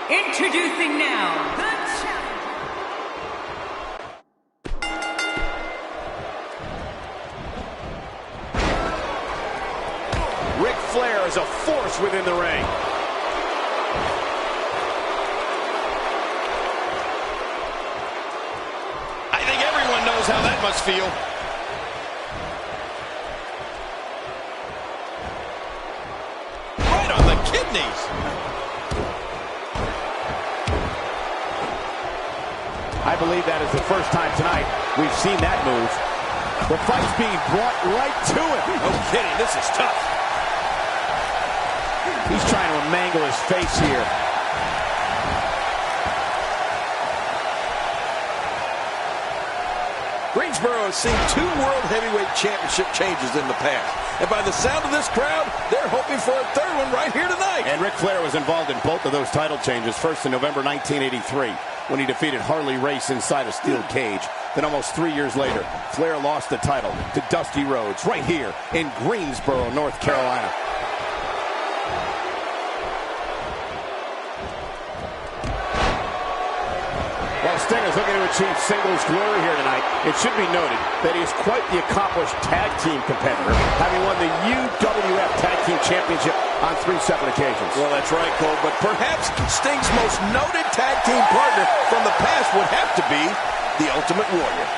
Introducing now, the challenger. Ric Flair is a force within the ring. I think everyone knows how that must feel. Right on the kidneys. I believe that is the first time tonight we've seen that move. The fight's being brought right to him. No kidding, this is tough. He's trying to mangle his face here. Greensboro has seen 2 World Heavyweight Championship changes in the past. And by the sound of this crowd, they're hoping for a 3rd one right here tonight. And Ric Flair was involved in both of those title changes. First in November 1983. When he defeated Harley Race inside a steel cage. Then almost 3 years later, Flair lost the title to Dusty Rhodes right here in Greensboro, North Carolina. While Sting is looking to achieve singles glory here tonight, it should be noted that he is quite the accomplished tag team competitor, having won the UWF Tag Team Championship on 3 separate occasions. Well, that's right, Cole, but perhaps Sting's most noted tag team partner from the past would have to be the Ultimate Warrior.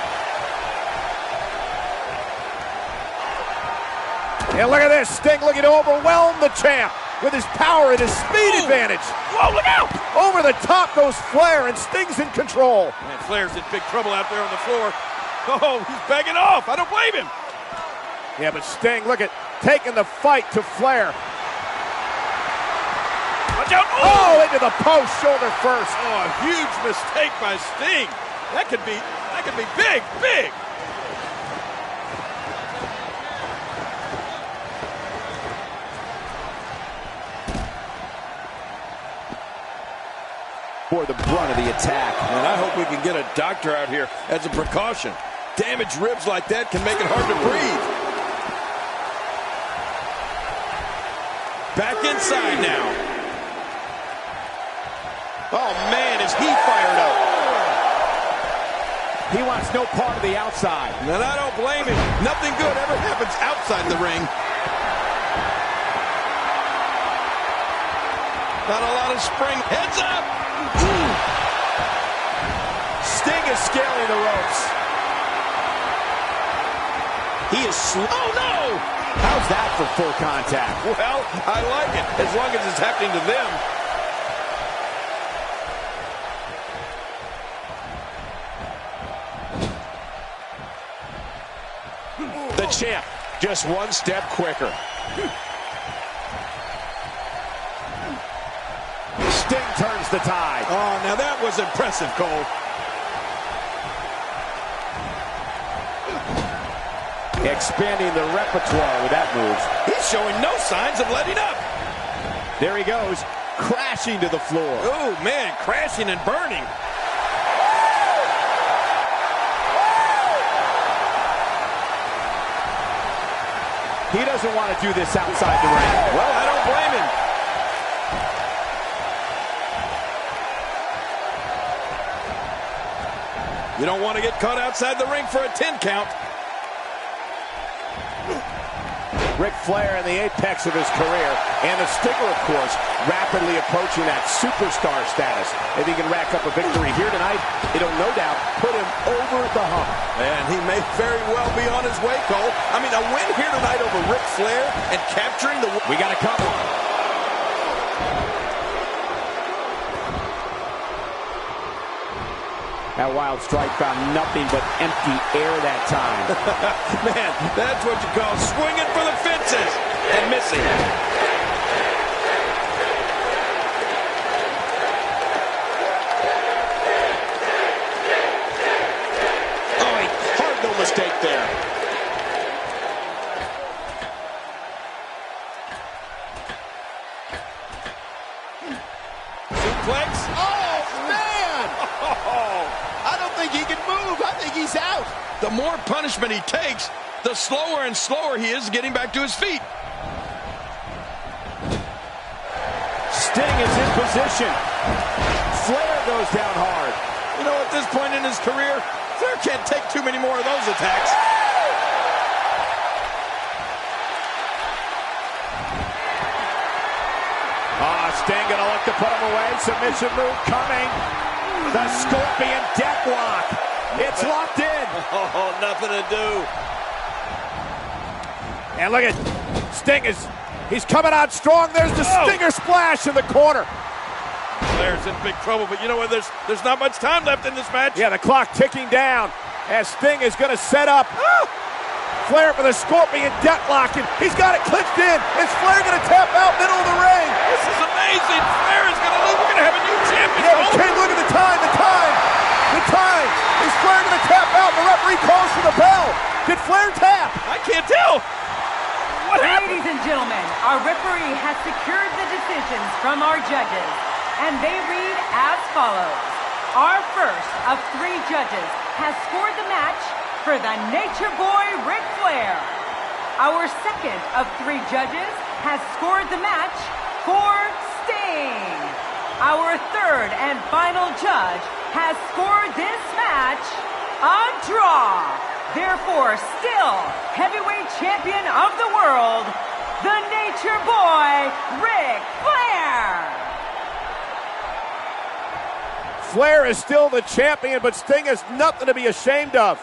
And look at this, Sting looking to overwhelm the champ with his power and his speed advantage. Whoa, look out! Over the top goes Flair, and Sting's in control. Man, Flair's in big trouble out there on the floor. Oh, he's begging off. I don't blame him. Yeah, but Sting, look at, taking the fight to Flair. Watch out! Oh, into the post, shoulder first. Oh, a huge mistake by Sting. That could be big, big. For the brunt of the attack. And I hope we can get a doctor out here as a precaution. Damaged ribs like that can make it hard to breathe. Back inside now. Oh, man, is he fired up. He wants no part of the outside. And I don't blame him. Nothing good ever happens outside the ring. Not a lot of spring. Heads up. Sting is scaling the ropes. He is oh no! How's that for full contact? Well, I like it, as long as it's happening to them. The champ, just one step quicker. Sting turns the tide. Oh, now that was impressive, Cole. Expanding the repertoire with that move. He's showing no signs of letting up. There he goes, crashing to the floor. Oh, man, crashing and burning. He doesn't want to do this outside the ring. Well, I don't blame him. You don't want to get caught outside the ring for a 10 count. Ric Flair in the apex of his career, and the Stinger, of course, rapidly approaching that superstar status. If he can rack up a victory here tonight, it'll no doubt put him over the hump. And he may very well be on his way, Cole. I mean, a win here tonight over Ric Flair and capturing the... We got a couple. That wild strike found nothing but empty air that time. Man, that's what you call swinging for the fences and missing. Oh, hard no mistake there. Suplex. Oh, man! I don't think he can move. I think he's out. The more punishment he takes, the slower and slower he is getting back to his feet. Sting is in position. Flair goes down hard. You know, at this point in his career, Flair can't take too many more of those attacks. Sting gonna look to put him away. Submission move coming. The Scorpion Deathlock. It's locked in. Oh, nothing to do. And look at Sting he's coming out strong. There's the Stinger splash in the corner. Flair's in big trouble, but you know what? There's not much time left in this match. Yeah, the clock ticking down as Sting is going to set up Flair for the Scorpion Deathlock, and he's got it clinched in. Is Flair going to tap out middle of the ring? This is amazing. Flair is going to lose. We're going to have a new champion. Yeah, but King, look at the time. Is Flair going to tap out? The referee calls for the bell. Did Flair tap? I can't tell. What happened? Ladies and gentlemen, our referee has secured the decisions from our judges, and they read as follows. Our first of 3 judges has scored the match for the Nature Boy Ric Flair. Our second of 3 judges has scored the match for Sting. Our third and final judge has scored this match a draw. Therefore, still heavyweight champion of the world, the Nature Boy, Ric Flair. Flair is still the champion, but Sting has nothing to be ashamed of.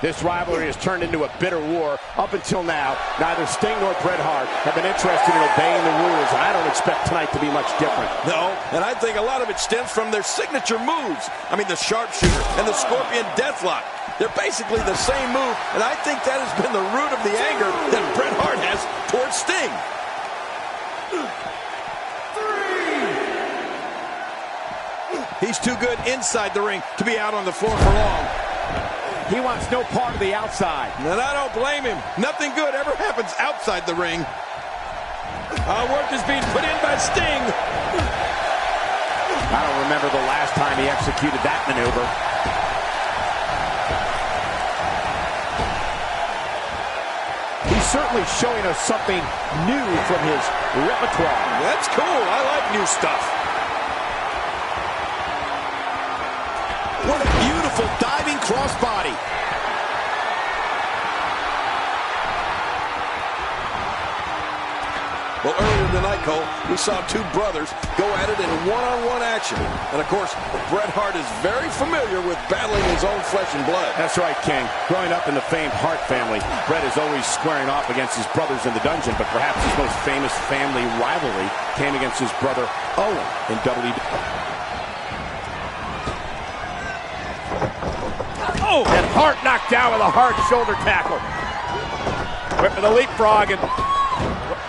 This rivalry has turned into a bitter war. Up until now, neither Sting nor Bret Hart have been interested in obeying the rules, and I don't expect tonight to be much different. No, and I think a lot of it stems from their signature moves. I mean, the sharpshooter and the Scorpion Deathlock. They're basically the same move, and I think that has been the root of the anger that Bret Hart has towards Sting. He's too good inside the ring to be out on the floor for long. He wants no part of the outside. And I don't blame him. Nothing good ever happens outside the ring. Work is being put in by Sting. I don't remember the last time he executed that maneuver. He's certainly showing us something new from his repertoire. That's cool. I like new stuff. What a beautiful diving crossbody. Well, earlier tonight, Cole, we saw two brothers go at it in one-on-one action. And, of course, Bret Hart is very familiar with battling his own flesh and blood. That's right, King. Growing up in the famed Hart family, Bret is always squaring off against his brothers in the dungeon, but perhaps his most famous family rivalry came against his brother Owen in WWE. Oh! And Hart knocked down with a hard shoulder tackle. Went for the leapfrog and...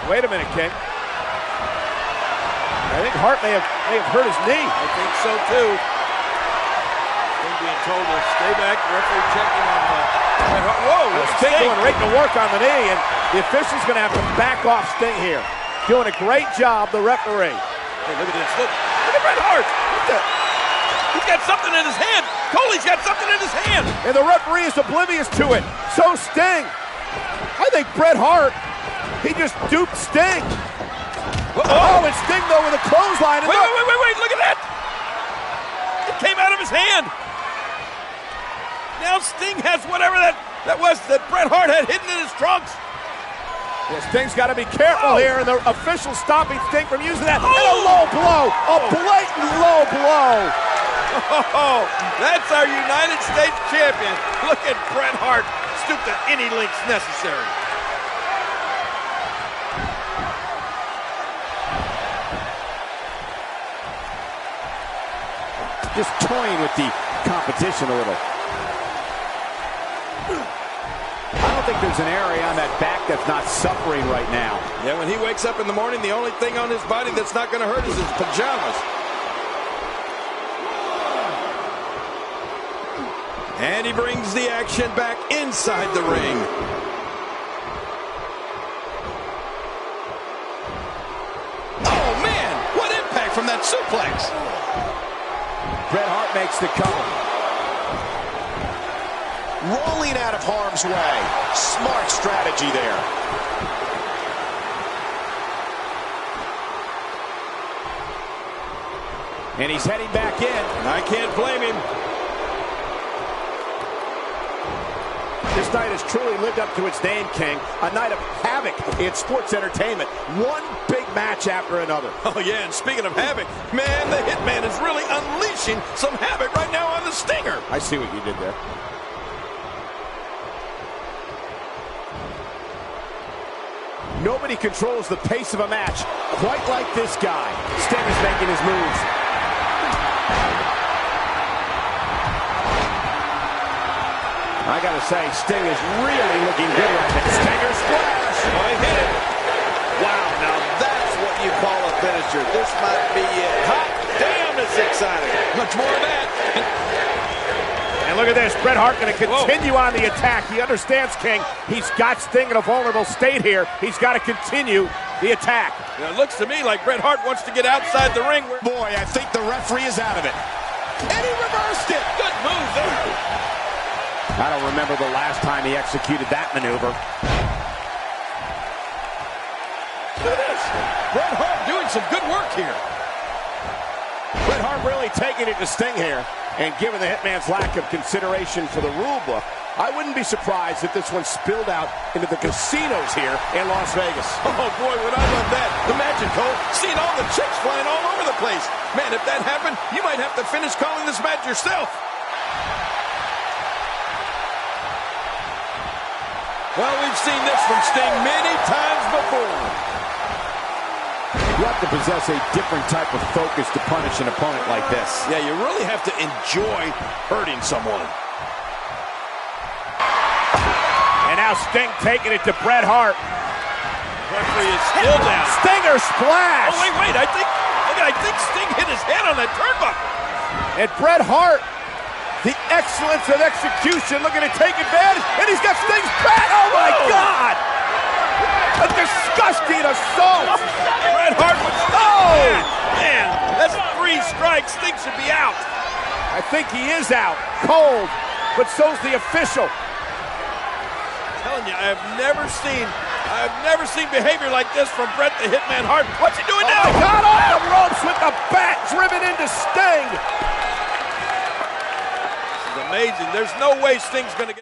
Wait a minute, King. I think Hart may have hurt his knee. I think so, too. Sting being told to stay back. The referee checking on Bret Hart. Whoa! Sting going right to work on the knee, and the official's going to have to back off Sting here. Doing a great job, the referee. Hey, look at this. Look at Bret Hart. He's got something in his hand. Cole's got something in his hand. And the referee is oblivious to it. So Sting. I think Bret Hart, he just duped Sting. Oh, and Sting, though, with a clothesline. And wait, look at that. It came out of his hand. Now Sting has whatever that was that Bret Hart had hidden in his trunks. Yeah, Sting's got to be careful here, and the official stopping Sting from using that. And a low blow, a blatant low blow. Oh, that's our United States champion. Look at Bret Hart, stooped at any lengths necessary. Just toying with the competition a little. I don't think there's an area on that back that's not suffering right now. Yeah, when he wakes up in the morning, the only thing on his body that's not going to hurt is his pajamas. And he brings the action back inside the ring. Oh, man, what impact from that suplex. Bret Hart makes the cover. Rolling out of harm's way. Smart strategy there. And he's heading back in. I can't blame him. This night has truly lived up to its name, King. A night of havoc in sports entertainment. One big match after another. Oh, yeah, and speaking of havoc, man, the Hitman is really unleashing some havoc right now on the Stinger. I see what you did there. Nobody controls the pace of a match quite like this guy. Sting is making his moves. I gotta say, Sting is really looking good right now. Stinger splash. Oh, he hit it. Wow, now that's what you call a finisher. This might be it. Hot damn, it's exciting. Much more of that. And look at this, Bret Hart going to continue on the attack. He understands, King. He's got Sting in a vulnerable state here. He's got to continue the attack. It looks to me like Bret Hart wants to get outside the ring. Boy, I think the referee is out of it. And he reversed it. Good move there. I don't remember the last time he executed that maneuver. Look at this. Bret Hart doing some good work here. Bret Hart really taking it to Sting here. And given the Hitman's lack of consideration for the rule book, I wouldn't be surprised if this one spilled out into the casinos here in Las Vegas. Oh, boy, would I love that. Imagine, Cole, seeing all the chicks flying all over the place. Man, if that happened, you might have to finish calling this match yourself. Well, we've seen this from Sting many times before. You have to possess a different type of focus to punish an opponent like this. Yeah, you really have to enjoy hurting someone. And now Sting taking it to Bret Hart. Referee is still down. Stinger splash! Oh, wait, I think Sting hit his head on that turnbuckle. And Bret Hart The excellence of execution, looking to take advantage, and he's got Sting's back. Oh my God! A disgusting assault. Bret Hart was, oh man, that's 3 strikes. Sting should be out. I think he is out, cold, but so's the official. I'm telling you, I've never seen behavior like this from Bret the Hitman Hart. What's he doing now? Oh my God, off the ropes with the bat driven into Sting. This is amazing. There's no way Sting's going to get.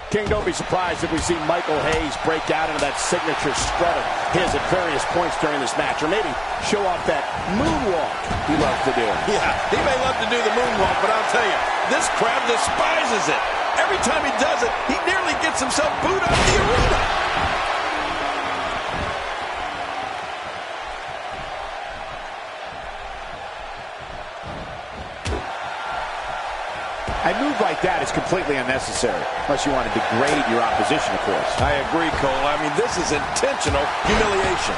King, don't be surprised if we see Michael Hayes break out into that signature strut of his at various points during this match, or maybe show off that moonwalk he loves to do. Yeah, he may love to do the moonwalk, but I'll tell you, this crowd despises it. Every time he does it, he nearly gets himself booed out of the arena. A move like that is completely unnecessary, unless you want to degrade your opposition, of course. I agree, Cole. I mean, this is intentional humiliation.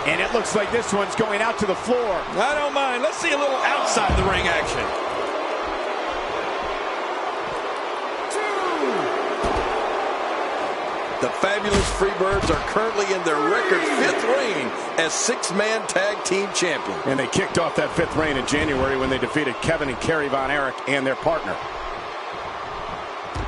And it looks like this one's going out to the floor. I don't mind. Let's see a little outside the ring action. The fabulous Freebirds are currently in their record 5th reign as 6-man tag team champion. And they kicked off that 5th reign in January when they defeated Kevin and Kerry Von Erich and their partner.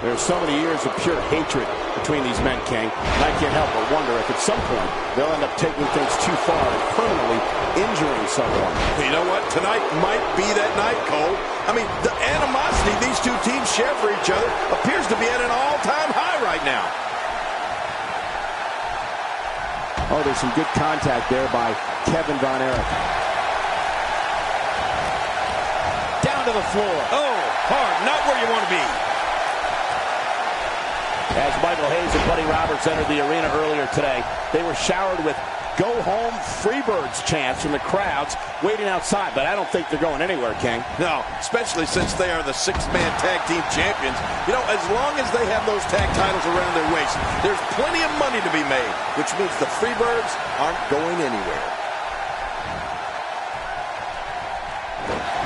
There's so many years of pure hatred between these men, King, and I can't help but wonder if at some point they'll end up taking things too far and permanently injuring someone. You know what? Tonight might be that night, Cole. I mean, the animosity these two teams share for each other appears to be at an all-time high right now. Oh, there's some good contact there by Kevin Von Erich. Down to the floor. Oh, hard. Not where you want to be. As Michael Hayes and Buddy Roberts entered the arena earlier today, they were showered with "Go Home Freebirds" chants from the crowds waiting outside, but I don't think they're going anywhere, King. No, especially since they are the 6-man tag team champions. You know, as long as they have those tag titles around their waist, there's plenty of money to be made, which means the Freebirds aren't going anywhere.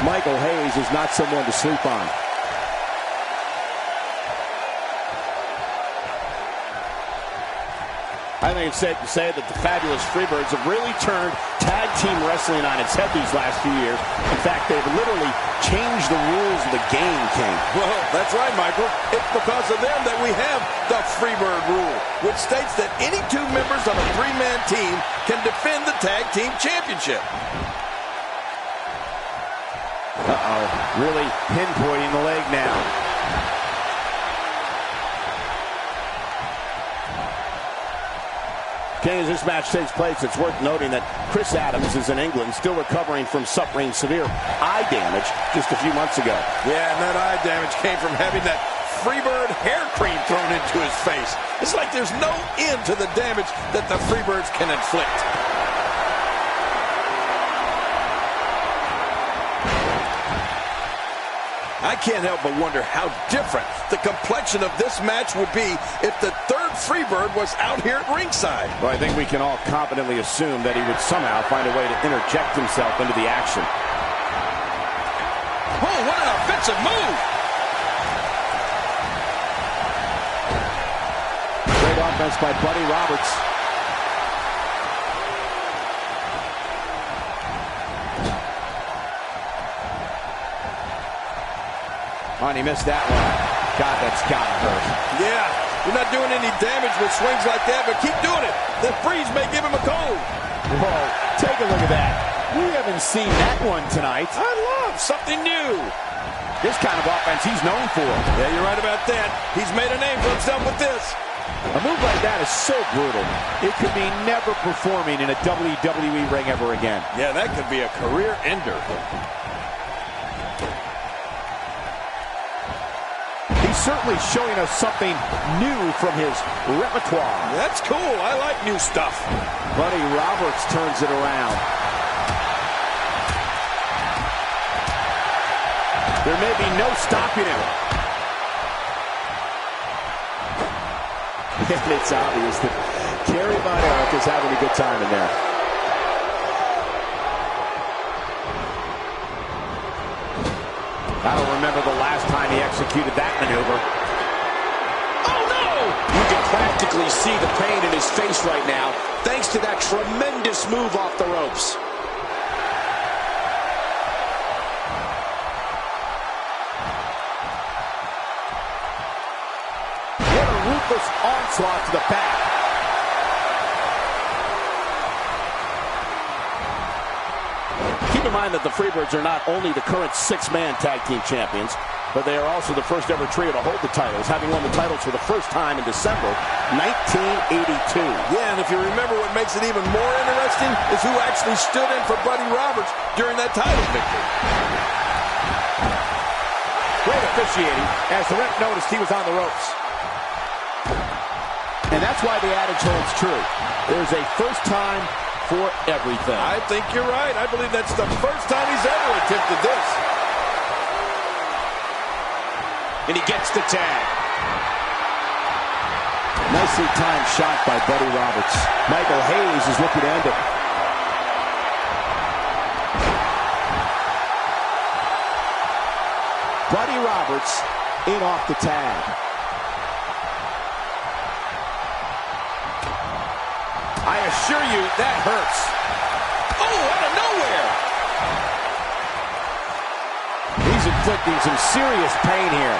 Michael Hayes is not someone to sleep on. I think it's safe to say that the fabulous Freebirds have really turned tag team wrestling on its head these last few years. In fact, they've literally changed the rules of the game, King. Well, that's right, Michael. It's because of them that we have the Freebird rule, which states that any 2 members of a 3-man team can defend the tag team championship. Uh-oh, really pinpointing the leg now. King, as this match takes place, it's worth noting that Chris Adams is in England, still recovering from suffering severe eye damage just a few months ago. Yeah, and that eye damage came from having that Freebird hair cream thrown into his face. It's like there's no end to the damage that the Freebirds can inflict. I can't help but wonder how different the complexion of this match would be if the 3rd Freebird was out here at ringside. Well, I think we can all confidently assume that he would somehow find a way to interject himself into the action. Oh, what an offensive move! Great offense by Buddy Roberts. Oh, and he missed that one. God, that's gotta hurt. Yeah, you're not doing any damage with swings like that, but keep doing it. The freeze may give him a cold. Whoa, take a look at that. We haven't seen that one tonight. I love something new. This kind of offense he's known for. Yeah, you're right about that. He's made a name for himself with this. A move like that is so brutal. It could be never performing in a WWE ring ever again. Yeah, that could be a career ender. He's certainly showing us something new from his repertoire. That's cool. I like new stuff. Buddy Roberts turns it around. There may be no stopping him. And it's obvious that Kerry Von Erich is having a good time in there. I don't remember the last time he executed that maneuver. Oh, no! You can practically see the pain in his face right now, thanks to that tremendous move off the ropes. What a ruthless onslaught to the back. Keep in mind that the Freebirds are not only the current six-man tag team champions, but they are also the first ever trio to hold the titles, having won the titles for the first time in December 1982. Yeah, and if you remember, what makes it even more interesting is who actually stood in for Buddy Roberts during that title victory. Great officiating as the ref noticed he was on the ropes. And that's why the adage holds true. There's a first time for everything. I think you're right. I believe that's the first time he's ever attempted this. And he gets the tag. Nicely timed shot by Buddy Roberts. Michael Hayes is looking to end it. Buddy Roberts in off the tag. I assure you, that hurts. Oh, out of nowhere! He's inflicting some serious pain here.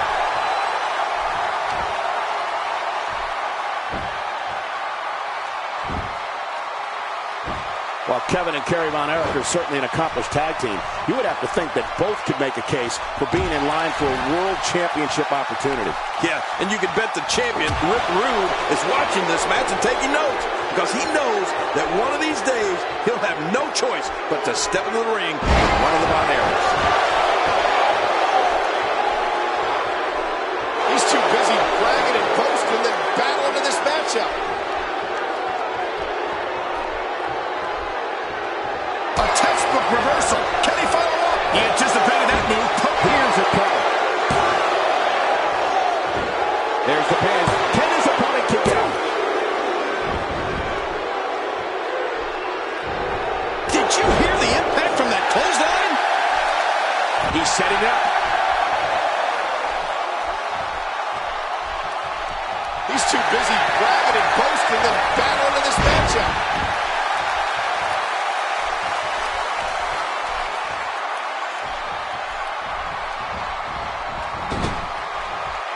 While Kevin and Kerry Von Erich are certainly an accomplished tag team, you would have to think that both could make a case for being in line for a world championship opportunity. Yeah, and you can bet the champion, Rick Rude, is watching this match and taking notes, because he knows that one of these days he'll have no choice but to step into the ring with one of the Von Erichs. He's too busy bragging and boasting than battling in this matchup. A textbook reversal. Can he follow up? He anticipated that move. Here's a cover. There's the pin. Can his opponent kick out? Did you hear the impact from that clothesline? He's setting up. He's too busy bragging and boasting than battling in this matchup.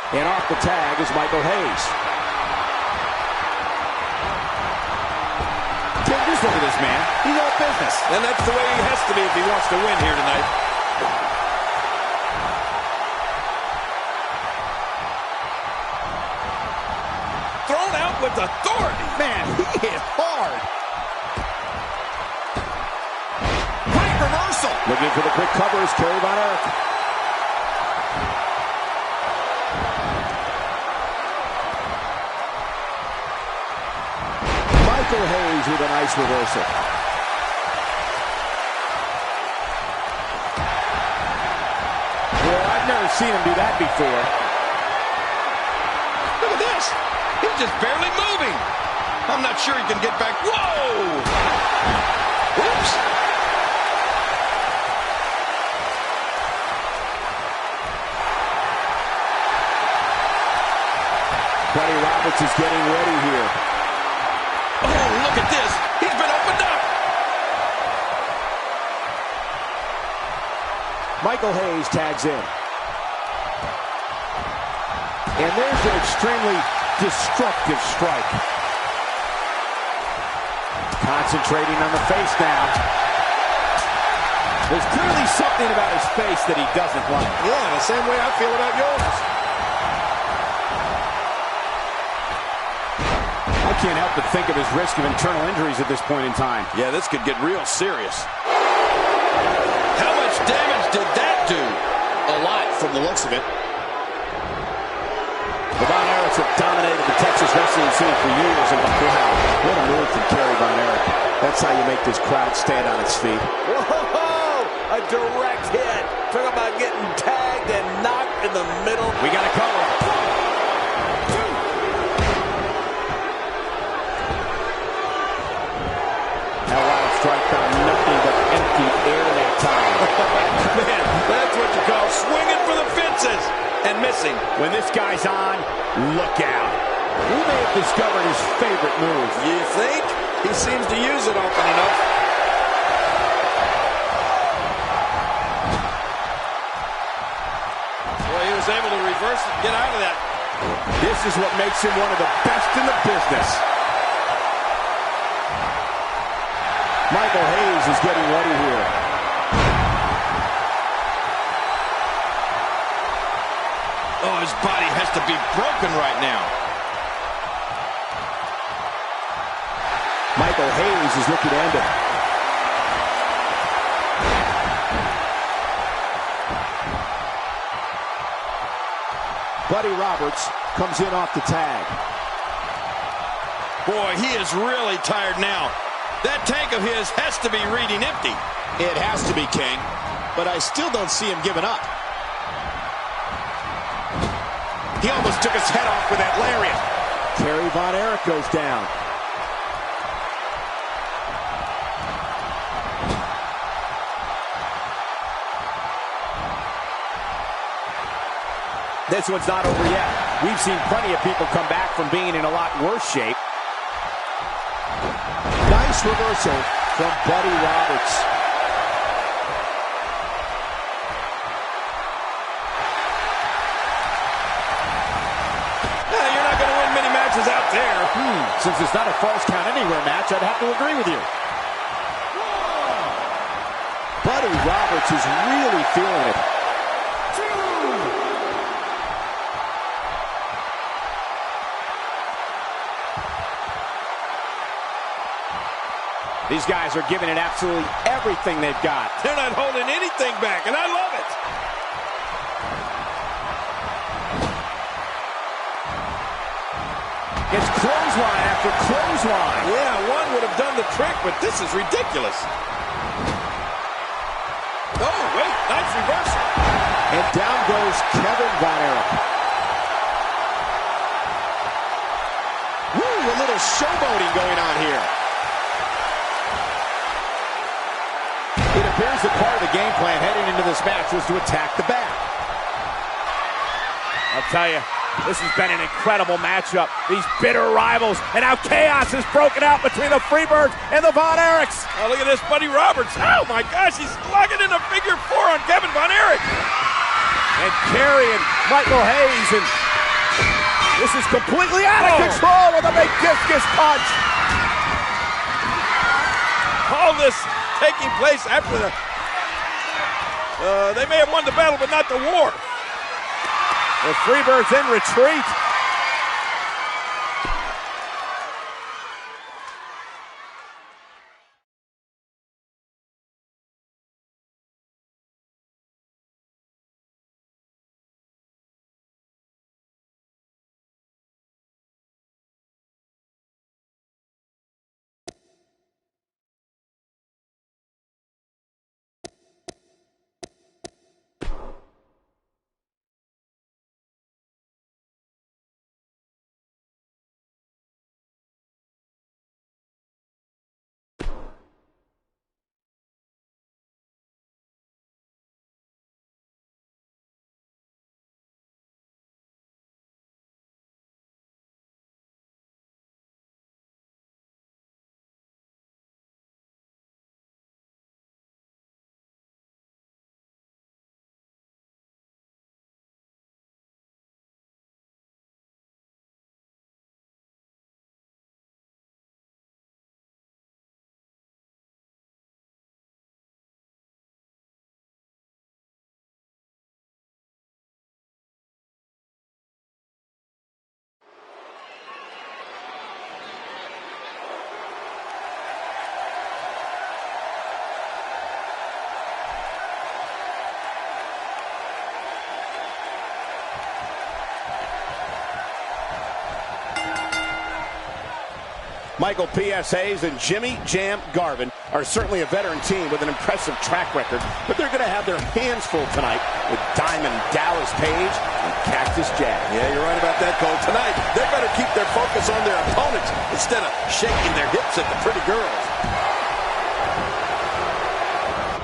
And off the tag is Michael Hayes. Tim, just look at this man. He's all business. And that's the way he has to be if he wants to win here tonight. Thrown out with authority. Man, he hit hard. Great reversal. Looking for the quick cover is Kerry Von Erich. Michael Hayes with a nice reversal. Well, I've never seen him do that before. Look at this. He He's just barely moving. I'm not sure he can get back. Whoa! Oops. Buddy Roberts is getting ready here. Oh, look at this. He's been opened up. Michael Hayes tags in. And there's an extremely destructive strike. Concentrating on the face now. There's clearly something about his face that he doesn't like. Yeah, the same way I feel about yours. I can't help but think of his risk of internal injuries at this point in time. Yeah, this could get real serious. How much damage did that do? A lot from the looks of it. The Von Erichs have dominated the Texas wrestling scene for years, and wow, what a move from Kerry Von Erich. That's how you make this crowd stand on its feet. Whoa! A direct hit. Talk about getting tagged and knocked in the middle. We got a cover. That wild strike found nothing but empty air that time. Man, that's what you call swinging for the fences and missing. When this guy's on, look out. We may have discovered his favorite move. You think? He seems to use it often enough. Boy, he was able to reverse it and get out of that. This is what makes him one of the best in the business. Michael Hayes is getting ready here. Oh, his body has to be broken right now. Michael Hayes is looking to end it. Buddy Roberts comes in off the tag. Boy, he is really tired now. That tank of his has to be reading empty. It has to be, King. But I still don't see him giving up. He almost took his head off with that lariat. Kerry Von Erich goes down. This one's not over yet. We've seen plenty of people come back from being in a lot worse shape. Nice reversal from Buddy Roberts. You're not going to win many matches out there. Since it's not a false count anywhere match, I'd have to agree with you. Buddy Roberts is really feeling it. These guys are giving it absolutely everything they've got. They're not holding anything back, and I love it. It's clothesline after clothesline. Yeah, one would have done the trick, but this is ridiculous. Oh, wait, nice reversal. And down goes Kevin Von Erich. Woo, a little showboating going on here. It appears that part of the game plan heading into this match was to attack the back. I'll tell you, this has been an incredible matchup. These bitter rivals, and now chaos has broken out between the Freebirds and the Von Erichs. Oh, look at this, Buddy Roberts. Oh, my gosh, he's locking in a figure four on Kevin Von Erich. And Kerry and Michael Hayes, and this is completely out of control with a big discus punch. All this taking place after the... they may have won the battle, but not the war. The Freebirds in retreat. Michael P.S. Hayes and Jimmy Jam Garvin are certainly a veteran team with an impressive track record, but they're going to have their hands full tonight with Diamond Dallas Page and Cactus Jack. Yeah, you're right about that, Cole. Tonight, they better keep their focus on their opponents instead of shaking their hips at the pretty girls.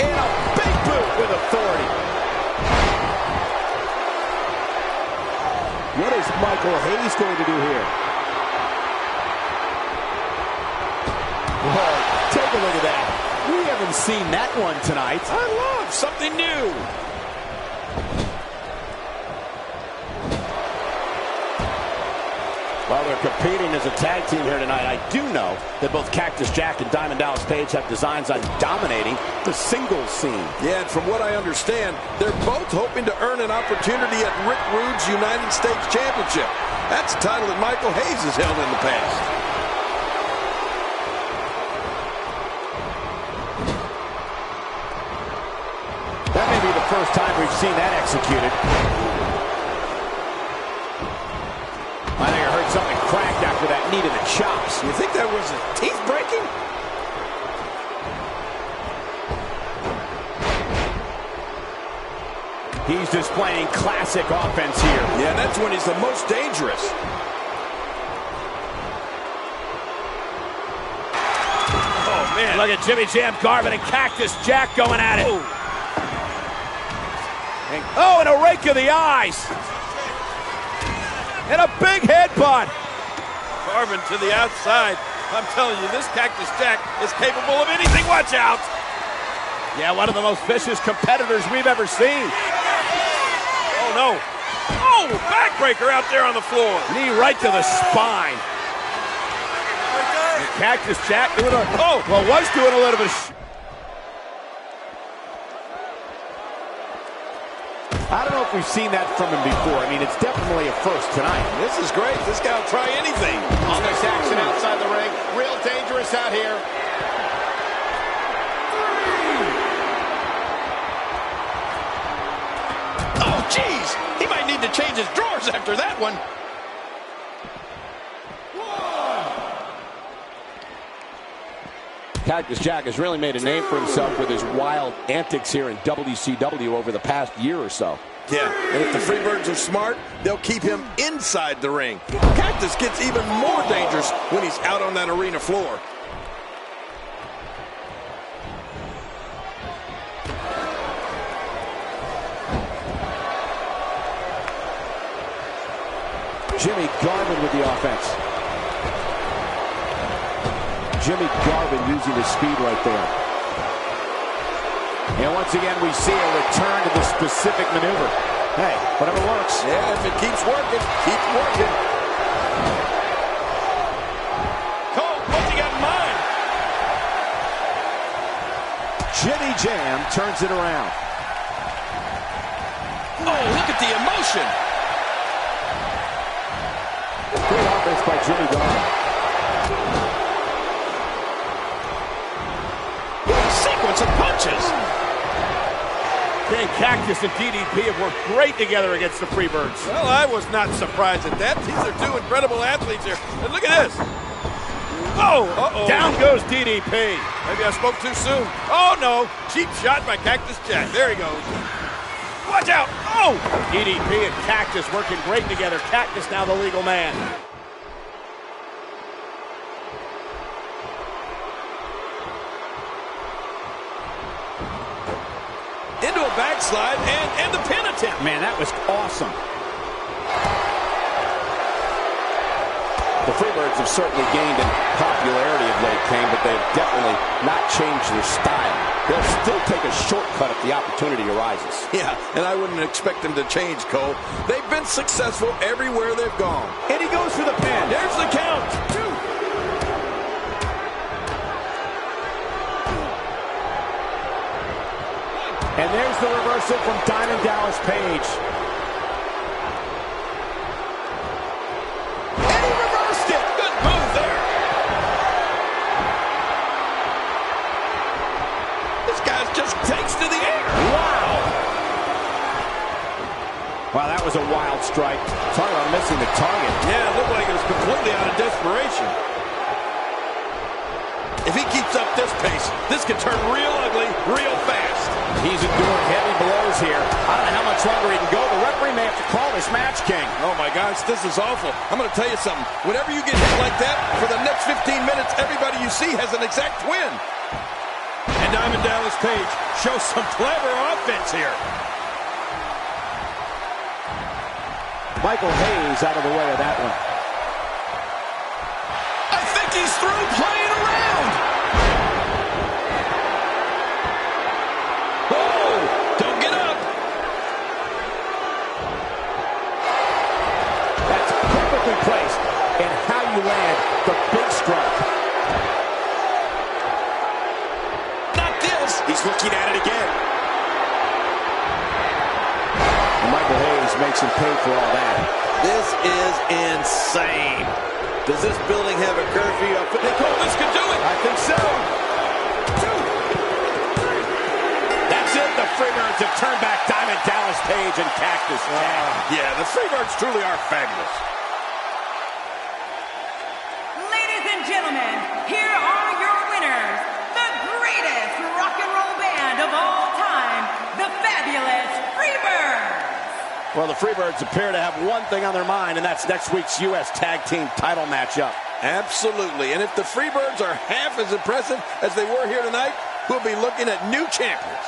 And a big boot with authority. What is Michael Hayes going to do here? Whoa, take a look at that. We haven't seen that one tonight. I love something new. While they're competing as a tag team here tonight, I do know that both Cactus Jack and Diamond Dallas Page have designs on dominating the singles scene. Yeah, and from what I understand, they're both hoping to earn an opportunity at Rick Rude's United States Championship. That's a title that Michael Hayes has held in the past. That may be the first time we've seen that executed. I think I heard something cracked after that knee to the chops. You think that was his teeth breaking? He's displaying classic offense here. Yeah, that's when he's the most dangerous. Oh, man. Look at Jimmy Jam Garvin and Cactus Jack going at it. Oh, and a rake of the eyes. And a big headbutt. Garvin to the outside. I'm telling you, this Cactus Jack is capable of anything. Watch out. Yeah, one of the most vicious competitors we've ever seen. Oh, no. Oh, backbreaker out there on the floor. Knee right to the spine. And Cactus Jack doing was doing a little bit of... I don't know if we've seen that from him before. I mean, it's definitely a first tonight. This is great. This guy will try anything. All this action outside the ring. Real dangerous out here. Oh, jeez. He might need to change his drawers after that one. Cactus Jack has really made a name for himself with his wild antics here in WCW over the past year or so. Yeah, and if the Freebirds are smart, they'll keep him inside the ring. Cactus gets even more dangerous when he's out on that arena floor. Jimmy Garvin with the offense. Jimmy Garvin using his speed right there. And once again, we see a return to the specific maneuver. Hey, whatever works. Yeah, if it keeps working, keep working. Cole, what's he got in mind? Jimmy Jam turns it around. Oh, look at the emotion. Great offense by Jimmy Garvin. Sequence of punches. King Cactus and DDP have worked great together against the Freebirds. Well, I was not surprised at that. These are two incredible athletes here. And look at this. Oh, uh-oh. Down goes DDP. Maybe I spoke too soon. Oh, no. Cheap shot by Cactus Jack. There he goes. Watch out. Oh! DDP and Cactus working great together. Cactus now the legal man. Into a backslide and the pin attempt. Man, that was awesome. The Freebirds have certainly gained in popularity of late, Kane, but they've definitely not changed their style. They'll still take a shortcut if the opportunity arises. Yeah, and I wouldn't expect them to change, Cole. They've been successful everywhere they've gone. And he goes for the pin. There's the count. 2. And there's the reversal from Diamond Dallas Page. And he reversed it. Good move there. This guy just takes to the air. Wow. Wow, that was a wild strike. Talk about missing the target. Yeah, it looked like it was completely out of desperation. If he keeps up this pace, this can turn real ugly real fast. He's enduring heavy blows here. I don't know how much longer he can go. The referee may have to call this match, King. Oh, my gosh, this is awful. I'm going to tell you something. Whenever you get hit like that, for the next 15 minutes, everybody you see has an exact twin. And Diamond Dallas Page shows some clever offense here. Michael Hayes out of the way of that one. I think he's through playing around. Oh, don't get up. That's perfectly placed in how you land the big strike. Not this. He's looking at it again. And Michael Hayes makes him pay for all that. This is insane. Does this building have a curfew? Nicole, this could do it. I think so. That's it. The Freebirds have turned back Diamond Dallas Page and Cactus Jack. Yeah, the Freebirds truly are fabulous. Ladies and gentlemen, here are your winners. The greatest rock and roll band of all time, the fabulous Freebirds. Well, the Freebirds appear to have one thing on their mind, and that's next week's U.S. Tag Team title matchup. Absolutely. And if the Freebirds are half as impressive as they were here tonight, we'll be looking at new champions.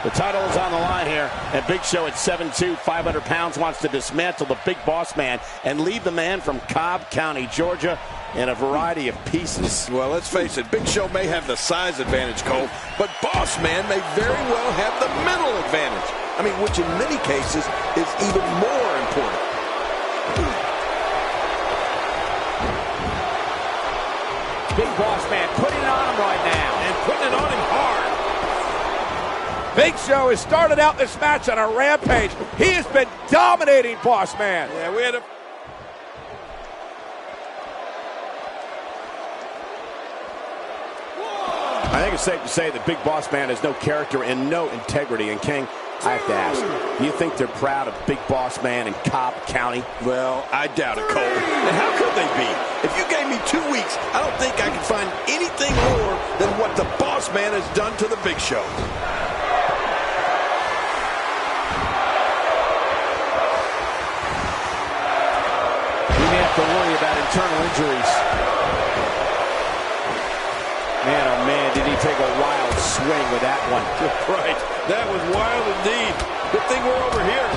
The title is on the line here, and Big Show at 7'2", 500 pounds, wants to dismantle the Big Boss Man and leave the man from Cobb County, Georgia, in a variety of pieces. Well, let's face it, Big Show may have the size advantage, Cole, but Boss Man may very well have the mental advantage. I mean, which in many cases is even more important. Big Boss Man putting it on him right now. And putting it on him hard. Big Show has started out this match on a rampage. He has been dominating Boss Man. Yeah, we had a... I think it's safe to say that Big Boss Man has no character and no integrity. And King, I have to ask, do you think they're proud of Big Boss Man in Cobb County? Well, I doubt it, Cole. And how could they be? If you gave me 2 weeks, I don't think I could find anything more than what the Boss Man has done to the Big Show. To worry about internal injuries. Man, oh man, did he take a wild swing with that one. Right, that was wild indeed. Good thing we're over here.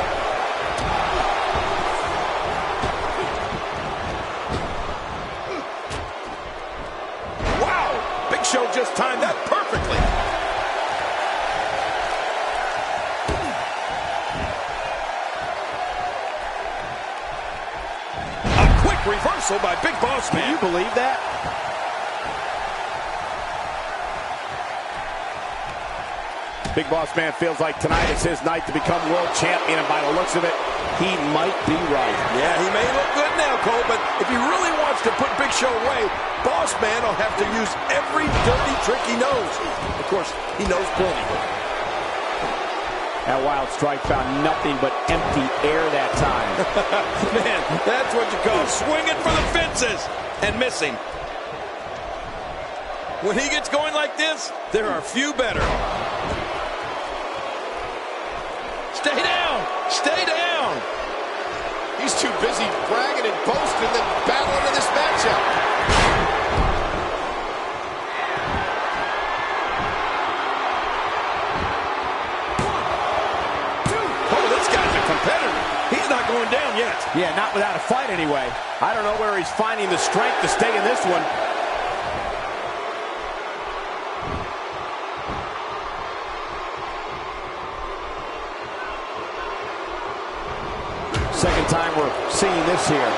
Wow, Big Show just timed that perfectly. Reversal by Big Boss Man. Can you believe that? Big Boss Man feels like tonight is his night to become world champion, and by the looks of it, he might be right. Yeah, he may look good now, Cole, but if he really wants to put Big Show away, Boss Man will have to use every dirty trick he knows. Of course, he knows plenty. That wild strike found nothing but empty air that time. Man, that's what you call swinging for the fences and missing. When he gets going like this, there are few better. Stay down! Stay down! He's too busy bragging and boasting than battling in this matchup. Oh, this guy's a competitor. He's not going down yet. Yeah, not without a fight anyway. I don't know where he's finding the strength to stay in this one. Second time we're seeing this here.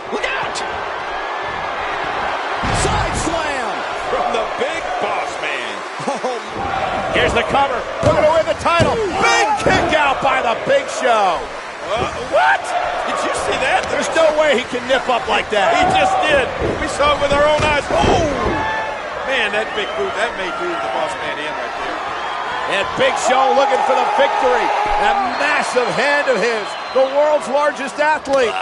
Look out! Side slam! From the Big Boss Man. Oh, Here's the cover. Looking to win the title. Big kick out by the Big Show. what? Did you see that? There's no way he can nip up like that. He just did. We saw it with our own eyes. Oh! Man, that big boot, that may do the Boss Man in right there. And Big Show looking for the victory. That massive hand of his, the world's largest athlete.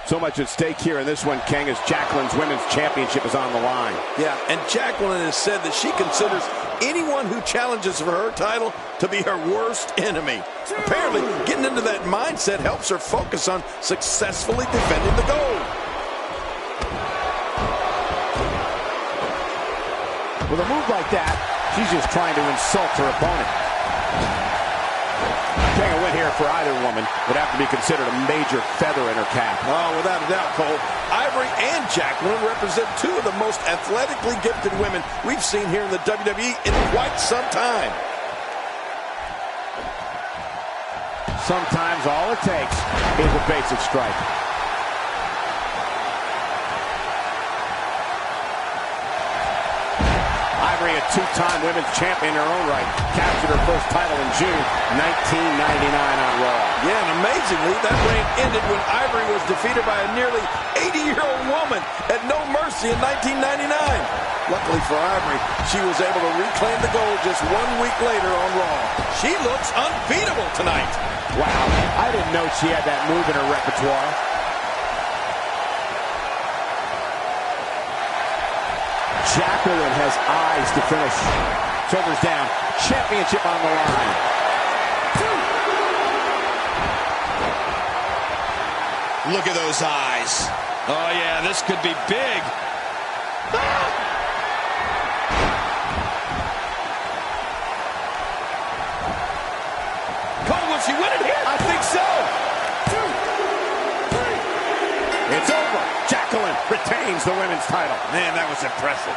So much at stake here in this one, King, as Jacqueline's women's championship is on the line. Yeah, and Jacqueline has said that she considers anyone who challenges for her title to be her worst enemy. Apparently, getting into that mindset helps her focus on successfully defending the gold. With a move like that, she's just trying to insult her opponent. Getting a win here for either woman would have to be considered a major feather in her cap. Oh, without a doubt, Cole. Ivory and Jacqueline represent two of the most athletically gifted women we've seen here in the WWE in quite some time. Sometimes all it takes is a basic strike. Ivory, a two-time women's champion in her own right, captured her first title in June 1999 on Raw. Yeah, and amazingly, that reign ended when Ivory was defeated by a nearly 80-year-old woman at No Mercy in 1999. Luckily for Ivory, she was able to reclaim the gold just 1 week later on Raw. She looks unbeatable tonight. Wow, I didn't know she had that move in her repertoire. Jacqueline has eyes to finish. Shoulders down. Championship on the line. Look at those eyes. Oh, yeah, this could be big. Cole, will she win it here? I think so. 2, 3. It's over. Jacqueline retains the women's title. Man, that was impressive.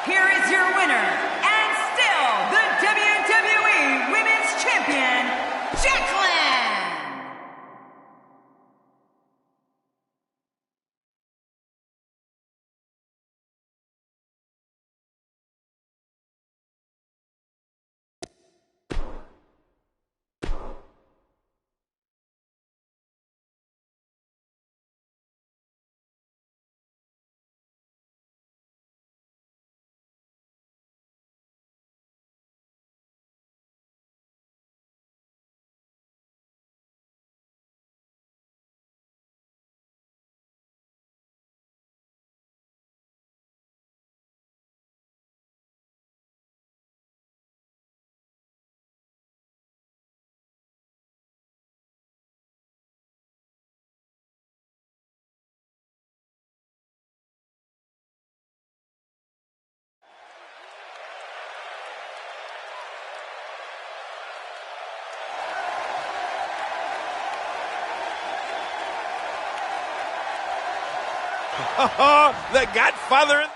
Here is your winner, and still the WWE Women's Champion, Jacqueline! The Godfather.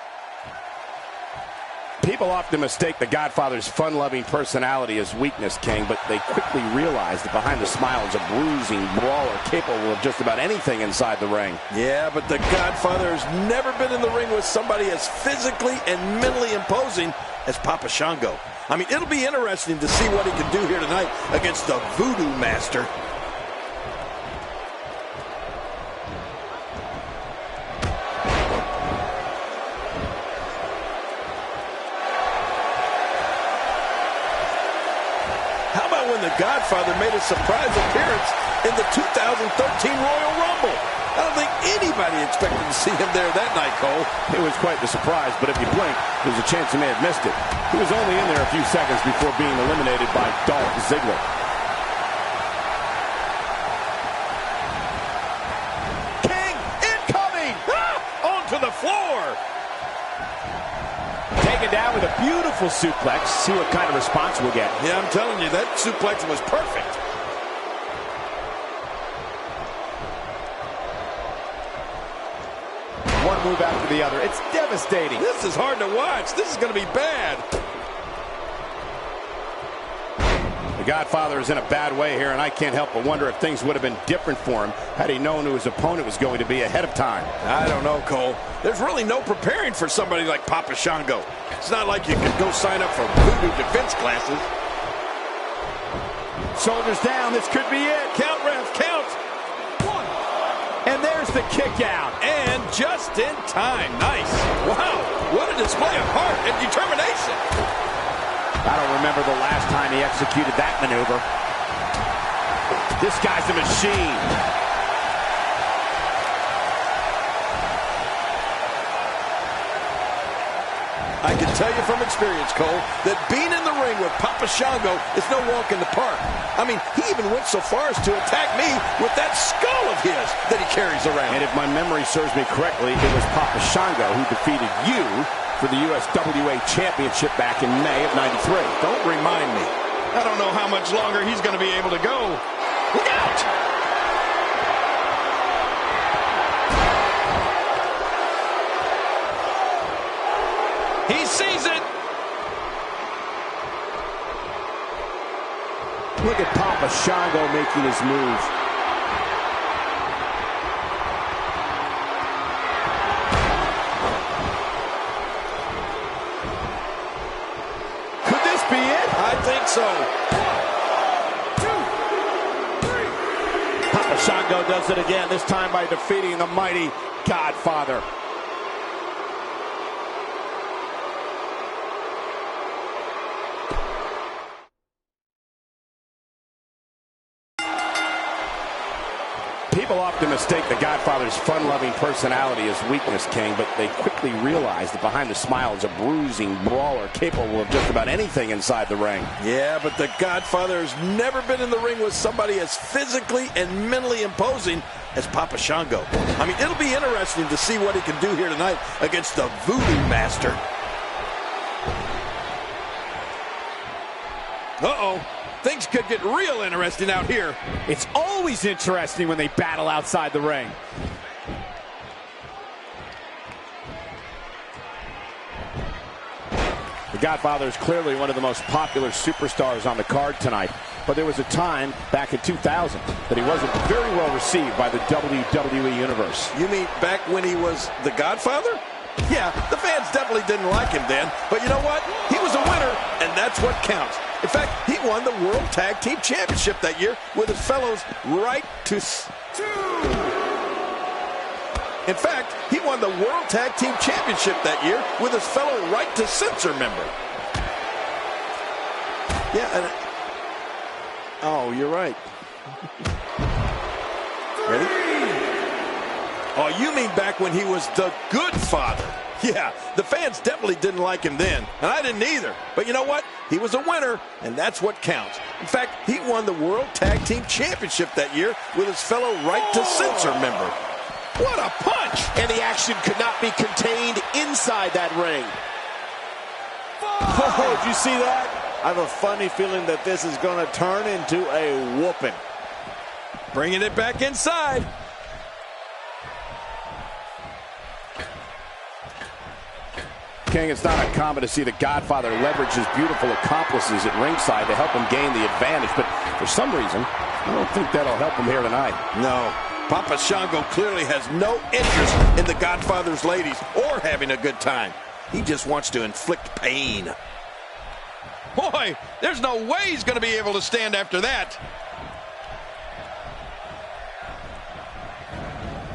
People often mistake the Godfather's fun-loving personality as weakness, King, but they quickly realize that behind the smile is a bruising brawler capable of just about anything inside the ring. Yeah, but the Godfather has never been in the ring with somebody as physically and mentally imposing as Papa Shango. I mean, it'll be interesting to see what he can do here tonight against the Voodoo Master. How about when the Godfather made a surprise appearance in the 2013 Royal Rumble? I don't think anybody expected to see him there that night, Cole. It was quite the surprise, but if you blink, there's a chance he may have missed it. He was only in there a few seconds before being eliminated by Dolph Ziggler. King incoming! Onto the floor! Taken down with a beautiful suplex. See what kind of response we'll get. Yeah, I'm telling you, that suplex was perfect. One move after the other. It's devastating. This is hard to watch. This is going to be bad. The Godfather is in a bad way here, and I can't help but wonder if things would have been different for him had he known who his opponent was going to be ahead of time. I don't know, Cole. There's really no preparing for somebody like Papa Shango. It's not like you can go sign up for voodoo defense classes. Shoulders down. This could be it. Count, ref, count. And there's the kick out. And just in time. Nice. Wow. What a display of heart and determination. I don't remember the last time he executed that maneuver. This guy's a machine. I can tell you from experience, Cole, that being in the ring with Papa Shango is no walk in the park. I mean, he even went so far as to attack me with that skull of his that he carries around. And if my memory serves me correctly, it was Papa Shango who defeated you for the USWA Championship back in May of '93. Don't remind me. I don't know how much longer he's going to be able to go. Look out! He sees it. Look at Papa Shango making his move. Could this be it? I think so. 1, 2, 3. Papa Shango does it again, this time by defeating the mighty Godfather. People often mistake the Godfather's fun-loving personality as weakness, King, but they quickly realize that behind the smile is a bruising brawler capable of just about anything inside the ring. Yeah, but the Godfather has never been in the ring with somebody as physically and mentally imposing as Papa Shango. I mean, it'll be interesting to see what he can do here tonight against the Voodoo Master. Uh-oh. Things could get real interesting out here. It's always interesting when they battle outside the ring. The Godfather is clearly one of the most popular superstars on the card tonight, but there was a time back in 2000 that he wasn't very well received by the WWE Universe. You mean back when he was the Godfather? Yeah, the fans definitely didn't like him then, but you know what? He was a winner, and that's what counts. In fact, he won the World Tag Team Championship that year with his fellows right to... In fact, he won the World Tag Team Championship that year with his fellow Right to Censor member. Yeah, and... Oh, you're right. Ready? Oh, you mean back when he was the Good Father. Yeah, the fans definitely didn't like him then, and I didn't either. But you know what? He was a winner, and that's what counts. In fact, he won the World Tag Team Championship that year with his fellow Right to Censor member. What a punch! And the action could not be contained inside that ring. Oh, did you see that? I have a funny feeling that this is going to turn into a whooping. Bringing it back inside. King, it's not uncommon to see the Godfather leverage his beautiful accomplices at ringside to help him gain the advantage, but for some reason, I don't think that'll help him here tonight. No. Papa Shango clearly has no interest in the Godfather's ladies or having a good time. He just wants to inflict pain. Boy, there's no way he's going to be able to stand after that.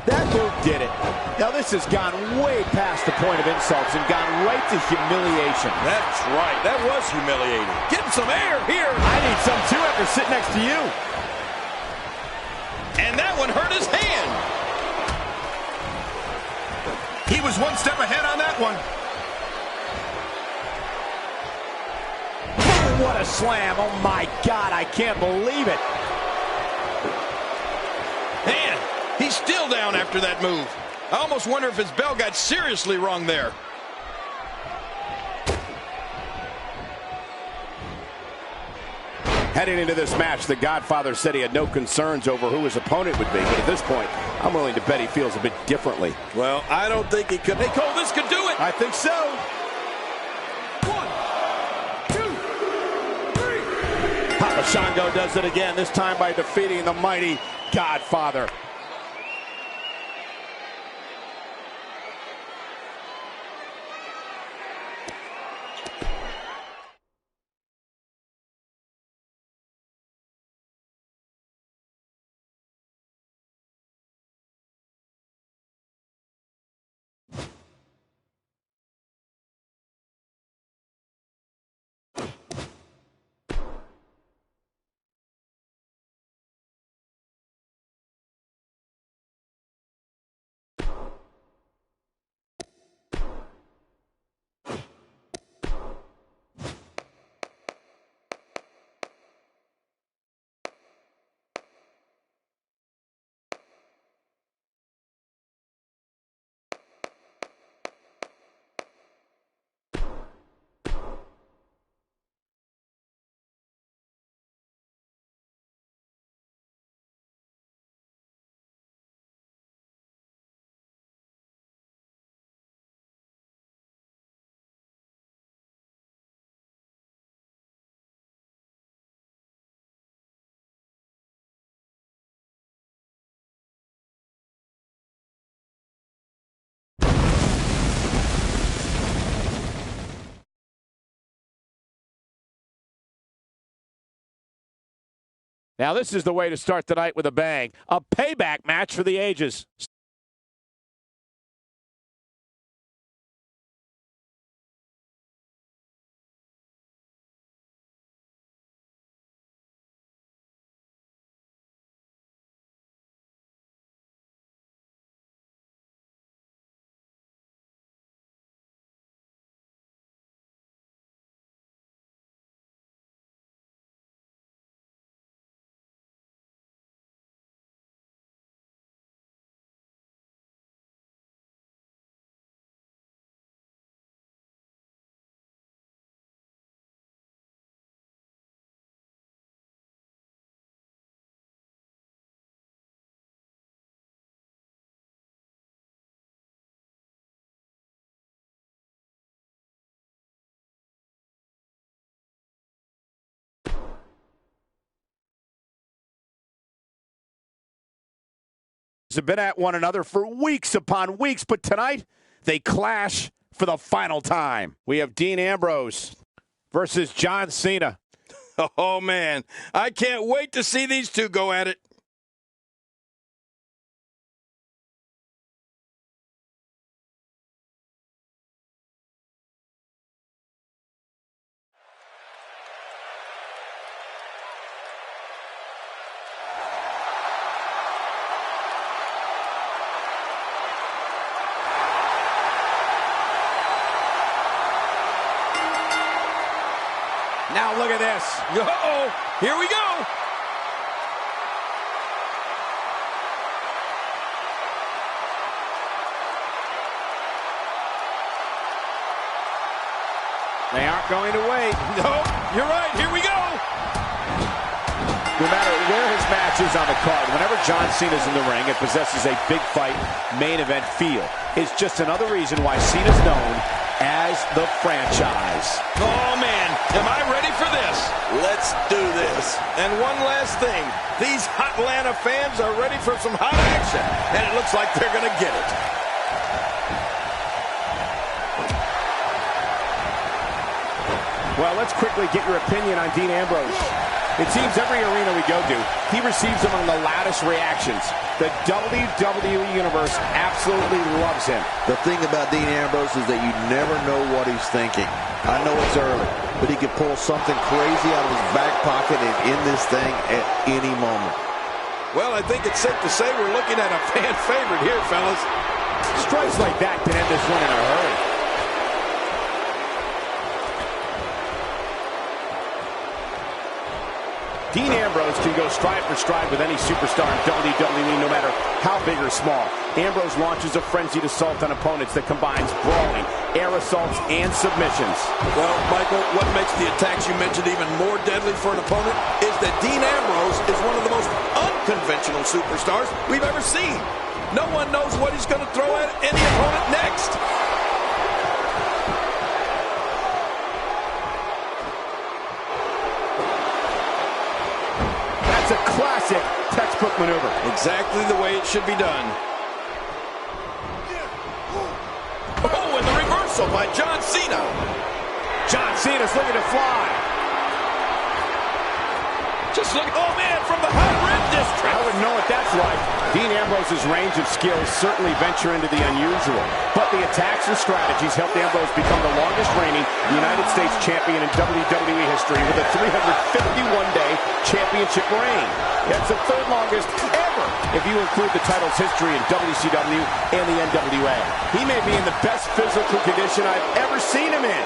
That move did it. Now this has gone way past the point of insults and gone right to humiliation. That's right. That was humiliating. Getting some air here. I need some too after sitting next to you. And that one hurt his hand. He was one step ahead on that one. Boom, what a slam. Oh my God, I can't believe it. Man, he's still down after that move. I almost wonder if his bell got seriously wrong there. Heading into this match, the Godfather said he had no concerns over who his opponent would be, but at this point, I'm willing to bet he feels a bit differently. Well, I don't think he could. Hey, Cole, this could do it. I think so. 1, 2, 3. Papa Shango does it again, this time by defeating the mighty Godfather. Now this is the way to start the night with a bang. A payback match for the ages. Have been at one another for weeks upon weeks, but tonight they clash for the final time. We have Dean Ambrose versus John Cena. Oh, man. I can't wait to see these two go at it. Now look at this. Uh-oh, here we go. They aren't going to wait. No, you're right. Here we go. No matter where his match is on the card, whenever John Cena's in the ring, it possesses a big fight, main event feel. It's just another reason why Cena's known as the franchise. Oh, man, am I ready for this? Let's do this. And one last thing. These hot Atlanta fans are ready for some hot action, and it looks like they're going to get it. Well, let's quickly get your opinion on Dean Ambrose. It seems every arena we go to, he receives among the loudest reactions. The WWE Universe absolutely loves him. The thing about Dean Ambrose is that you never know what he's thinking. I know it's early, but he could pull something crazy out of his back pocket and end this thing at any moment. Well, I think it's safe to say we're looking at a fan favorite here, fellas. Strikes like that can end this one in a hurry. Dean Ambrose can go stride for stride with any superstar in WWE, no matter how big or small. Ambrose launches a frenzied assault on opponents that combines brawling, air assaults, and submissions. Well, Michael, what makes the attacks you mentioned even more deadly for an opponent is that Dean Ambrose is one of the most unconventional superstars we've ever seen. No one knows what he's going to throw at any opponent next. That's a classic textbook maneuver. Exactly the way it should be done. Oh, and the reversal by John Cena. John Cena's looking to fly. Just look, oh man, from the high rim district. I wouldn't know what that's like. Dean Ambrose's range of skills certainly venture into the unusual, but the attacks and strategies helped Ambrose become the longest reigning United States champion in WWE history with a 351-day championship reign. That's the third longest ever if you include the title's history in WCW and the NWA. He may be in the best physical condition I've ever seen him in.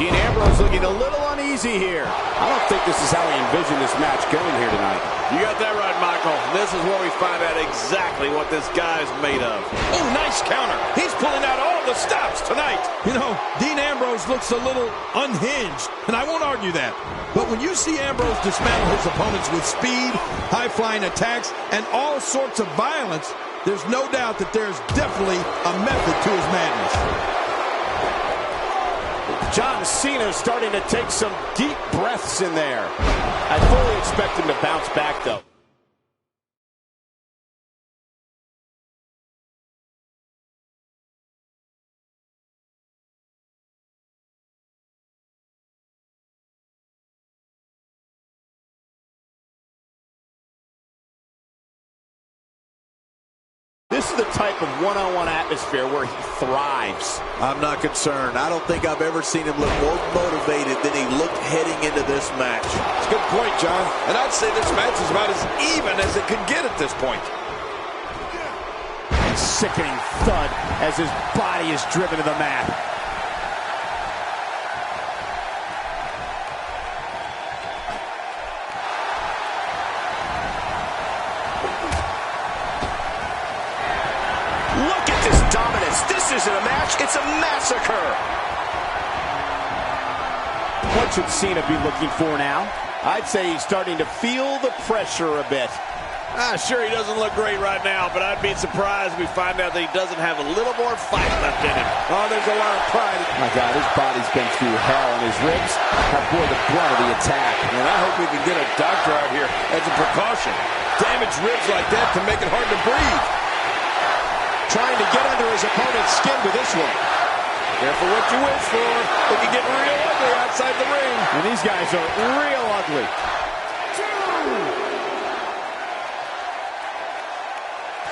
Dean Ambrose looking a little uneasy here. I don't think this is how he envisioned this match going here tonight. You got that right, Michael. This is where we find out exactly what this guy's made of. Oh, nice counter. He's pulling out all the stops tonight. You know, Dean Ambrose looks a little unhinged, and I won't argue that. But when you see Ambrose dismantle his opponents with speed, high-flying attacks, and all sorts of violence, there's no doubt that there's definitely a method to his madness. John Cena is starting to take some deep breaths in there. I fully expect him to bounce back, though. This is the type of one-on-one atmosphere where he thrives. I'm not concerned. I don't think I've ever seen him look more motivated than he looked heading into this match. It's a good point, John. And I'd say this match is about as even as it could get at this point. A sickening thud as his body is driven to the mat. Look at this dominance. This isn't a match, it's a massacre. What should Cena be looking for now? I'd say he's starting to feel the pressure a bit. Sure, he doesn't look great right now, but I'd be surprised if we find out that he doesn't have a little more fight left in him. Oh, there's a lot of pride. My God, his body's been through hell, and his ribs have bore the brunt of the attack. And I hope we can get a doctor out here as a precaution. Damaged ribs like that can make it hard to breathe. Trying to get under his opponent's skin with this one. Careful what you wish for. It can get real ugly outside the ring. And these guys are real ugly.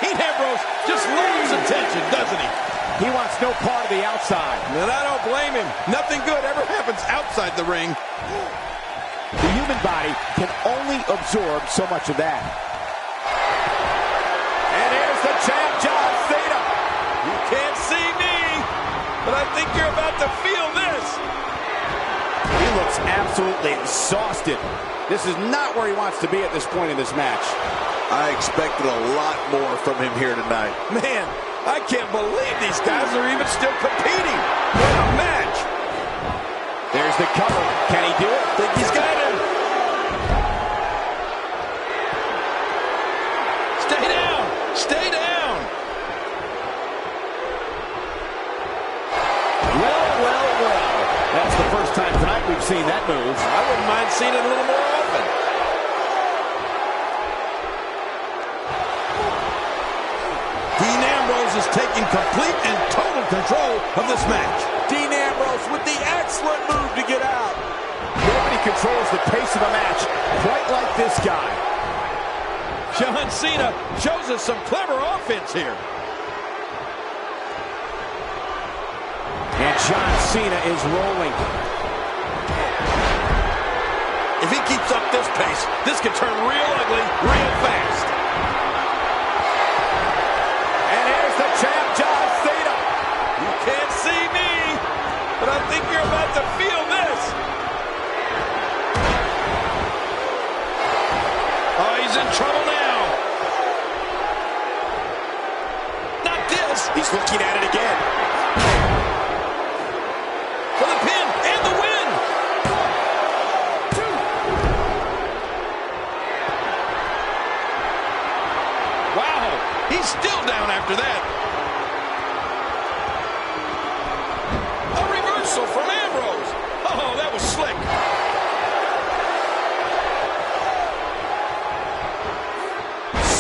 Dean Ambrose just loves attention, doesn't he? He wants no part of the outside. And I don't blame him. Nothing good ever happens outside the ring. The human body can only absorb so much of that. And here's the champ, John Cena. You can't see me, but I think you're about to feel this. He looks absolutely exhausted. This is not where he wants to be at this point in this match. I expected a lot more from him here tonight. Man, I can't believe these guys are even still competing. What a match. There's the cover. Can he do it? Think he's got him. seen that move. I wouldn't mind seeing it a little more often. Dean Ambrose is taking complete and total control of this match. Dean Ambrose with the excellent move to get out. Nobody controls the pace of a match quite like this guy. John Cena shows us some clever offense here. And John Cena is rolling. If he keeps up this pace, this could turn real ugly real fast. And here's the champ, John Cena. You can't see me, but I think you're about to feel this. Oh, he's in trouble now. Not this. He's looking at it again. For the pin and the win. Wow, he's still down after that. A reversal from Ambrose. Oh, that was slick.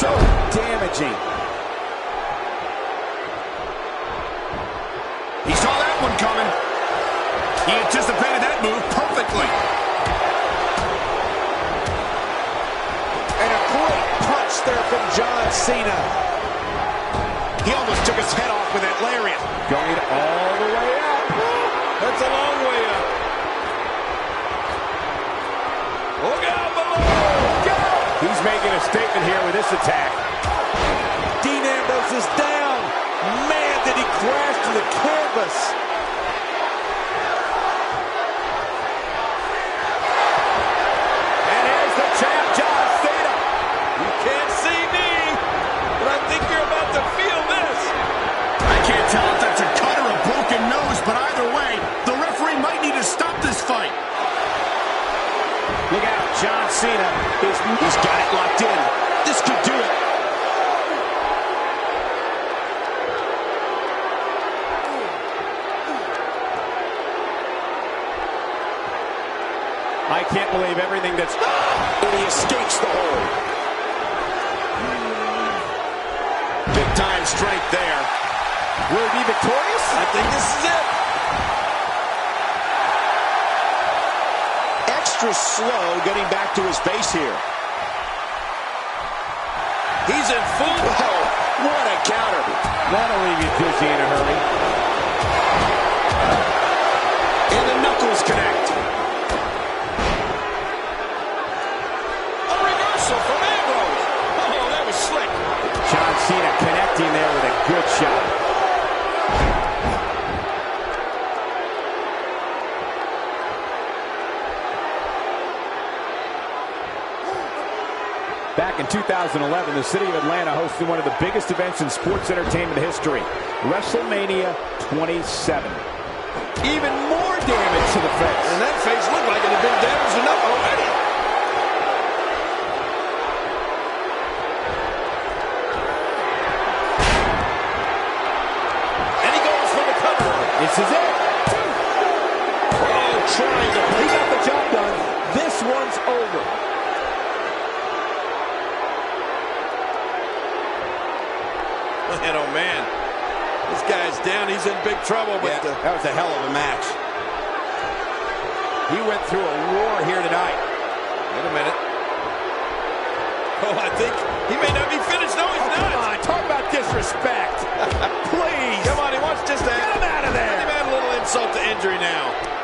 So damaging. He saw that one coming. He anticipated that move perfectly. And a great punch there from John Cena. He almost took his head off with that lariat. Going all the way up. That's a long way up. Look out below. He's making a statement here with this attack. Dean Ambrose is down. Man, did he crash to the canvas. And here's the champ, John Cena. You can't see me, but I think you're about to feel this. I can't tell if that's a cut or a broken nose, but either way, the referee might need to stop this fight. Look out, John Cena. He's got it locked in. This could do it. I can't believe everything that's... And he escapes the hold. Big time strength there. Will he be victorious? I think this is it. Extra slow getting back to his base here. He's in full Oh, what a counter. That'll leave you dizzy in a hurry. And the knuckles connect. A reversal from Ambrose. Oh, that was slick. John Cena connecting there with a good shot. Back in 2011, the city of Atlanta hosted one of the biggest events in sports entertainment history, WrestleMania 27. Even more damage to the face. And that face looked like it had been damaged enough already. And he goes for the cover. This is it. Oh, trying to He got the job done. This one's over. Man, oh man. This guy's down. He's in big trouble. But That was a hell of a match. He went through a war here tonight. wait a minute. Oh, I think he may not be finished. No, he's not. Come on, talk about disrespect. Please. Come on, he wants just to Get him out of there. Let him add a little insult to injury now.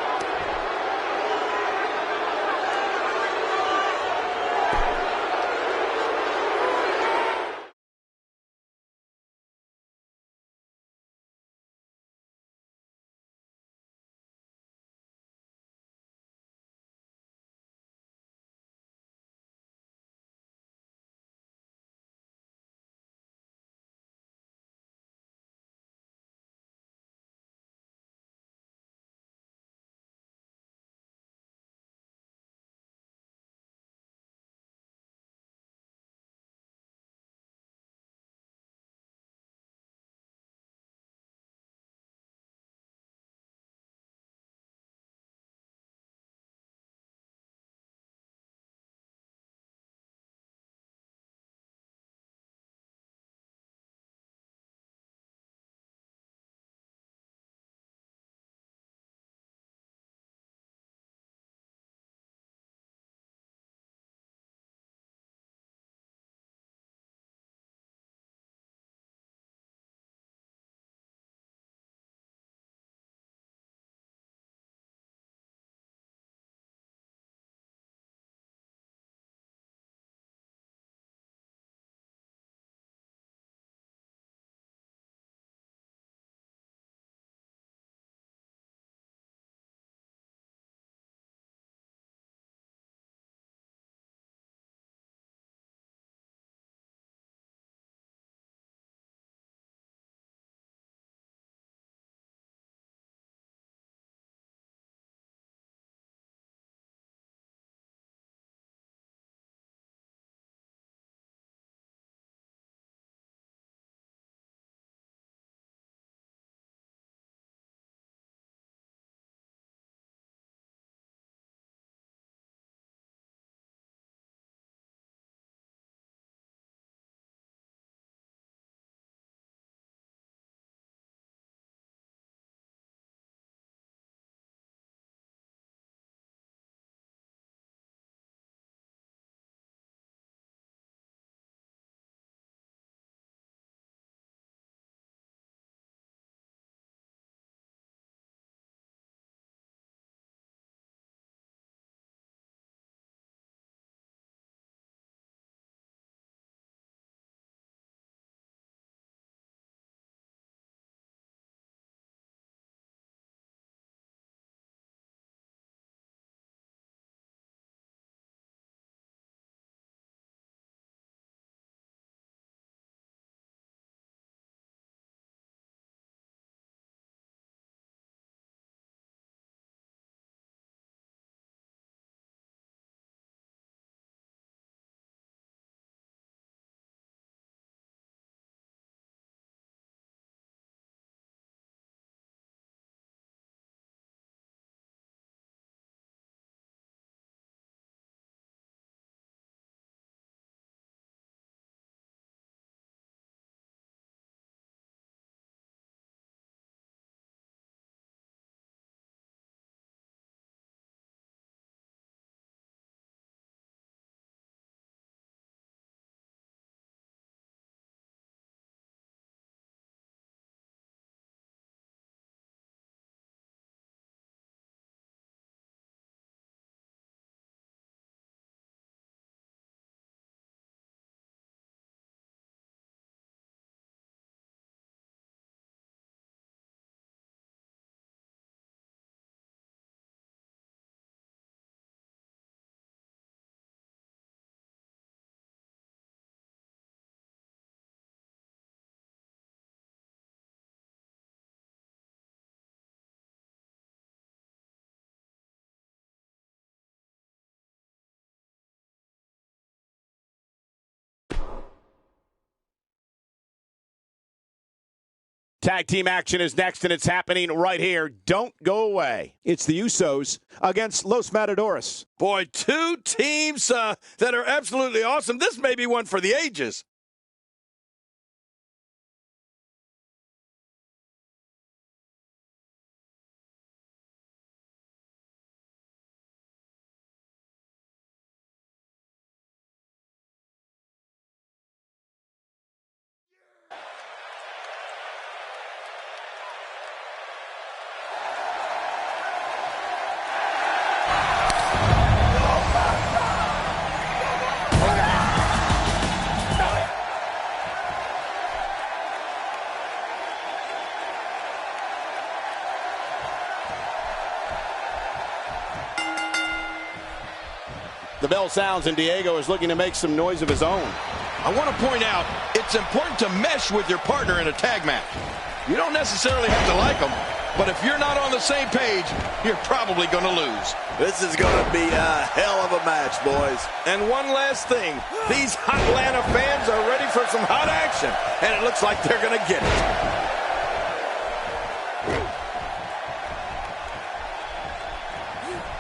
Tag team action is next, and it's happening right here. Don't go away. It's the Usos against Los Matadores. Boy, two teams that are absolutely awesome. This may be one for the ages. The bell sounds, and Diego is looking to make some noise of his own. I want to point out, it's important to mesh with your partner in a tag match. You don't necessarily have to like them, but if you're not on the same page, you're probably going to lose. This is going to be a hell of a match, boys. And one last thing, these Atlanta fans are ready for some hot action, and it looks like they're going to get it.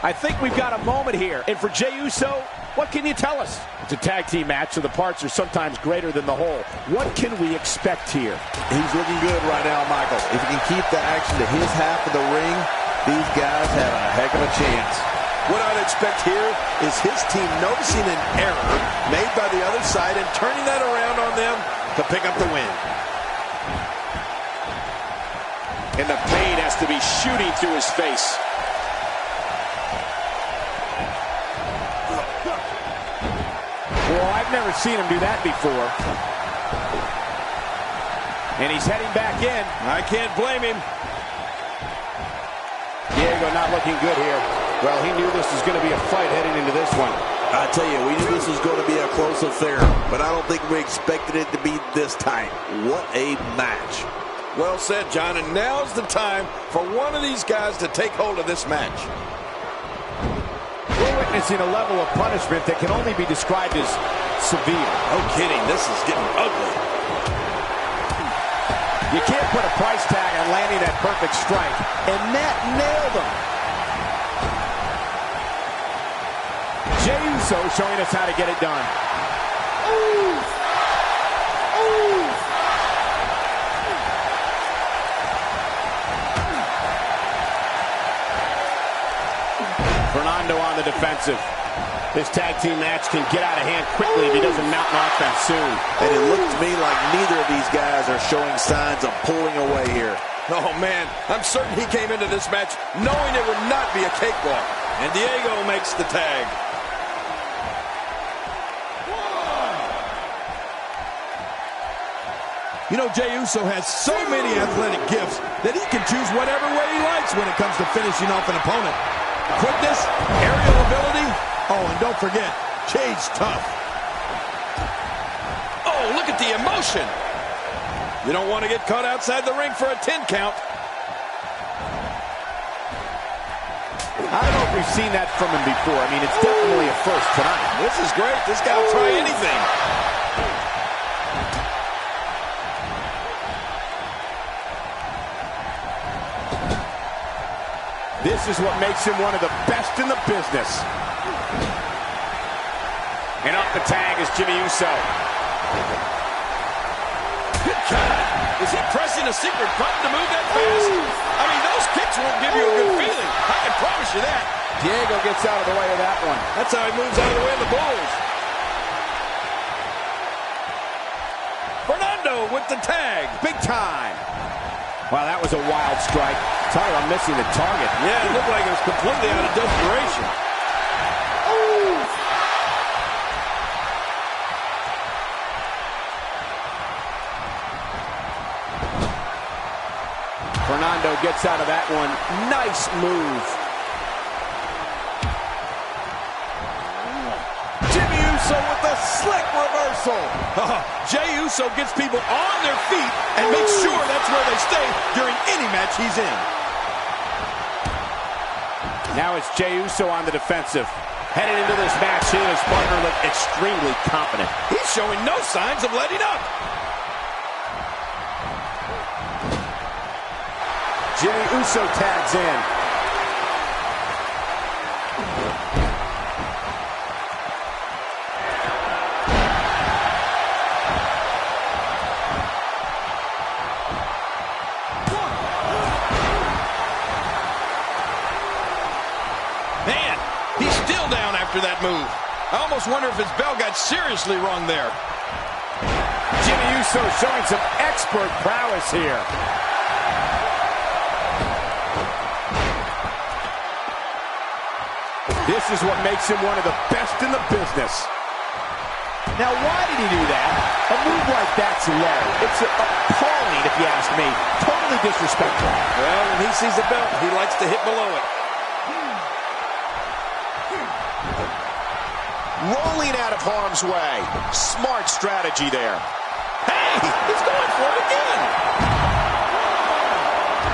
I think we've got a moment here. And for Jey Uso, what can you tell us? It's a tag team match, so the parts are sometimes greater than the whole. What can we expect here? He's looking good right now, Michael. If he can keep the action to his half of the ring, these guys have a heck of a chance. What I'd expect here is his team noticing an error made by the other side and turning that around on them to pick up the win. And the pain has to be shooting through his face. Well, I've never seen him do that before. And he's heading back in. I can't blame him. Diego not looking good here. Well, he knew this was going to be a fight heading into this one. I tell you, we knew this was going to be a close affair, but I don't think we expected it to be this tight. What a match. Well said, John, and now's the time for one of these guys to take hold of this match. We're witnessing a level of punishment that can only be described as severe. No kidding, this is getting ugly. You can't put a price tag on landing that perfect strike, and that nailed him. Jey Uso showing us how to get it done. Ooh. Ooh. Fernando on the defensive. This tag team match can get out of hand quickly if he doesn't mount an offense soon. And it looks to me like neither of these guys are showing signs of pulling away here. Oh, man, I'm certain he came into this match knowing it would not be a cakewalk. And Diego makes the tag. You know, Jey Uso has so many athletic gifts that he can choose whatever way he likes when it comes to finishing off an opponent. Quickness, aerial ability. Oh, and don't forget, Jey's tough. Oh, look at the emotion. You don't want to get caught outside the ring for a 10 count. I don't know if we've seen that from him before. I mean, it's definitely a first tonight. This is great. This guy will try anything. This is what makes him one of the best in the business. And up the tag is Jimmy Uso. Good God. Is he pressing a secret button to move that fast? I mean, those kicks won't give you a good feeling. I can promise you that. Diego gets out of the way of that one. That's how he moves out of the way of the Bulls. Fernando with the tag. Big time. Wow, that was a wild strike. Sorry, I'm missing the target. Yeah, it looked like it was completely out of desperation. Fernando gets out of that one. Nice move. Jimmy Uso with the slick reversal. Jey Uso gets people on their feet and makes sure that's where they stay during any match he's in. Now it's Jey Uso on the defensive. Headed into this match, he and his partner look extremely confident. He's showing no signs of letting up. Jimmy Uso tags in. Man, he's still down after that move. I almost wonder if his bell got seriously wrong there. Jimmy Uso showing some expert prowess here. This is what makes him one of the best in the business. Now, why did he do that? A move like that's low. It's appalling, if you ask me. Totally disrespectful. Well, when he sees the belt, he likes to hit below it. Rolling out of harm's way. Smart strategy there. Hey, he's going for it again.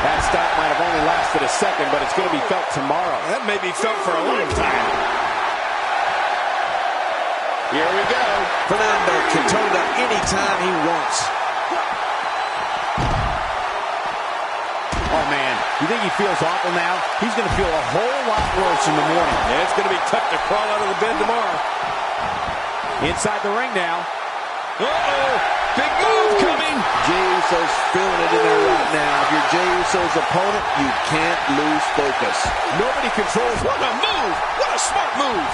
That stop might have only lasted a second, but it's going to be felt tomorrow. That may be felt for a long time. Here we go. Fernando can turn it up anytime he wants. Oh, man. You think he feels awful now? He's going to feel a whole lot worse in the morning. Yeah, it's going to be tough to crawl out of the bed tomorrow. Inside the ring now. Uh-oh. Big move coming. Jey Uso's feeling it in there right now. If you're Jey Uso's opponent, you can't lose focus. Nobody controls. What a move. What a smart move.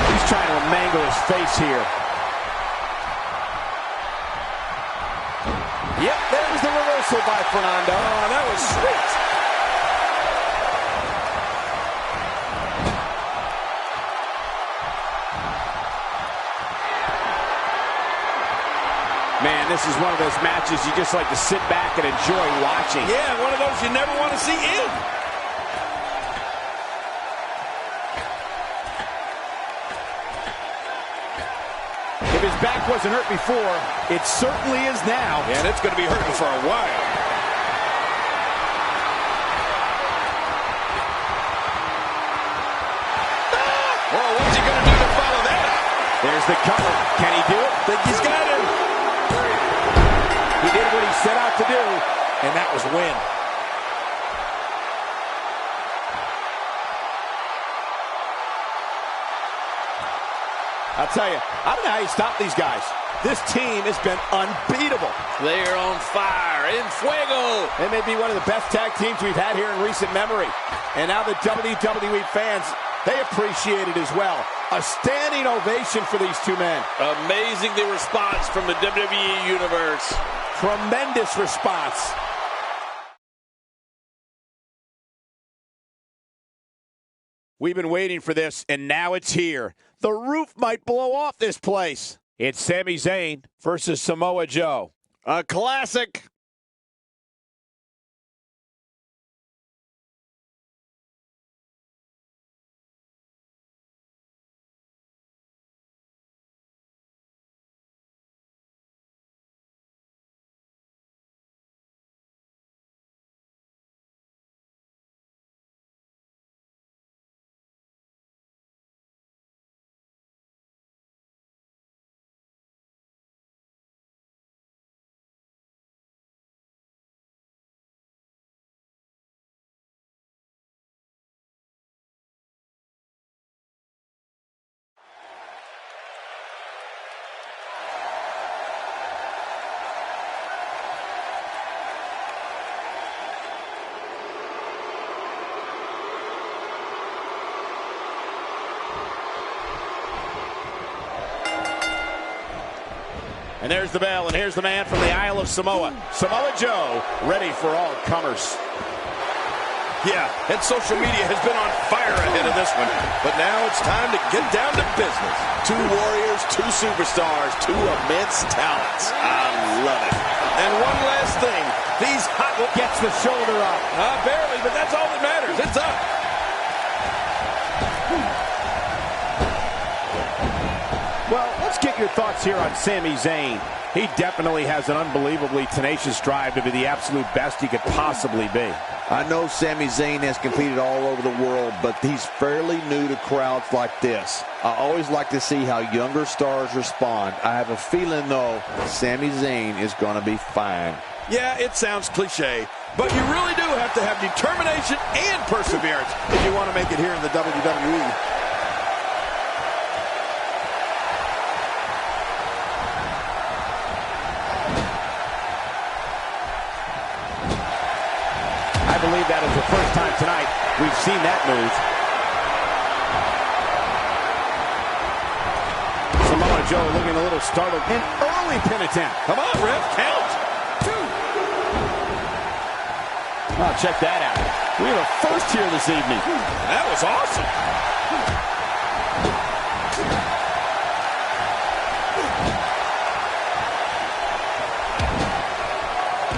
He's trying to mangle his face here. Yep, there was the reversal by Fernando. Oh, that was sweet. Man, this is one of those matches you just like to sit back and enjoy watching. Yeah, one of those you never want to see end. If his back wasn't hurt before, it certainly is now. Yeah, and it's going to be hurting for a while. Oh, what's he going to do to follow that? There's the cover. Can he do it? Think he's got him. He did what he set out to do. And that was win. I'll tell you, I don't know how you stop these guys. This team has been unbeatable. They're on fire. En fuego. They may be one of the best tag teams we've had here in recent memory. And now the WWE fans, they appreciate it as well. A standing ovation for these two men. Amazing the response from the WWE Universe. Tremendous response. We've been waiting for this, and now it's here. The roof might blow off this place. It's Sami Zayn versus Samoa Joe. A classic. And there's the bell, and here's the man from the Isle of Samoa. Samoa Joe, ready for all comers. Yeah, and social media has been on fire ahead of this one. But now it's time to get down to business. Two warriors, two superstars, two immense talents. I love it. And one last thing. These hot... Gets the shoulder up. Barely, but that's all that matters. It's up. Well, let's get your thoughts here on Sami Zayn. He definitely has an unbelievably tenacious drive to be the absolute best he could possibly be. I know Sami Zayn has competed all over the world, but he's fairly new to crowds like this. I always like to see how younger stars respond. I have a feeling, though, Sami Zayn is going to be fine. Yeah, it sounds cliche, But you really do have to have determination and perseverance if you want to make it here in the WWE. I believe that is the first time tonight we've seen that move. Samoa Joe looking a little startled. An early pin attempt. Come on, ref, count. Oh, check that out. We have a first here this evening. That was awesome.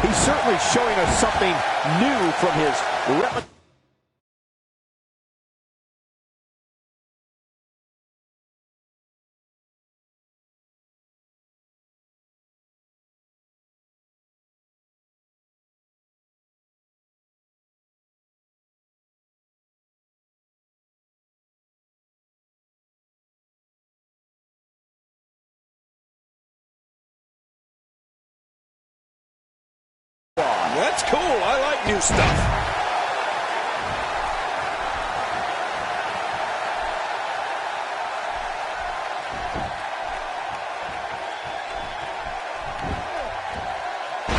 He's certainly showing us something new from his repertoire. That's cool. I like new stuff.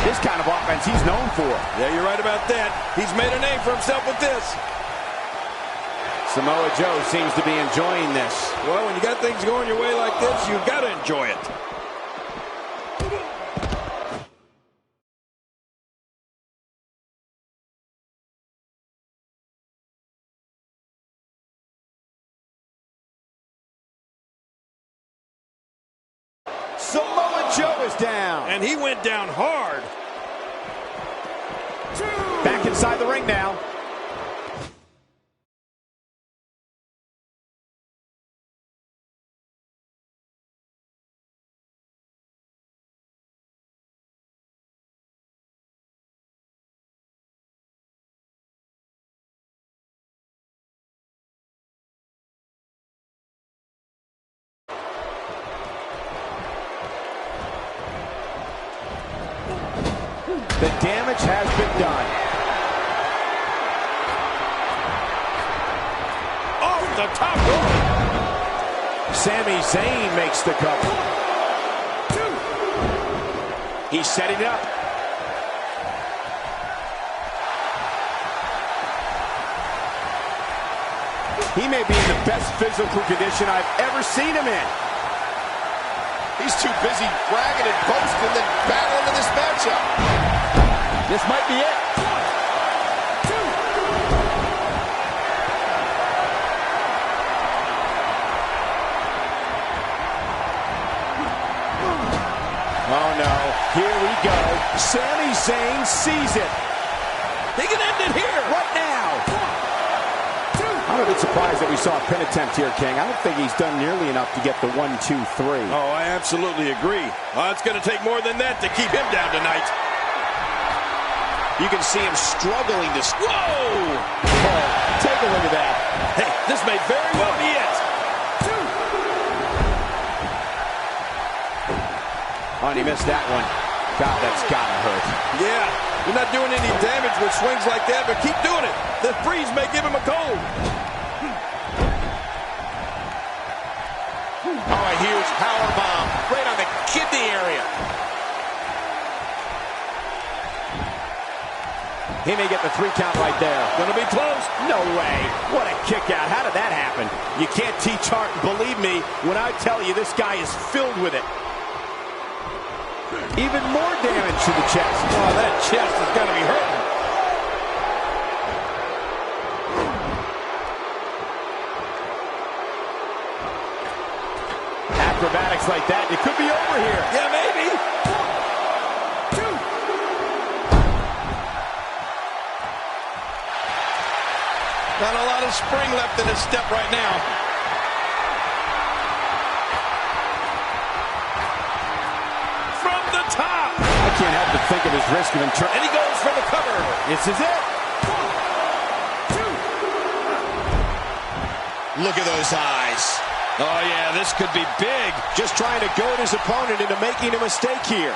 This kind of offense he's known for. Yeah, you're right about that. He's made a name for himself with this. Samoa Joe seems to be enjoying this. Well, when you got things going your way like this, you've got to enjoy it. Samoa Joe is down. And he went down hard. Back inside the ring now. The damage has been done. Off the top rope. Sami Zayn makes the cover. He's setting it up. He may be in the best physical condition I've ever seen him in. He's too busy bragging and boasting than battling in this matchup. This might be it. Oh no, here we go. Sami Zayn sees it. He can end it here. What now? I'm a bit surprised that we saw a pin attempt here, King. I don't think he's done nearly enough to get the 1, 2, 3. Oh, I absolutely agree. It's going to take more than that to keep him down tonight. You can see him struggling to... Whoa! Oh, take a look at that. Hey, this may very well be it. Oh, and he missed that one. God, that's gotta hurt. Yeah, you're not doing any damage with swings like that, but keep doing it. The freeze may give him a cold. Oh, a huge power bomb right on the kidney area. He may get the 3 count right there. Gonna be close. No way. What a kick out. How did that happen? You can't teach art, and believe me when I tell you this guy is filled with it. Even more damage to the chest. Oh, that chest is gonna be hurting. Acrobatics like that, it could be over here. Yeah, maybe. 1, 2. Not a lot of spring left in his step right now. From the top. I can't help but think of his risk of turn. And he goes for the cover. This is it. 1, 2. Look at those eyes. Oh, yeah, this could be big. Just trying to goad his opponent into making a mistake here.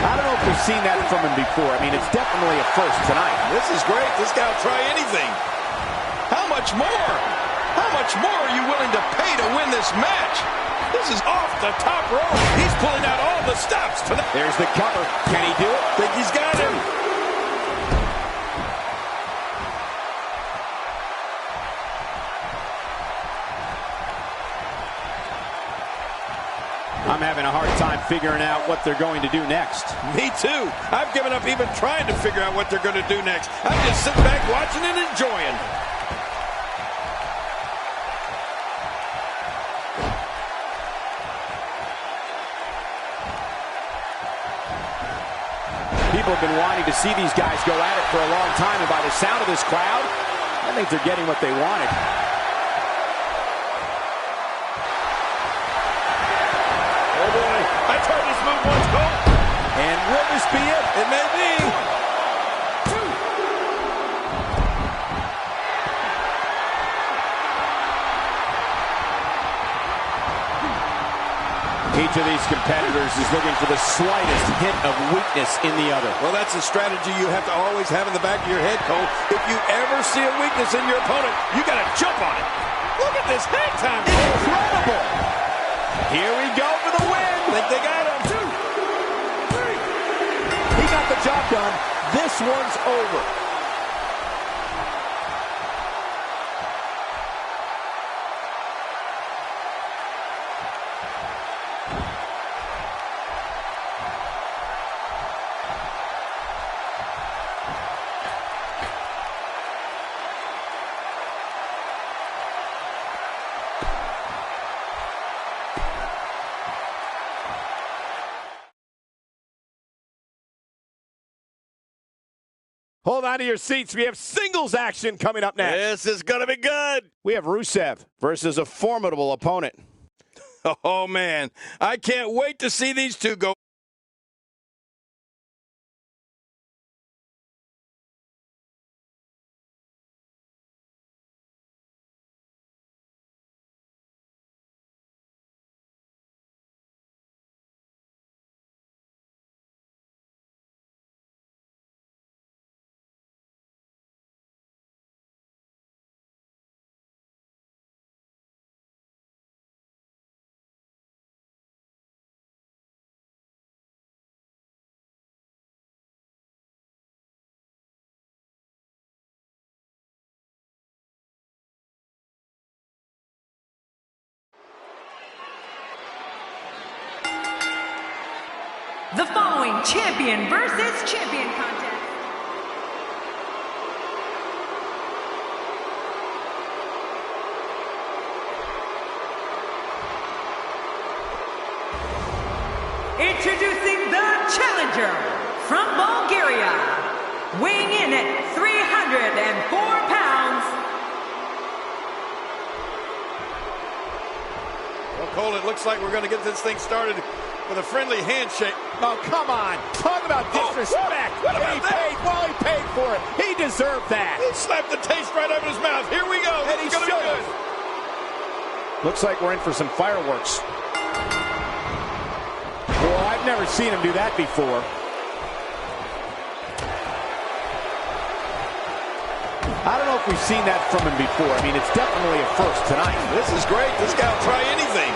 I don't know if we've seen that from him before. I mean, it's definitely a first tonight. This is great. This guy will try anything. How much more? How much more are you willing to pay to win this match? This is off the top rope. He's pulling out all the stops. There's the cover. Can he do it? Think he's got him. I'm having a hard time figuring out what they're going to do next. Me too. I've given up even trying to figure out what they're going to do next. I'm just sitting back watching and enjoying. People have been wanting to see these guys go at it for a long time, and by the sound of this crowd, I think they're getting what they wanted. Oh boy, I tried this move once, Cole. And will this be it? It may be. Each of these competitors is looking for the slightest hint of weakness in the other. Well, that's a strategy you have to always have in the back of your head, Cole. If you ever see a weakness in your opponent, you got to jump on it. Look at this hang time. Incredible. Here we go for the win. Think they got him. 2, 3. He got the job done. This one's over. Hold on to your seats. We have singles action coming up next. This is going to be good. We have Rusev versus a formidable opponent. Oh, man. I can't wait to see these two go. The following champion versus champion contest. Introducing the challenger from Bulgaria, weighing in at 304 pounds. Well, Cole, it looks like we're going to get this thing started with a friendly handshake. Oh, come on. Talk about disrespect. What about that? He paid for it. He deserved that. He slapped the taste right out of his mouth. Here we go. And This is he going to be should've. good. Looks like we're in for some fireworks. Well, I've never seen him do that before. I don't know if we've seen that from him before. I mean, it's definitely a first tonight. This is great. This guy will try anything.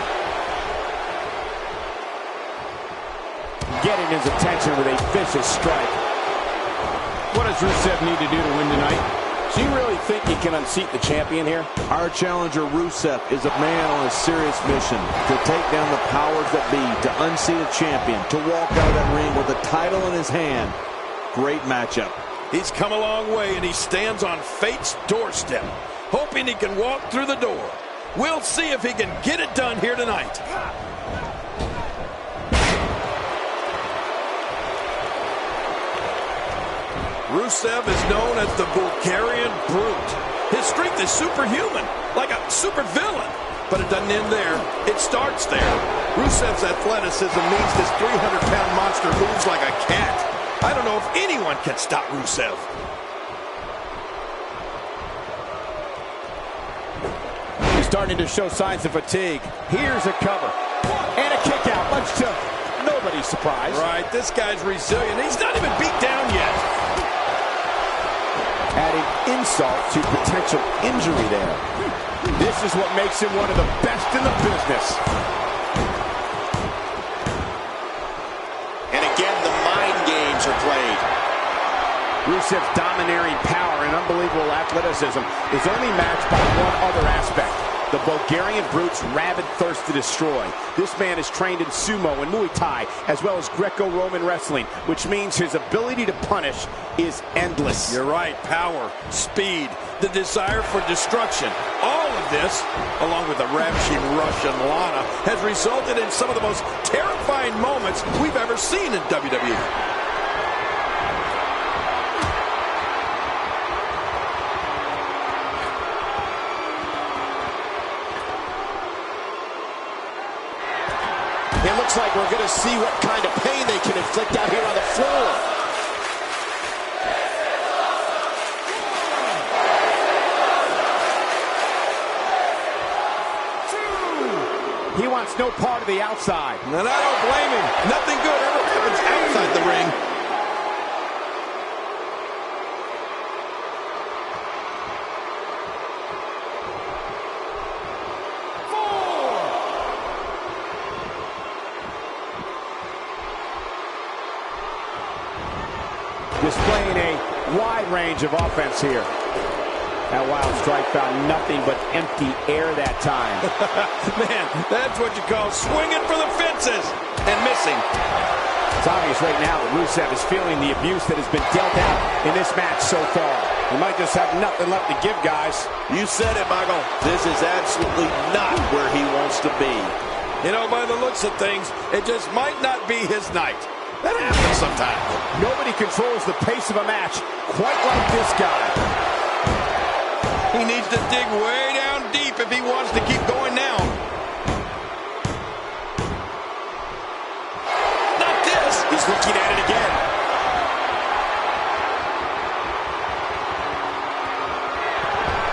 Getting his attention with a vicious strike. What does Rusev need to do to win tonight? Do you really think he can unseat the champion here? Our challenger, Rusev, is a man on a serious mission to take down the powers that be, to unseat a champion, to walk out of that ring with a title in his hand. Great matchup. He's come a long way, and he stands on fate's doorstep, hoping he can walk through the door. We'll see if he can get it done here tonight. Rusev is known as the Bulgarian Brute. His strength is superhuman, like a supervillain. But it doesn't end there. It starts there. Rusev's athleticism means this 300-pound monster moves like a cat. I don't know if anyone can stop Rusev. He's starting to show signs of fatigue. Here's a cover. And a kick out, much to no nobody's surprised. Right, this guy's resilient. He's not even beat down yet. Adding insult to potential injury there. This is what makes him one of the best in the business. And again, the mind games are played. Rusev's domineering power and unbelievable athleticism is only matched by one other aspect: the Bulgarian Brute's rabid thirst to destroy. This man is trained in sumo and Muay Thai, as well as Greco-Roman wrestling, which means his ability to punish is endless. You're right. Power, speed, the desire for destruction. All of this, along with the ravishing Russian Lana, has resulted in some of the most terrifying moments we've ever seen in WWE. It looks like we're going to see what kind of pain they can inflict out here on the floor. He wants no part of the outside. And I don't blame him. Nothing good ever happens outside the ring. Displaying a wide range of offense here. That wild strike found nothing but empty air that time. Man, that's what you call swinging for the fences and missing. It's obvious right now that Rusev is feeling the abuse that has been dealt out in this match so far. He might just have nothing left to give, guys. You said it, Michael. This is absolutely not where he wants to be. You know, by the looks of things, it just might not be his night. That happens sometimes. Nobody controls the pace of a match quite like this guy. He needs to dig way down deep if he wants to keep going now. Not this. He's looking at it again.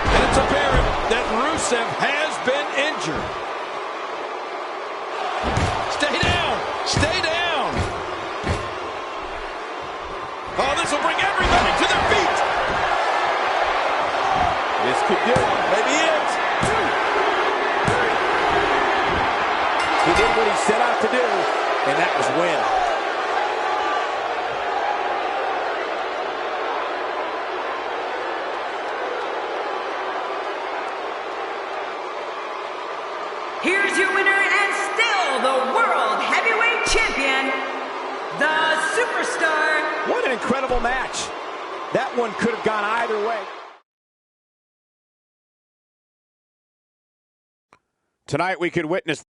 And it's apparent that Rusev has been injured. Stay down. Stay down. Oh, this will bring everybody to their feet. This could do it. Maybe it. He did what he set out to do, and that was win. Here's your winner and still the World Heavyweight Champion, the Superstar. What an incredible match. That one could have gone either way. Tonight we could witness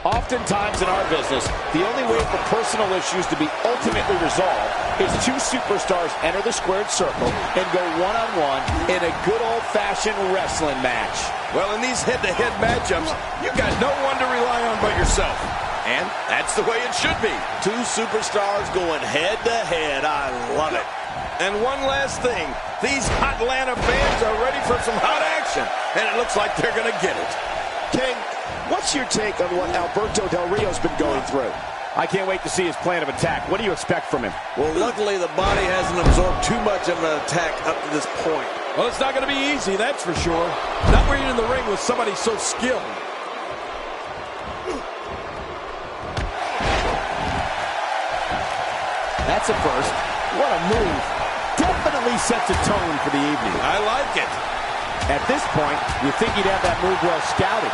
Oftentimes in our business, the only way for personal issues to be ultimately resolved is two superstars enter the squared circle and go one-on-one in a good old-fashioned wrestling match. Well, in these head-to-head matchups, you got no one to rely on but yourself. And that's the way it should be. Two superstars going head-to-head. I love it. And one last thing. These hot Atlanta fans are ready for some hot action. And it looks like they're going to get it. King, what's your take on what Alberto Del Rio's been going through? I can't wait to see his plan of attack. What do you expect from him? Well, luckily the body hasn't absorbed too much of an attack up to this point. Well, it's not going to be easy, that's for sure. Not when you're in the ring with somebody so skilled. That's a first. What a move. Definitely sets a tone for the evening. I like it. At this point, you think he'd have that move well scouted.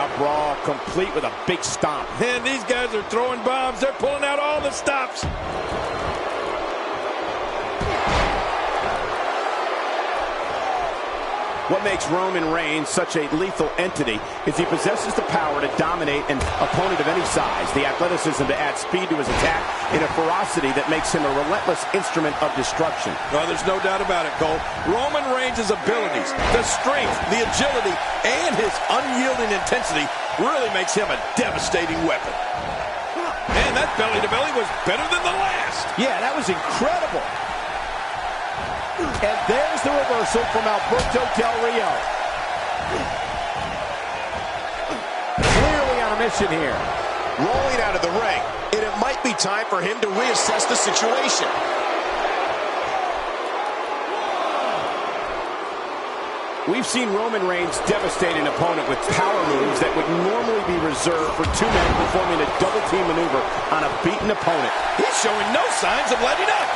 all-out brawl, complete with a big stomp. And these guys are throwing bombs. They're pulling out all the stops. What makes Roman Reigns such a lethal entity is he possesses the power to dominate an opponent of any size, the athleticism to add speed to his attack, and a ferocity that makes him a relentless instrument of destruction. Well, there's no doubt about it, Cole. Roman Reigns' abilities, the strength, the agility, and his unyielding intensity really makes him a devastating weapon. Man, that belly-to-belly was better than the last. Yeah, that was incredible. And there's the reversal from Alberto Del Rio. Clearly on a mission here. Rolling out of the ring, and it might be time for him to reassess the situation. We've seen Roman Reigns devastate an opponent with power moves that would normally be reserved for two men performing a double-team maneuver on a beaten opponent. He's showing no signs of letting up.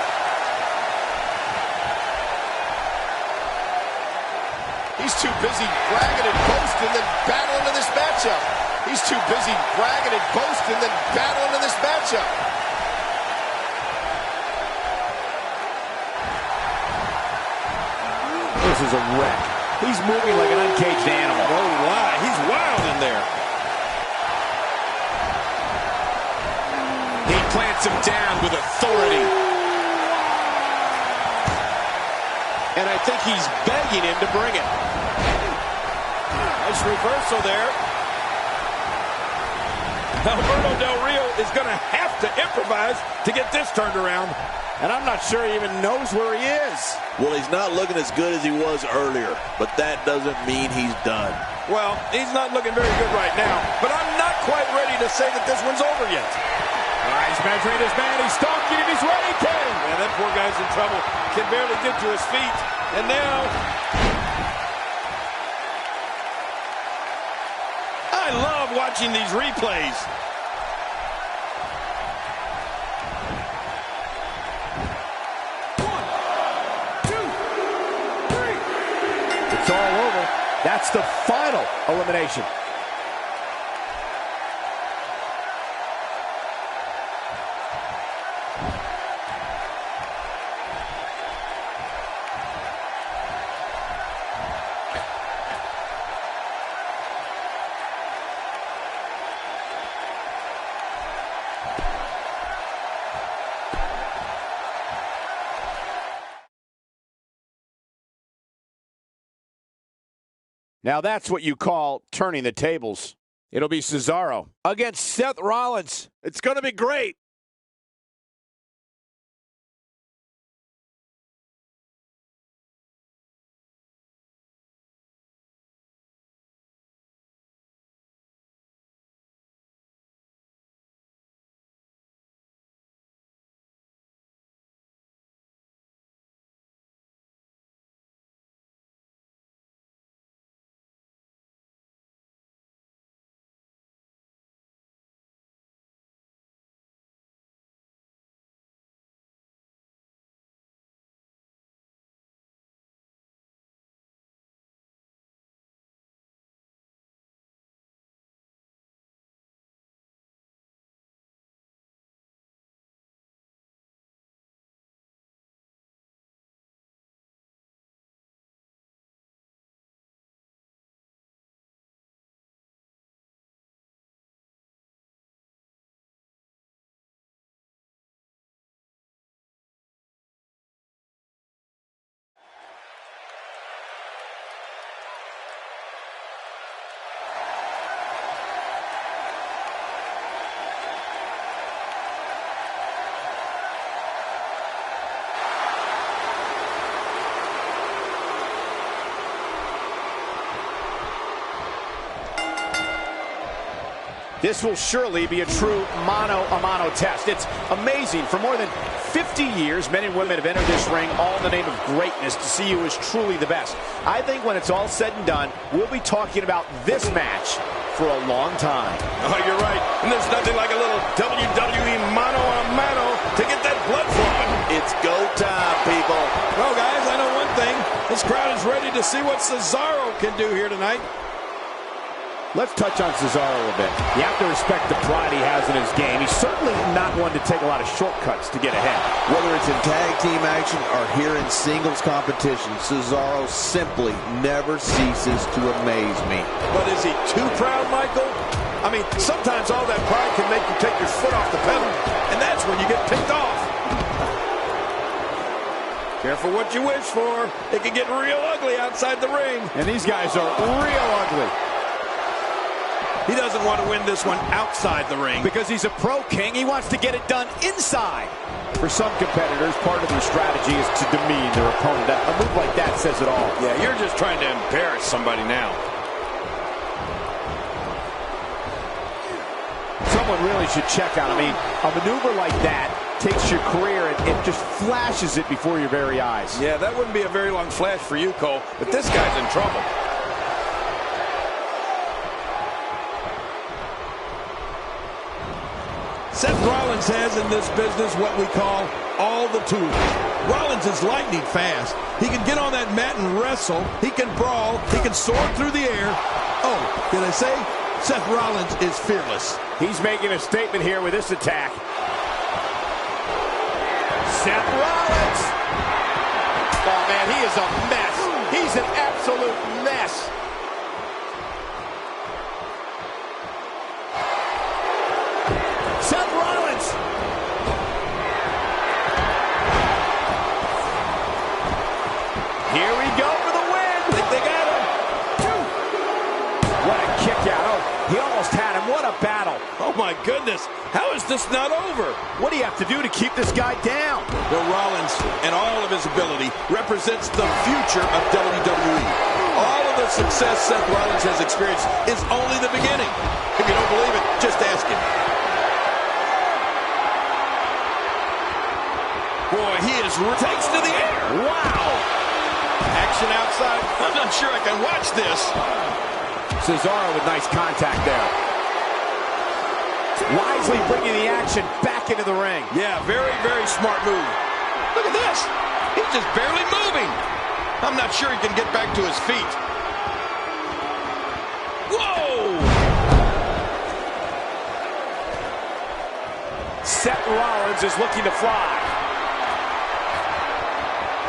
He's too busy bragging and boasting than battling in this matchup. He's too busy bragging and boasting than battling in this matchup. This is a wreck. He's moving like an uncaged animal. Oh, wow. He's wild in there. He plants him down with authority. And I think he's begging him to bring it. Nice reversal there. Alberto Del Rio is going to have to improvise to get this turned around. And I'm not sure he even knows where he is. Well, he's not looking as good as he was earlier, but that doesn't mean he's done. Well, he's not looking very good right now, but I'm not quite ready to say that this one's over yet. All right, he's measuring his man. He's stalking him. He's ready, King. Man, that poor guy's in trouble. Can barely get to his feet. And now... I love watching these replays. It's all over. That's the final elimination. Now that's what you call turning the tables. It'll be Cesaro Against Seth Rollins. It's going to be great. This will surely be a true mano-a-mano test. It's amazing. For more than 50 years, men and women have entered this ring all in the name of greatness to see who is truly the best. I think when it's all said and done, we'll be talking about this match for a long time. Oh, you're right. And there's nothing like a little WWE mano-a-mano to get that blood flowing. It's go time, people. Well, guys, I know one thing. This crowd is ready to see what Cesaro can do here tonight. Let's touch on Cesaro a bit. You have to respect the pride he has in his game. He's certainly not one to take a lot of shortcuts to get ahead. Whether it's in tag team action or here in singles competition, Cesaro simply never ceases to amaze me. But is he too proud, Michael? I mean, sometimes all that pride can make you take your foot off the pedal, and that's when you get picked off. Careful what you wish for. It can get real ugly outside the ring. And these guys are real ugly. He doesn't want to win this one outside the ring. Because he's a pro king, he wants to get it done inside. For some competitors, part of their strategy is to demean their opponent. A move like that says it all. Yeah, you're just trying to embarrass somebody now. Someone really should check on. I mean, a maneuver like that takes your career and it just flashes it before your very eyes. Yeah, that wouldn't be a very long flash for you, Cole, but this guy's in trouble. Seth Rollins has in this business what we call all the tools. Rollins is lightning fast. He can get on that mat and wrestle. He can brawl. He can soar through the air. Oh, did I say? Seth Rollins is fearless. He's making a statement here with this attack. Seth Rollins! Oh, man, he is a mess. He's an absolute mess. Seth Rollins! Here we go for the win! I think they got him. What a kick out. Oh, he almost had him. What a battle. Oh, my goodness. How is this not over? What do you have to do to keep this guy down? Well, Rollins, and all of his ability, represents the future of WWE. All of the success Seth Rollins has experienced is only the beginning. If you don't believe it, just ask him. Boy, he takes to the air. Wow. Action outside. I'm not sure I can watch this. Cesaro with nice contact there. Wisely bringing the action back into the ring. Yeah, very, very smart move. Look at this. He's just barely moving. I'm not sure he can get back to his feet. Whoa! Seth Rollins is looking to fly.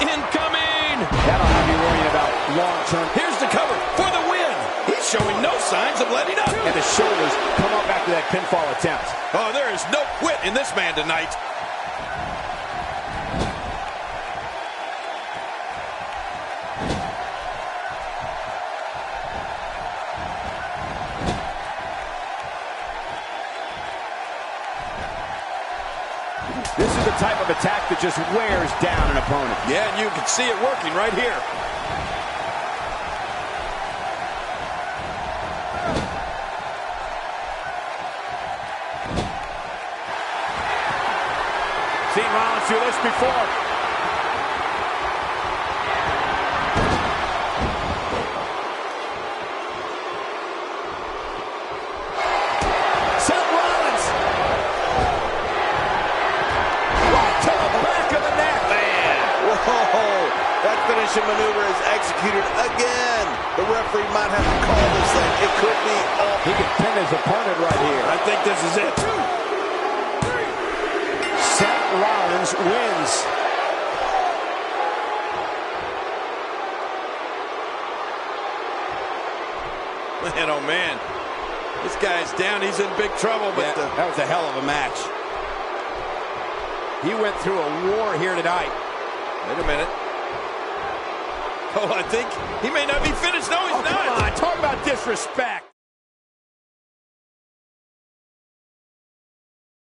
Incoming! That'll have you worrying about long-term. Here's the cover for the win. He's showing no signs of letting up. And the shoulders come up after that pinfall attempt. Oh, there is no quit in this man tonight. This is the type of attack that just wears down an opponent. Yeah, and you can see it working right here. Seen Rollins do this before. Seth Rollins. Right to the back of the neck. Man, whoa, that finishing maneuver is executed again. The referee might have to call this thing. It could be off. He can pin his opponent right here. I think this is it. Seth Rollins wins. Man, oh man. This guy's down. He's in big trouble. But That was a hell of a match. He went through a war here tonight. wait a minute. Oh, I think he may not be finished. No, he's not. Come on, talk about disrespect.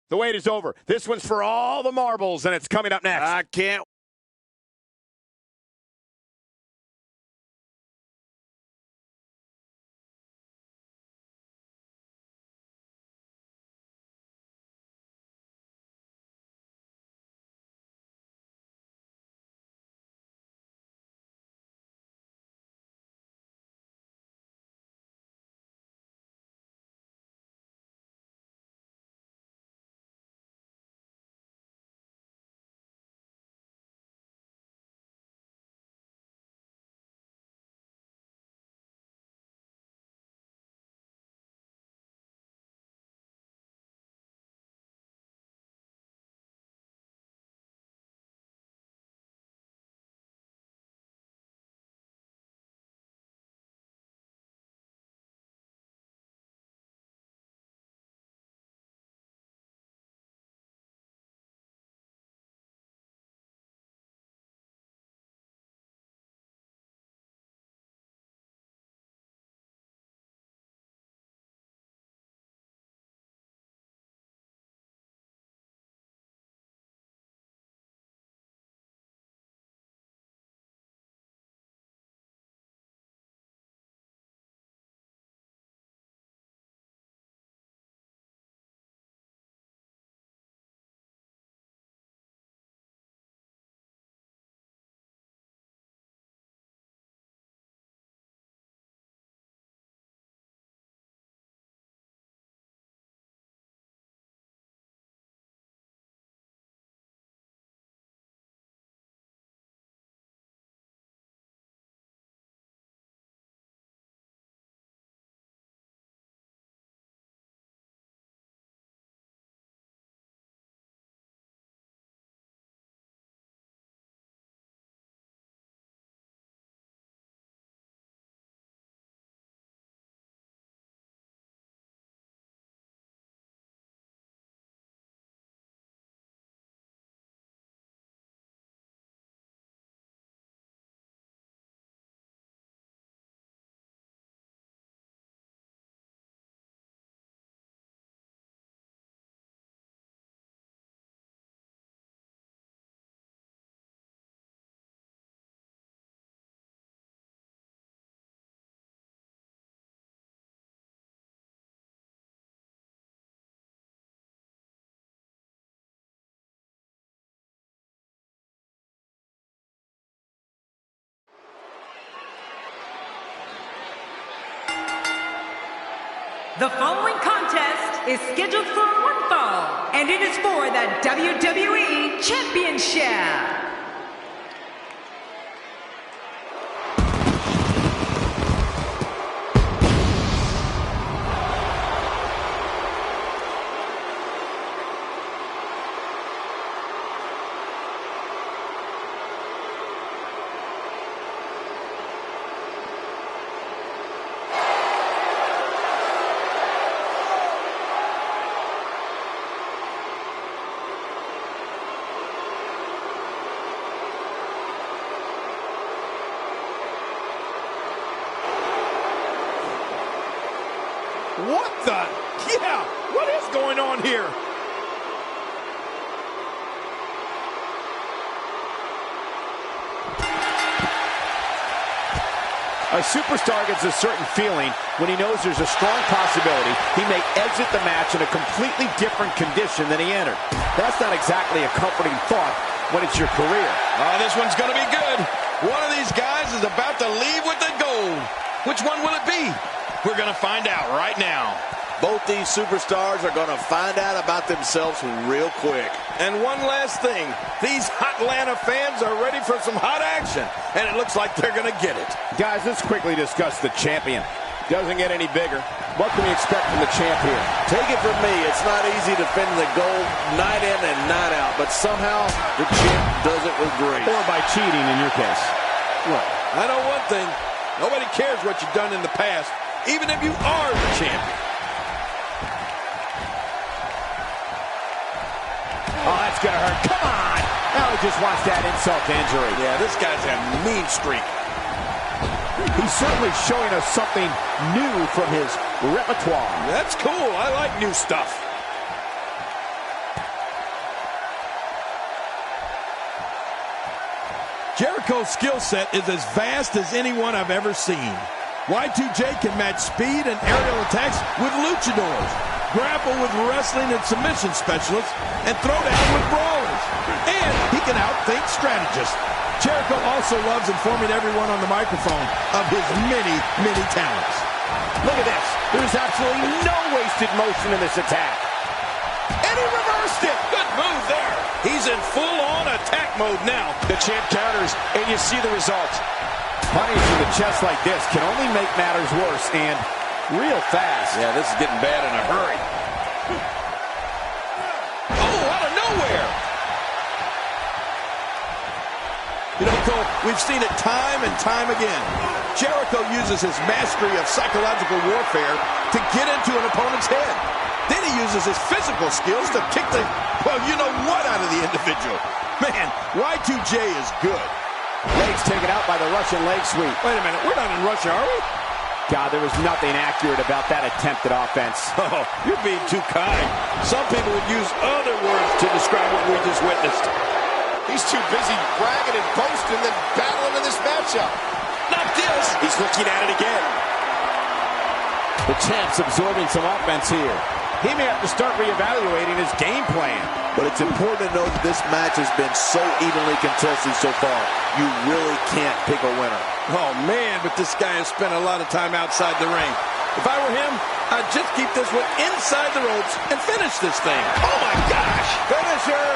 The wait is over. This one's for all the marbles, and it's coming up next. I can't The following contest is scheduled for one fall, and it is for the WWE Championship. What the? Yeah, what is going on here? A superstar gets a certain feeling when he knows there's a strong possibility he may exit the match in a completely different condition than he entered. That's not exactly a comforting thought when it's your career. Oh, this one's going to be good. One of these guys is about to leave with the gold. Which one will it be? We're going to find out right now. Both these superstars are going to find out about themselves real quick. And one last thing. These hot Atlanta fans are ready for some hot action. And it looks like they're going to get it. Guys, let's quickly discuss the champion. Doesn't get any bigger. What can we expect from the champ here? Take it from me, it's not easy defending the gold night in and night out, but somehow the champ does it with grace. Or by cheating in your case. Well, I know one thing. Nobody cares what you've done in the past, even if you are the champion. Oh, that's going to hurt. Come on! Now he just wants that insult to injury. Yeah, this guy's a mean streak. He's certainly showing us something new from his repertoire. That's cool. I like new stuff. Jericho's skill set is as vast as anyone I've ever seen. Y2J can match speed and aerial attacks with luchadors, grapple with wrestling and submission specialists, and throw down with brawlers. And he can outthink strategists. Jericho also loves informing everyone on the microphone of his many, many talents. Look at this. There's absolutely no wasted motion in this attack. And he reversed it. Good move there. He's in full-on attack mode now. The champ counters, and you see the result. Punishing to the chest like this can only make matters worse, and real fast. Yeah, this is getting bad in a hurry. Oh, out of nowhere. You know, Cole, we've seen it time and time again. Jericho uses his mastery of psychological warfare to get into an opponent's head. Then he uses his physical skills to kick the, well, you know what, out of the individual. Man, Y2J is good. Legs taken out by the Russian leg sweep. Wait a minute, we're not in Russia, are we? God, there was nothing accurate about that attempted offense. Oh, you're being too kind. Some people would use other words to describe what we just witnessed. He's too busy bragging and boasting than battling in this matchup. Not this. He's looking at it again. The champ's absorbing some offense here. He may have to start reevaluating his game plan. But it's important to know that this match has been so evenly contested so far. You really can't pick a winner. Oh, man, but this guy has spent a lot of time outside the ring. If I were him, I'd just keep this one inside the ropes and finish this thing. Oh, my gosh. Finisher!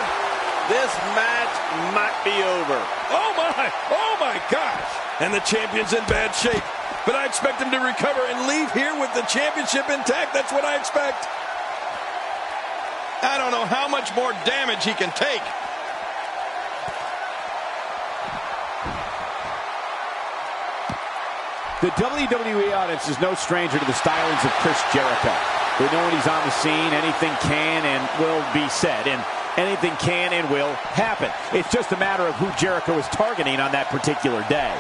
This match might be over. Oh, my gosh. And the champion's in bad shape. But I expect him to recover and leave here with the championship intact. That's what I expect. I don't know how much more damage he can take. The WWE audience is no stranger to the stylings of Chris Jericho. They know when he's on the scene, anything can and will be said, and anything can and will happen. It's just a matter of who Jericho is targeting on that particular day.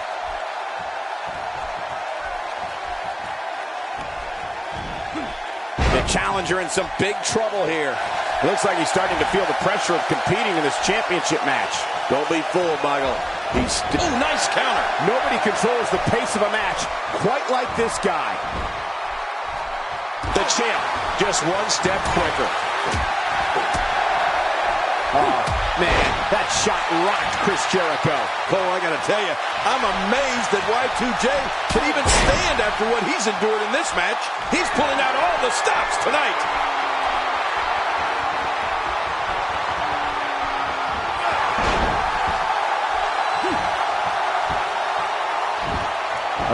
The challenger in some big trouble here. Looks like he's starting to feel the pressure of competing in this championship match. Don't be fooled, Michael. Oh, nice counter. Nobody controls the pace of a match quite like this guy. The champ, just one step quicker. Man, that shot rocked Chris Jericho. Cole, I gotta tell you, I'm amazed that Y2J can even stand after what he's endured in this match. He's pulling out all the stops tonight.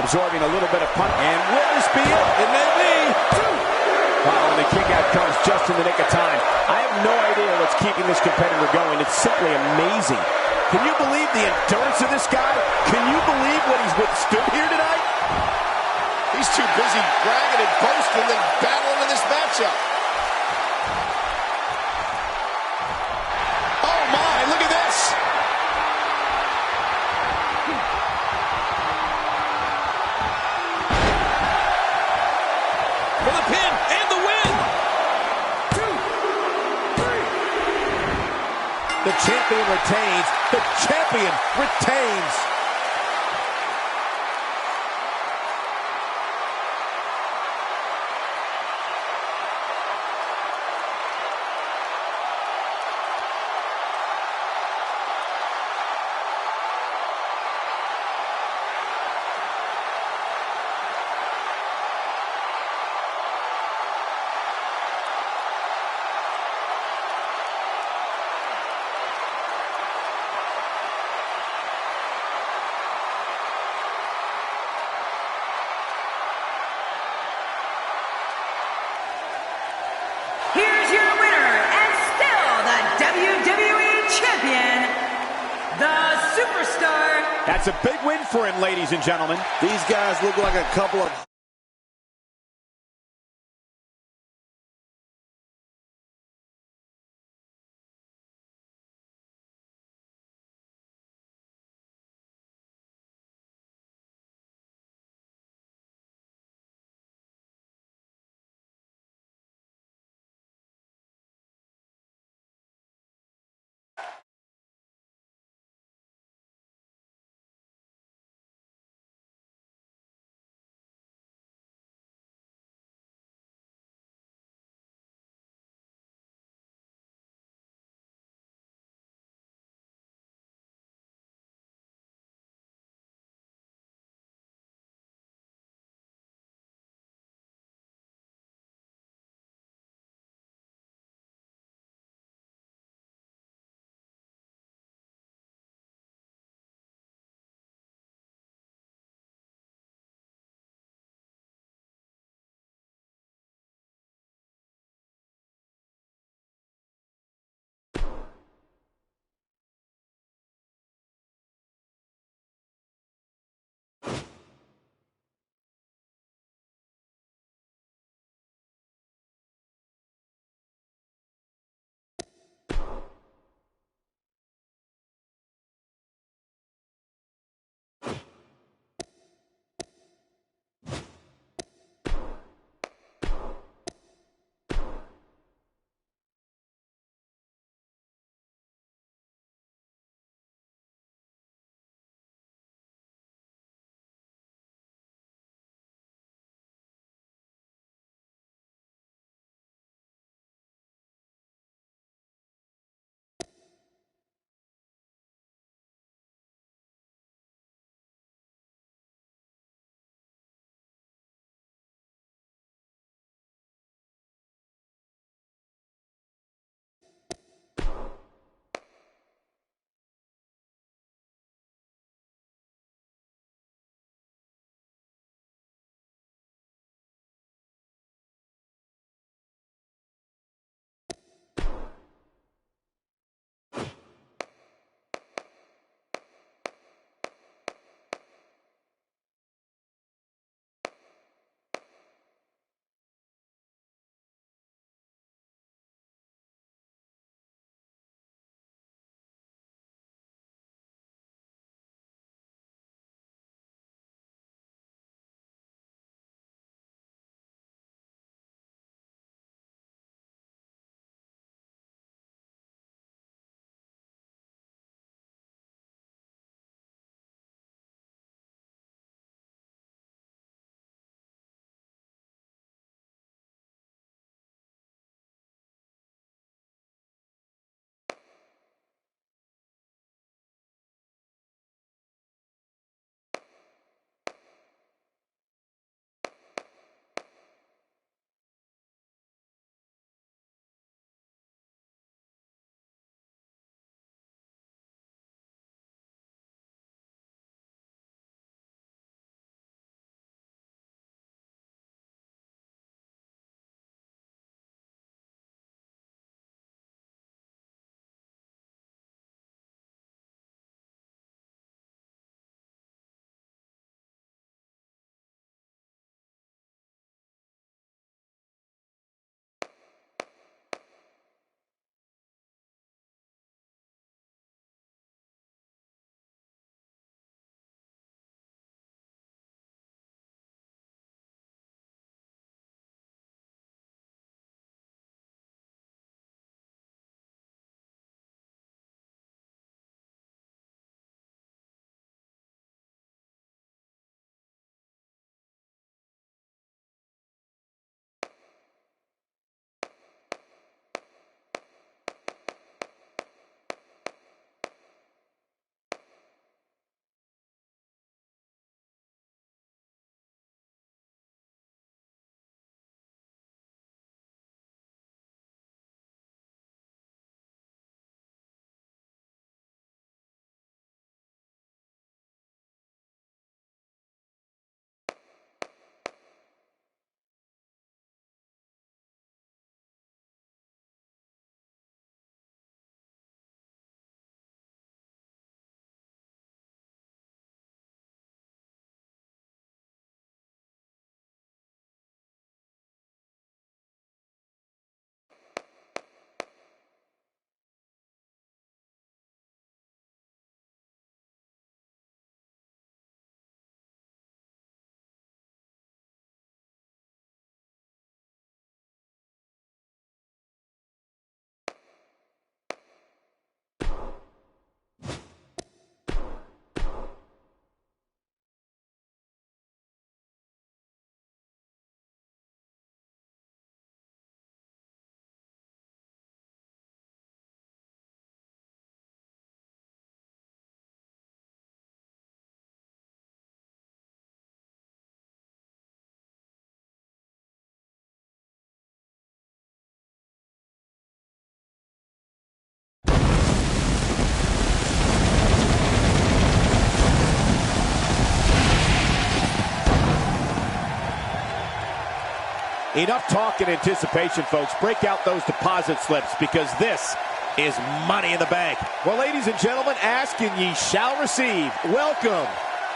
Absorbing a little bit of punch. And will this be it? It may be. Wow, and the kick out comes just in the nick of time. I have no idea what's keeping this competitor going. It's simply amazing. Can you believe the endurance of this guy? Can you believe what he's withstood here tonight? He's too busy bragging and boasting than battling in this matchup. Oh my, look at this. For the pin and the win. 2, 3. The champion retains. The champion retains. Here's your winner and still the WWE Champion, the Superstar. That's a big win for him, ladies and gentlemen. These guys look like a couple of Enough talk and anticipation, folks. Break out those deposit slips because this is Money in the Bank. Well, ladies and gentlemen, ask and ye shall receive. Welcome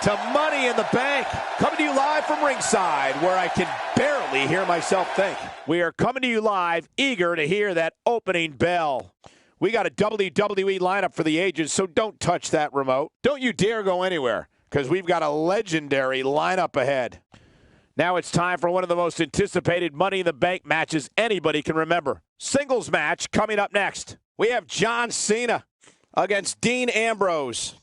to Money in the Bank. Coming to you live from ringside where I can barely hear myself think. We are coming to you live, eager to hear that opening bell. We got a WWE lineup for the ages, so don't touch that remote. Don't you dare go anywhere, because we've got a legendary lineup ahead. Now it's time for one of the most anticipated Money in the Bank matches anybody can remember. Singles match coming up next. We have John Cena against Dean Ambrose.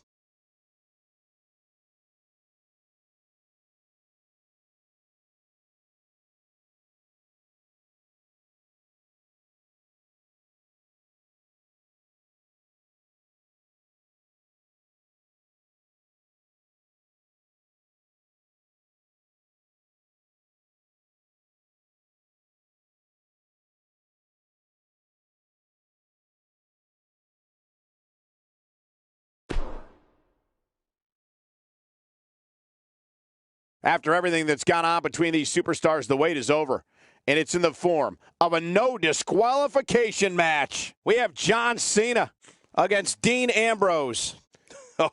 After everything that's gone on between these superstars, the wait is over. And it's in the form of a no disqualification match. We have John Cena against Dean Ambrose.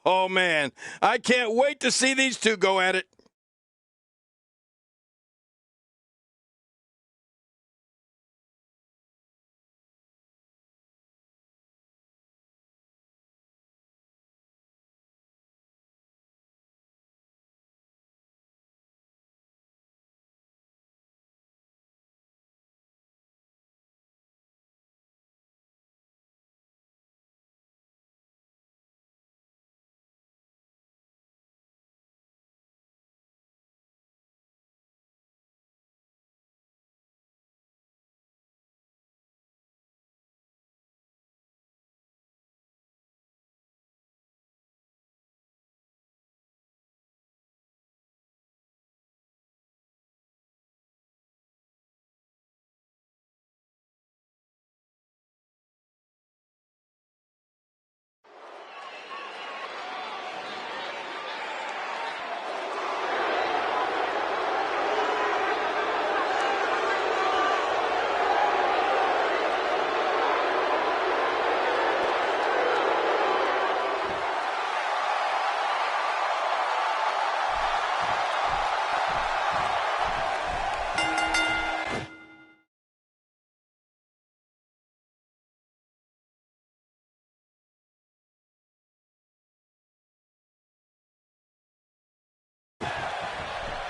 Oh, man. I can't wait to see these two go at it.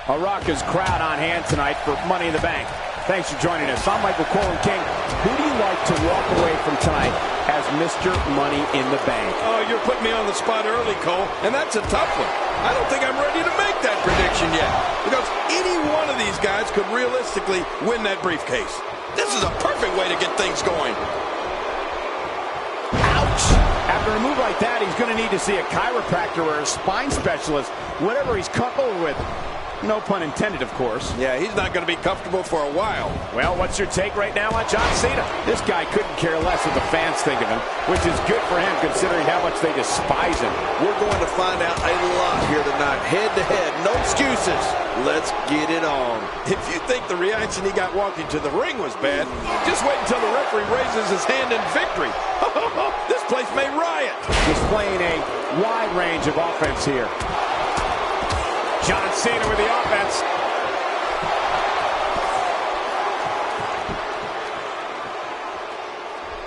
A raucous crowd on hand tonight for Money in the Bank. Thanks for joining us. I'm Michael Cole King. Who do you like to walk away from tonight as Mr. Money in the Bank? Oh, you're putting me on the spot early, Cole, and that's a tough one. I don't think I'm ready to make that prediction yet, because any one of these guys could realistically win that briefcase. This is a perfect way to get things going. Ouch! After a move like that, he's going to need to see a chiropractor or a spine specialist, whatever he's comfortable with. No pun intended, of course. Yeah, he's not going to be comfortable for a while. Well, what's your take right now on John Cena? This guy couldn't care less what the fans think of him, which is good for him considering how much they despise him. We're going to find out a lot here tonight. Head to head, no excuses. Let's get it on. If you think the reaction he got walking to the ring was bad, just wait until the referee raises his hand in victory. This place may riot. Displaying a wide range of offense here. John Cena with the offense.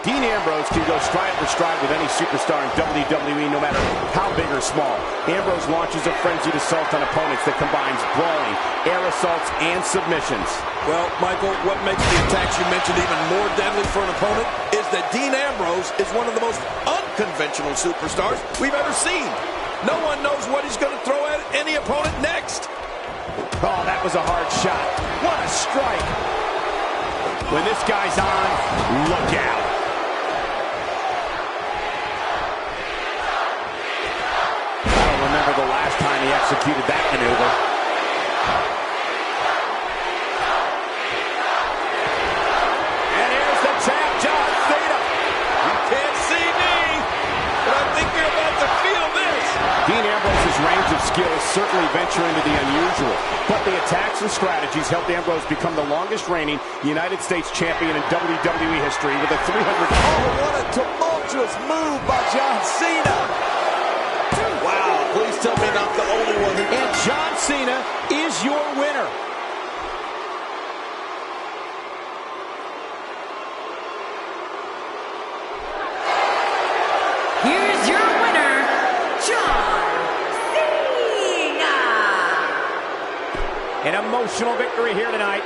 Dean Ambrose can go stride for stride with any superstar in WWE, no matter how big or small. Ambrose launches a frenzied assault on opponents that combines brawling, air assaults, and submissions. Well, Michael, what makes the attacks you mentioned even more deadly for an opponent is that Dean Ambrose is one of the most unconventional superstars we've ever seen. No one knows what he's going to throw at any opponent next. Oh, that was a hard shot. What a strike. When this guy's on, look out. I don't remember the last time he executed that maneuver. And here's the champ, John Cena. You can't see me, but I think you're about to feel this. Dean Ambrose is range of skills certainly venture into the unusual, but the attacks and strategies helped Ambrose become the longest reigning United States champion in WWE history with a 300... Oh, what a tumultuous move by John Cena. Wow, please tell me not the only one. And John Cena is your winner. Here's your winner, John Cena. An emotional victory here tonight.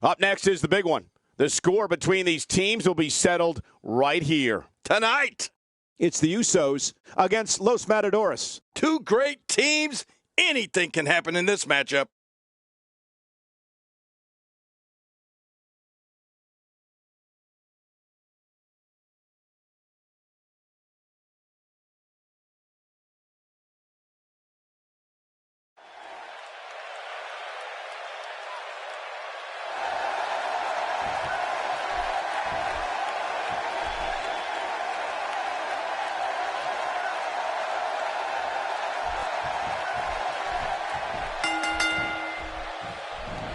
Up next is the big one. The score between these teams will be settled right here. Tonight, It's the Usos against Los Matadores. two great teams. Anything can happen in this matchup.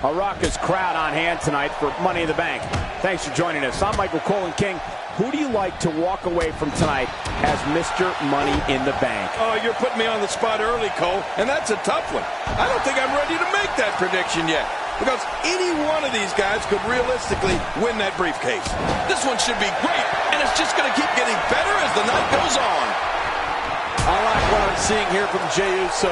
A raucous crowd on hand tonight for Money in the Bank. Thanks for joining us. I'm Michael Cole and King. Who do you like to walk away from tonight as Mr. Money in the Bank? Oh, you're putting me on the spot early, Cole, and that's a tough one. I don't think I'm ready to make that prediction yet, because any one of these guys could realistically win that briefcase. This one should be great, and it's just going to keep getting better as the night goes on. I like what I'm seeing here from Jey Uso.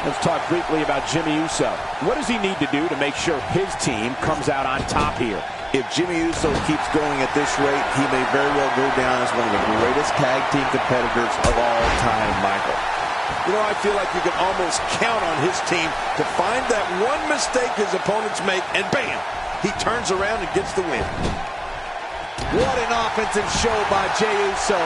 Let's talk briefly about Jimmy Uso. What does he need to do to make sure his team comes out on top here? If Jimmy Uso keeps going at this rate, he may very well go down as one of the greatest tag team competitors of all time, Michael. You know, I feel like you can almost count on his team to find that one mistake his opponents make, and bam, he turns around and gets the win. What an offensive show by Jey Uso.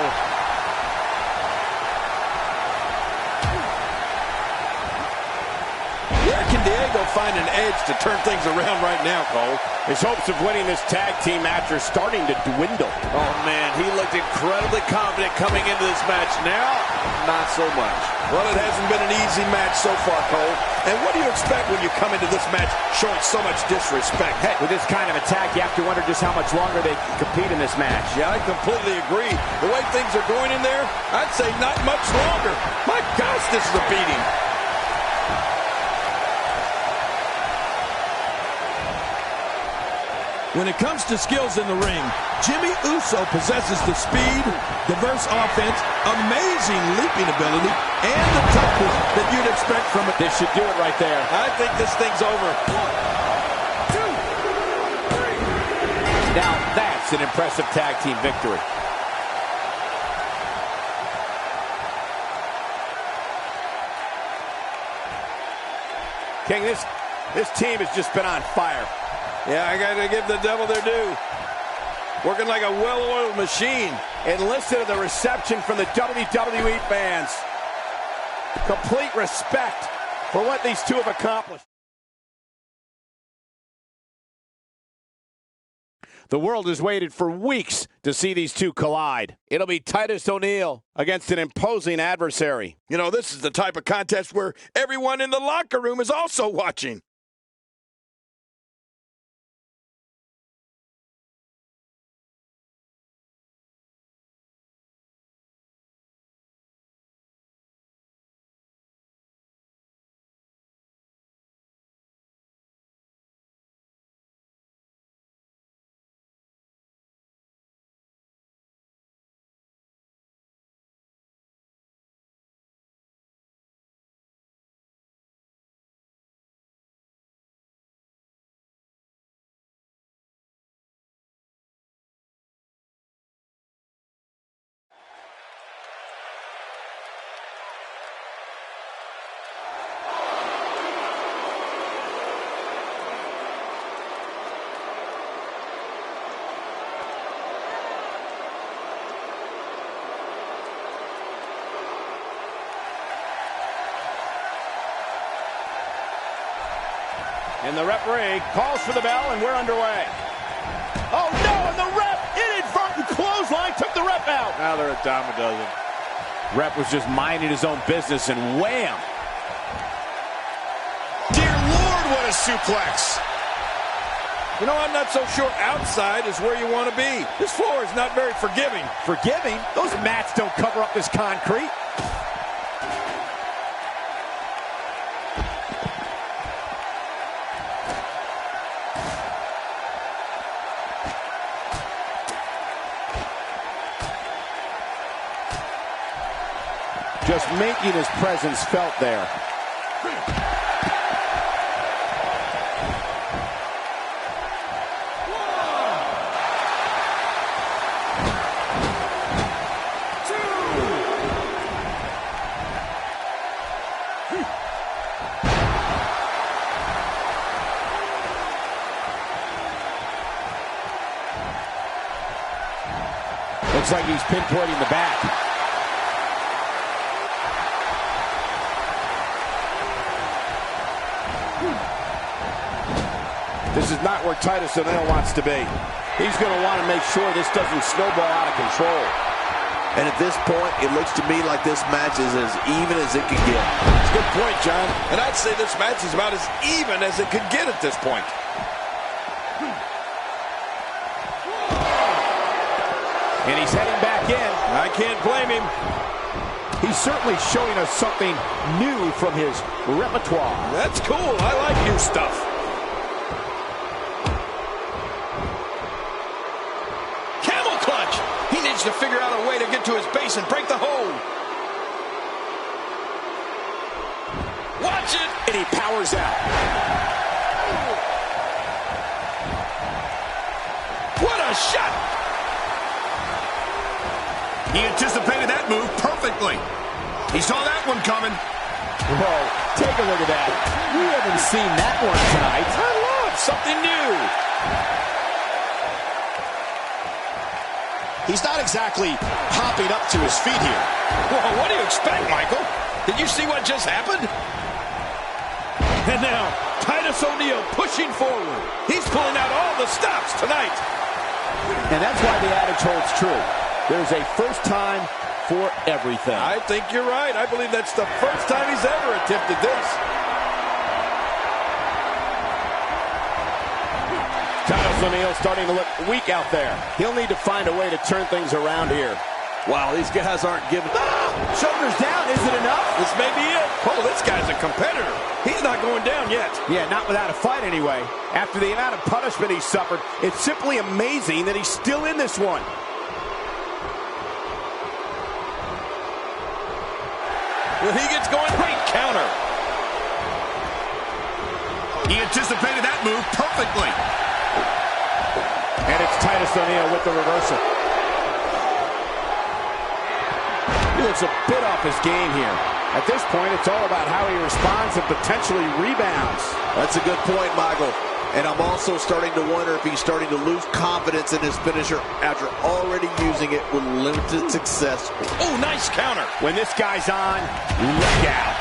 Where can Diego find an edge to turn things around right now, Cole? His hopes of winning this tag team match are starting to dwindle. Oh, man, he looked incredibly confident coming into this match. Now, not so much. Well, it hasn't been an easy match so far, Cole. And what do you expect when you come into this match showing so much disrespect? Hey, with this kind of attack, you have to wonder just how much longer they can compete in this match. Yeah, I completely agree. The way things are going in there, I'd say not much longer. My gosh, this is a beating. When it comes to skills in the ring, Jimmy Uso possesses the speed, diverse offense, amazing leaping ability, and the toughness that you'd expect from it. This should do it right there. I think this thing's over. 1, 2, 3. Now that's an impressive tag team victory. King, this team has just been on fire. Yeah, I got to give the devil their due. Working like a well-oiled machine. And listen to the reception from the WWE fans. Complete respect for what these two have accomplished. The world has waited for weeks to see these two collide. It'll be Titus O'Neil against an imposing adversary. You know, this is the type of contest where everyone in the locker room is also watching. And the referee calls for the bell, and we're underway. Oh, no, and the ref, inadvertent clothesline, took the now they're a dime a dozen. Rep was just minding his own business, and wham! Dear Lord, what a suplex! You know, I'm not so sure outside is where you want to be. This floor is not very forgiving. Forgiving? Those mats don't cover up this concrete. Just making his presence felt there. Looks like he's pinpointing the back. This is not where Titus O'Neil wants to be. He's going to want to make sure this doesn't snowball out of control. And at this point, it looks to me like this match is as even as it can get. That's a good point, John. And I'd say this match is about as even as it could get at this point. And he's heading back in. I can't blame him. He's certainly showing us something new from his repertoire. That's cool. I like new stuff. Camel clutch. He needs to figure out a way to get to his base and break the hold. Watch it. And he powers out. What a shot. He anticipated that move perfectly. He saw that one coming. Whoa, take a look at that. We haven't seen that one tonight. I love something new. He's not exactly hopping up to his feet here. Whoa, what do you expect, Michael? Did you see what just happened? And now, Titus O'Neil pushing forward. He's pulling out all the stops tonight. And that's why the adage holds true. There's a first time for everything. I think you're right. I believe that's the first time he's ever attempted this. Titus O'Neil starting to look weak out there. He'll need to find a way to turn things around here. Wow, these guys aren't giving. Shoulders down, is it enough? This may be it. Oh, this guy's a competitor. He's not going down yet. Yeah, not without a fight anyway. After the amount of punishment he suffered, it's simply amazing that he's still in this one. When he gets going, great counter. He anticipated that move perfectly. And it's Titus O'Neil with the reversal. He looks a bit off his game here. At this point, it's all about how he responds and potentially rebounds. That's a good point, Michael. And I'm also starting to wonder if he's starting to lose confidence in his finisher after already using it with limited success. Oh, nice counter. When this guy's on, look out.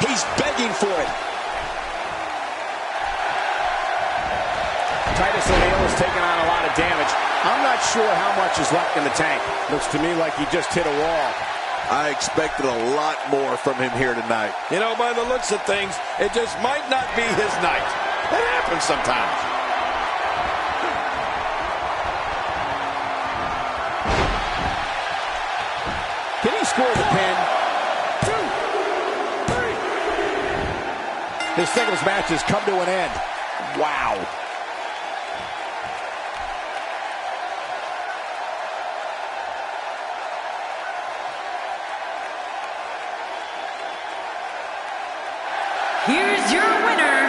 He's begging for it. Titus O'Neil is taking on a lot of damage. I'm not sure how much is left in the tank. Looks to me like he just hit a wall. I expected a lot more from him here tonight. You know, by the looks of things, it just might not be his night. That happens sometimes. Can he score the pin? 2, 3. This singles match has come to an end. Wow. Here's your winner,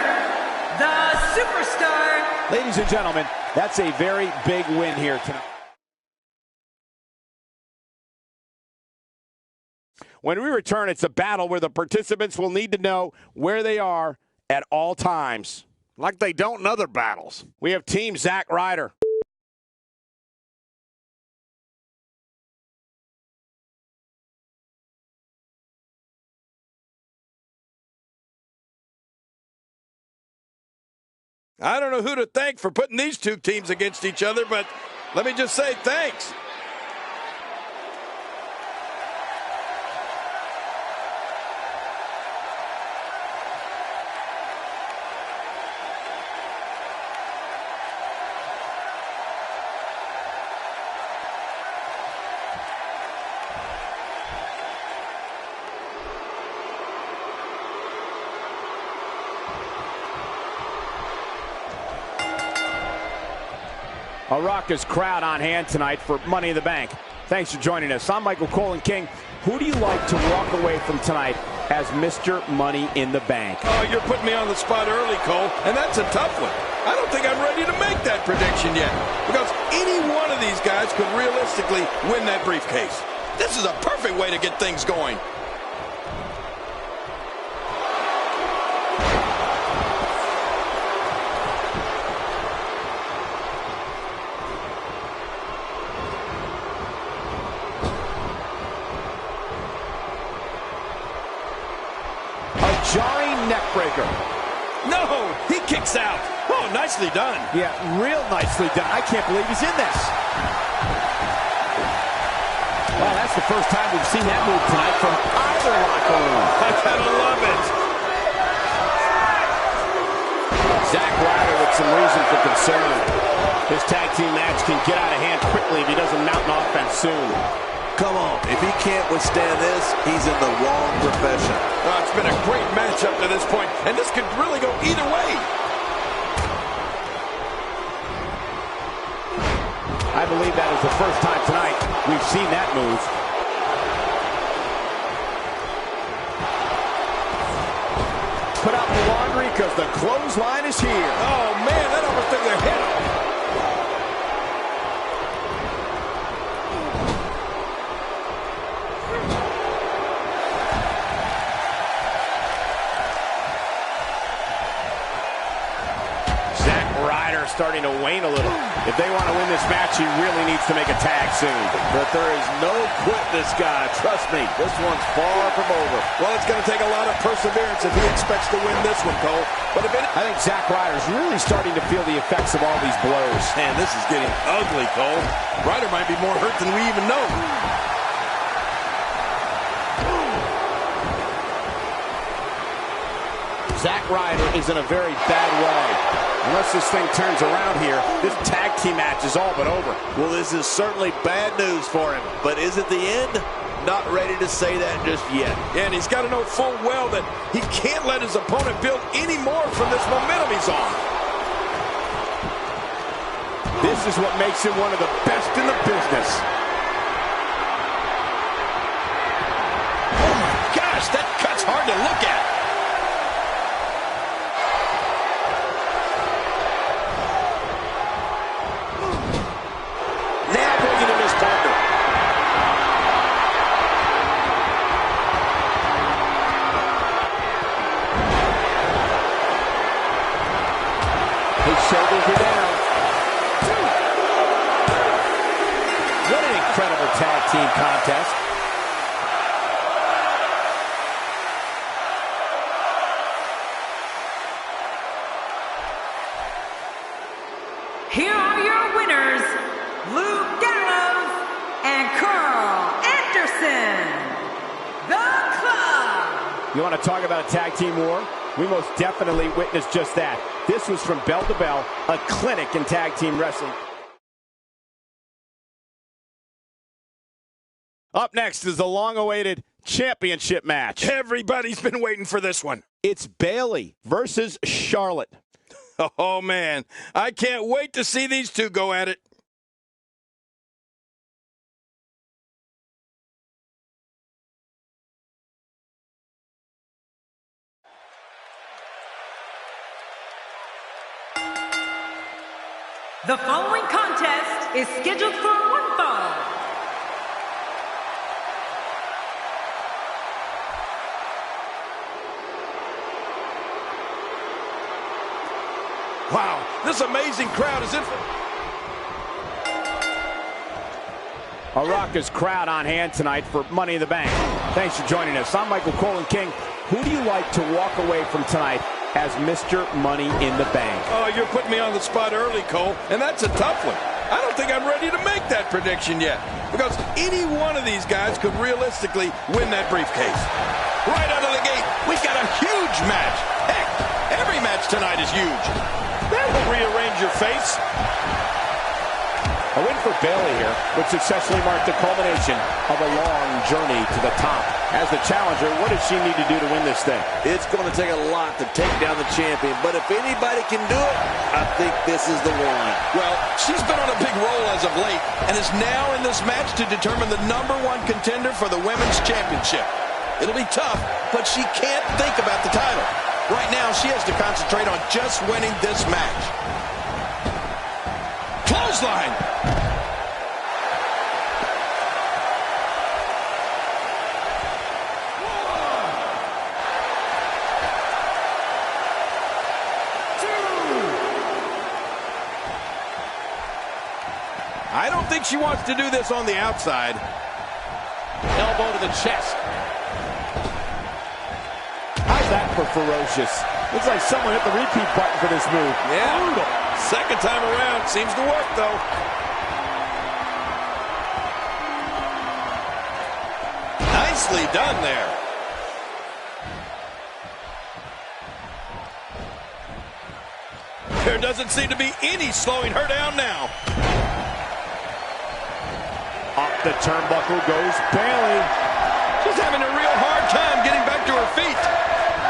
the Superstar. Ladies and gentlemen, that's a very big win here tonight. When we return, it's a battle where the participants will need to know where they are at all times. Like they don't in other battles. We have Team Zack Ryder. I don't know who to thank for putting these two teams against each other, but let me just say thanks. A raucous crowd on hand tonight for Money in the Bank. Thanks for joining us. I'm Michael Cole and King. Who do you like to walk away from tonight as Mr. Money in the Bank? Oh, you're putting me on the spot early, Cole, and that's a tough one. I don't think I'm ready to make that prediction yet, because any one of these guys could realistically win that briefcase. This is a perfect way to get things going. Jarring neckbreaker. No, he kicks out. Oh, nicely done. Yeah, real nicely done. I can't believe he's in this. Well, that's the first time we've seen that move tonight from either locker room. I gotta love it. Zack Ryder with some reason for concern. This tag team match can get out of hand quickly if he doesn't mount an offense soon. Come on, if he can't withstand this, he's in the wrong profession. It's been a great match up to this point, and this could really go either way. I believe that is the first time tonight we've seen that move. Put out the laundry because the clothesline is here. Oh, man, that almost took their head off. Starting to wane a little. If they want to win this match, he really needs to make a tag soon. But there is no quit this guy. Trust me, this one's far from over. Well, it's going to take a lot of perseverance if he expects to win this one, Cole. But I think Zack Ryder's really starting to feel the effects of all these blows. Man, this is getting ugly, Cole. Ryder might be more hurt than we even know. Zack Ryder is in a very bad way. Unless this thing turns around here, this tag team match is all but over. Well, this is certainly bad news for him. But is it the end? Not ready to say that just yet. And he's got to know full well that he can't let his opponent build any more from this momentum he's on. This is what makes him one of the best in the business. Oh my gosh, that cut's hard to look at. Shoulders are down. What an incredible tag team contest. Here are your winners, Luke Gallows and Carl Anderson, the Club. You want to talk about a tag team war? We most definitely witnessed just that. This was from bell to bell, a clinic in tag team wrestling. Up next is the long-awaited championship match. Everybody's been waiting for this one. It's Bayley versus Charlotte. Oh, man. I can't wait to see these two go at it. The following contest is scheduled for one fall. Wow, this amazing crowd is in. A raucous crowd on hand tonight for Money in the Bank. Thanks for joining us. I'm Michael Cole and King. Who do you like to walk away from tonight as Mr. Money in the Bank. Oh, you're putting me on the spot early, Cole, and that's a tough one. I don't think I'm ready to make that prediction yet, because any one of these guys could realistically win that briefcase. Right out of the gate, we've got a huge match. Heck, every match tonight is huge. That will rearrange your face. A win for Bayley here would successfully mark the culmination of a long journey to the top. As the challenger, what does she need to do to win this thing? It's going to take a lot to take down the champion, but if anybody can do it, I think this is the one. Well, she's been on a big roll as of late and is now in this match to determine the #1 contender for the Women's Championship. It'll be tough, but she can't think about the title. Right now, she has to concentrate on just winning this match. Clothesline! I don't think she wants to do this on the outside. Elbow to the chest. How's that for ferocious? Looks like someone hit the repeat button for this move. Yeah. Brutal. Second time around. Seems to work, though. Nicely done there. There doesn't seem to be any slowing her down now. Up the turnbuckle goes Bayley. She's having a real hard time getting back to her feet.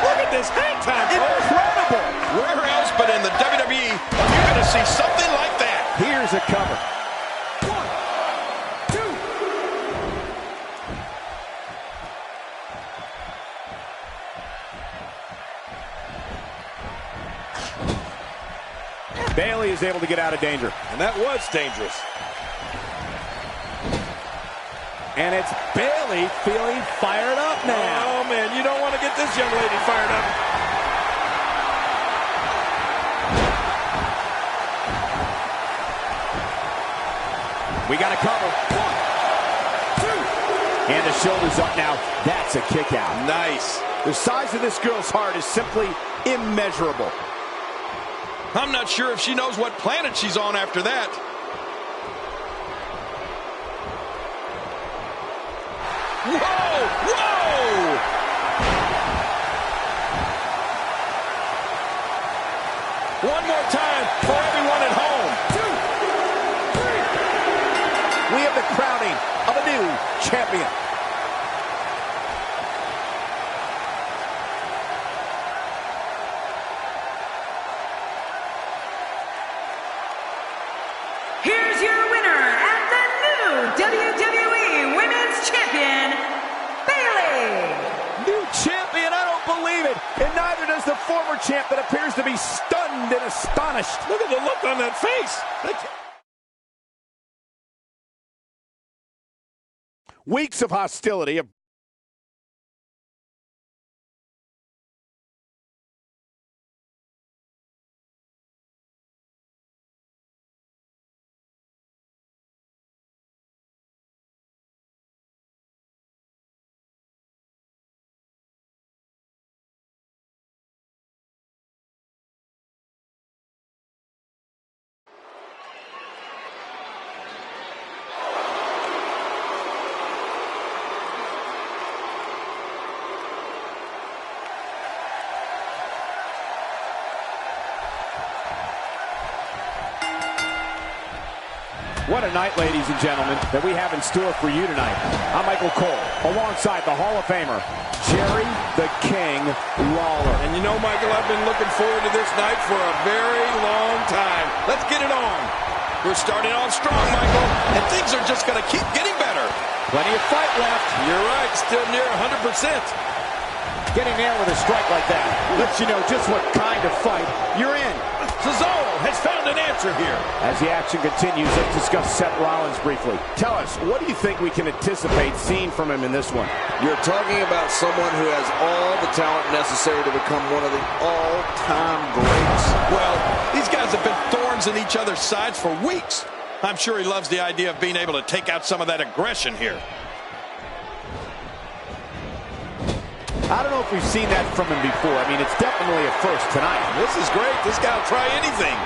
Look at this hang time. Incredible. Where else but in the WWE are you going to see something like that? Here's a cover. 1, 2. Bayley is able to get out of danger. And that was dangerous. And it's Bayley feeling fired up now. Oh, man, you don't want to get this young lady fired up. We got a cover. 1, 2. And the shoulder's up now. That's a kick out. Nice. The size of this girl's heart is simply immeasurable. I'm not sure if she knows what planet she's on after that. Whoa! Whoa! One more time for everyone at home. 2, 3. We have the crowning of a new champion. Here's your winner and the new WWE Women's Champion, Bayley. New champion, I don't believe it. And neither does the former champ that appears to be stunned and astonished. Look at the look on that face. Weeks of hostility. What a night, ladies and gentlemen, that we have in store for you tonight. I'm Michael Cole, alongside the Hall of Famer, Jerry the King Lawler. And you know, Michael, I've been looking forward to this night for a very long time. Let's get it on. We're starting off strong, Michael, and things are just going to keep getting better. Plenty of fight left. You're right, still near 100%. Getting there with a strike like that lets you know just what kind of fight you're in. Cesaro has found an answer here. As the action continues, let's discuss Seth Rollins briefly. Tell us, what do you think we can anticipate seeing from him in this one? You're talking about someone who has all the talent necessary to become one of the all-time greats. Well, these guys have been thorns in each other's sides for weeks. I'm sure he loves the idea of being able to take out some of that aggression here. I don't know if we've seen that from him before. I mean, it's definitely a first tonight. This is great. This guy will try anything.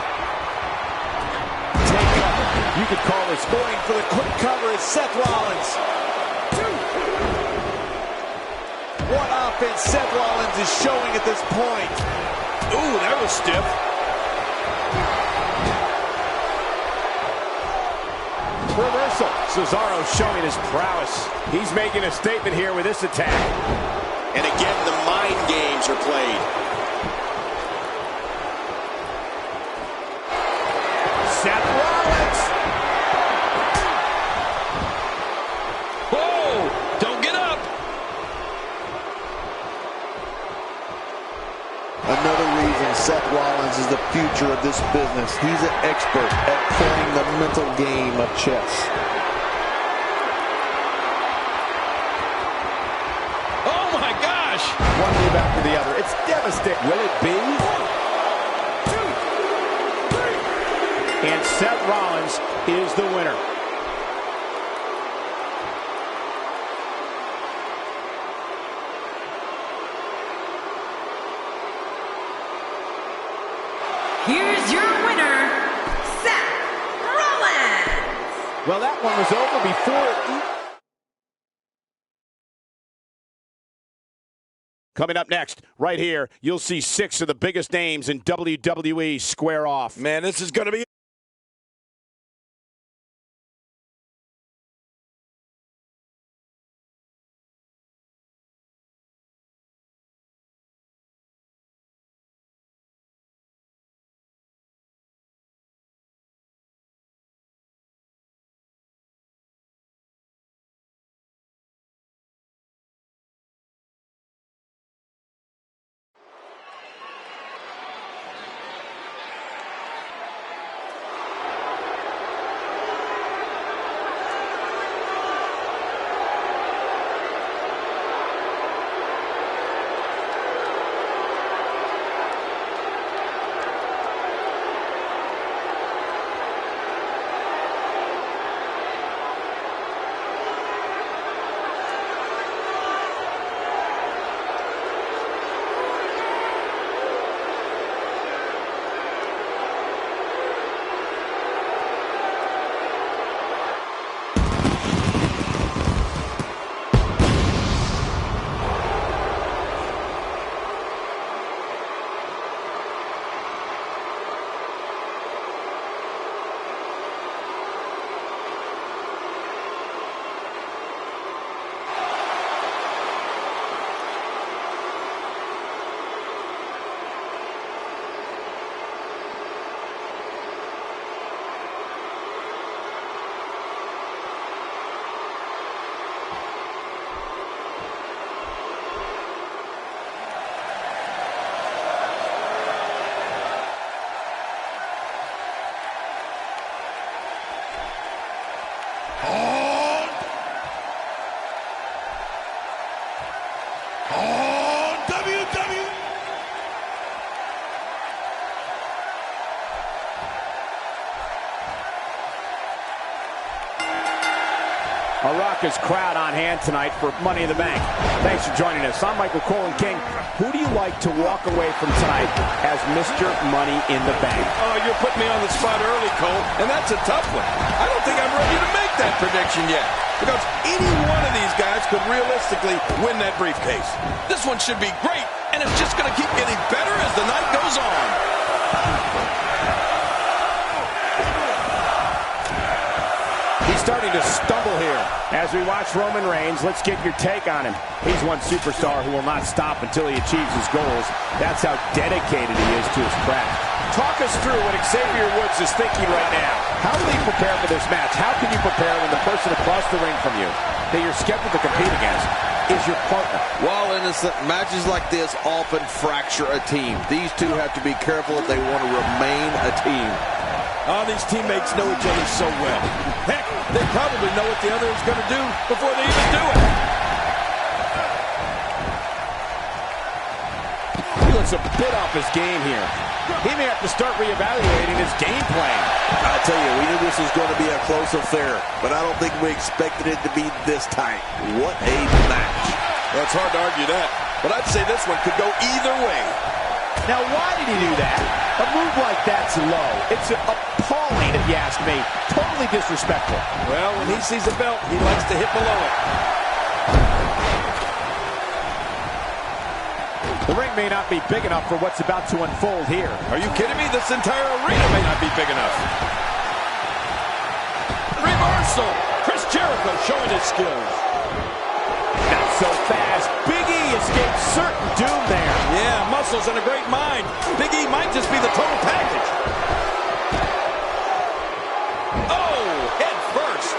Take cover. You could call this Going for the quick cover is Seth Rollins. What offense Seth Rollins is showing at this point. Ooh, that was stiff. reversal. Cesaro showing his prowess. He's making a statement here with this attack. And again, the mind games are played. Seth Rollins. Whoa! Don't get up. Another reason Seth Rollins is the future of this business. He's an expert at playing the mental game of chess. Oh my gosh! One move after the other. It's devastating. Will it be? 1, 2, 3. And Seth Rollins is the winner. Here's your winner, Seth Rollins. Well, that one was over before. Coming up next, right here, you'll see 6 of the biggest names in WWE square off. Man, this is going to be... A raucous crowd on hand tonight for Money in the Bank. Thanks for joining us. I'm Michael Cole and King. Who do you like to walk away from tonight as Mr. Money in the Bank? Oh, you're putting me on the spot early, Cole, and that's a tough one. I don't think I'm ready to make that prediction yet, because any one of these guys could realistically win that briefcase. This one should be great, and it's just going to keep getting better as the night goes on. He's starting to stumble here. As we watch Roman Reigns, let's get your take on him. He's one superstar who will not stop until he achieves his goals. That's how dedicated he is to his craft. Talk us through what Xavier Woods is thinking right now. How will he prepare for this match? How can you prepare when the person across the ring from you that you're scheduled to compete against is your partner? While innocent, matches like this often fracture a team. These two have to be careful if they want to remain a team. Oh, these teammates know each other so well. Heck, they probably know what the other is going to do before they even do it. He looks a bit off his game here. He may have to start reevaluating his game plan. I tell you, we knew this was going to be a close affair, but I don't think we expected it to be this tight. What a match. Well, it's hard to argue that. but I'd say this one could go either way. Now, why did he do that? A move like that's low. It's appalling, if you ask me. Totally disrespectful. Well, when he sees a belt, he likes to hit below it. The ring may not be big enough for what's about to unfold here. Are you kidding me? This entire arena may not be big enough. Reversal! Chris Jericho showing his skills. Not so fast. Big E escaped certain doom there. Yeah, muscles and a great mind. Big E might just be the total package. Oh, head first.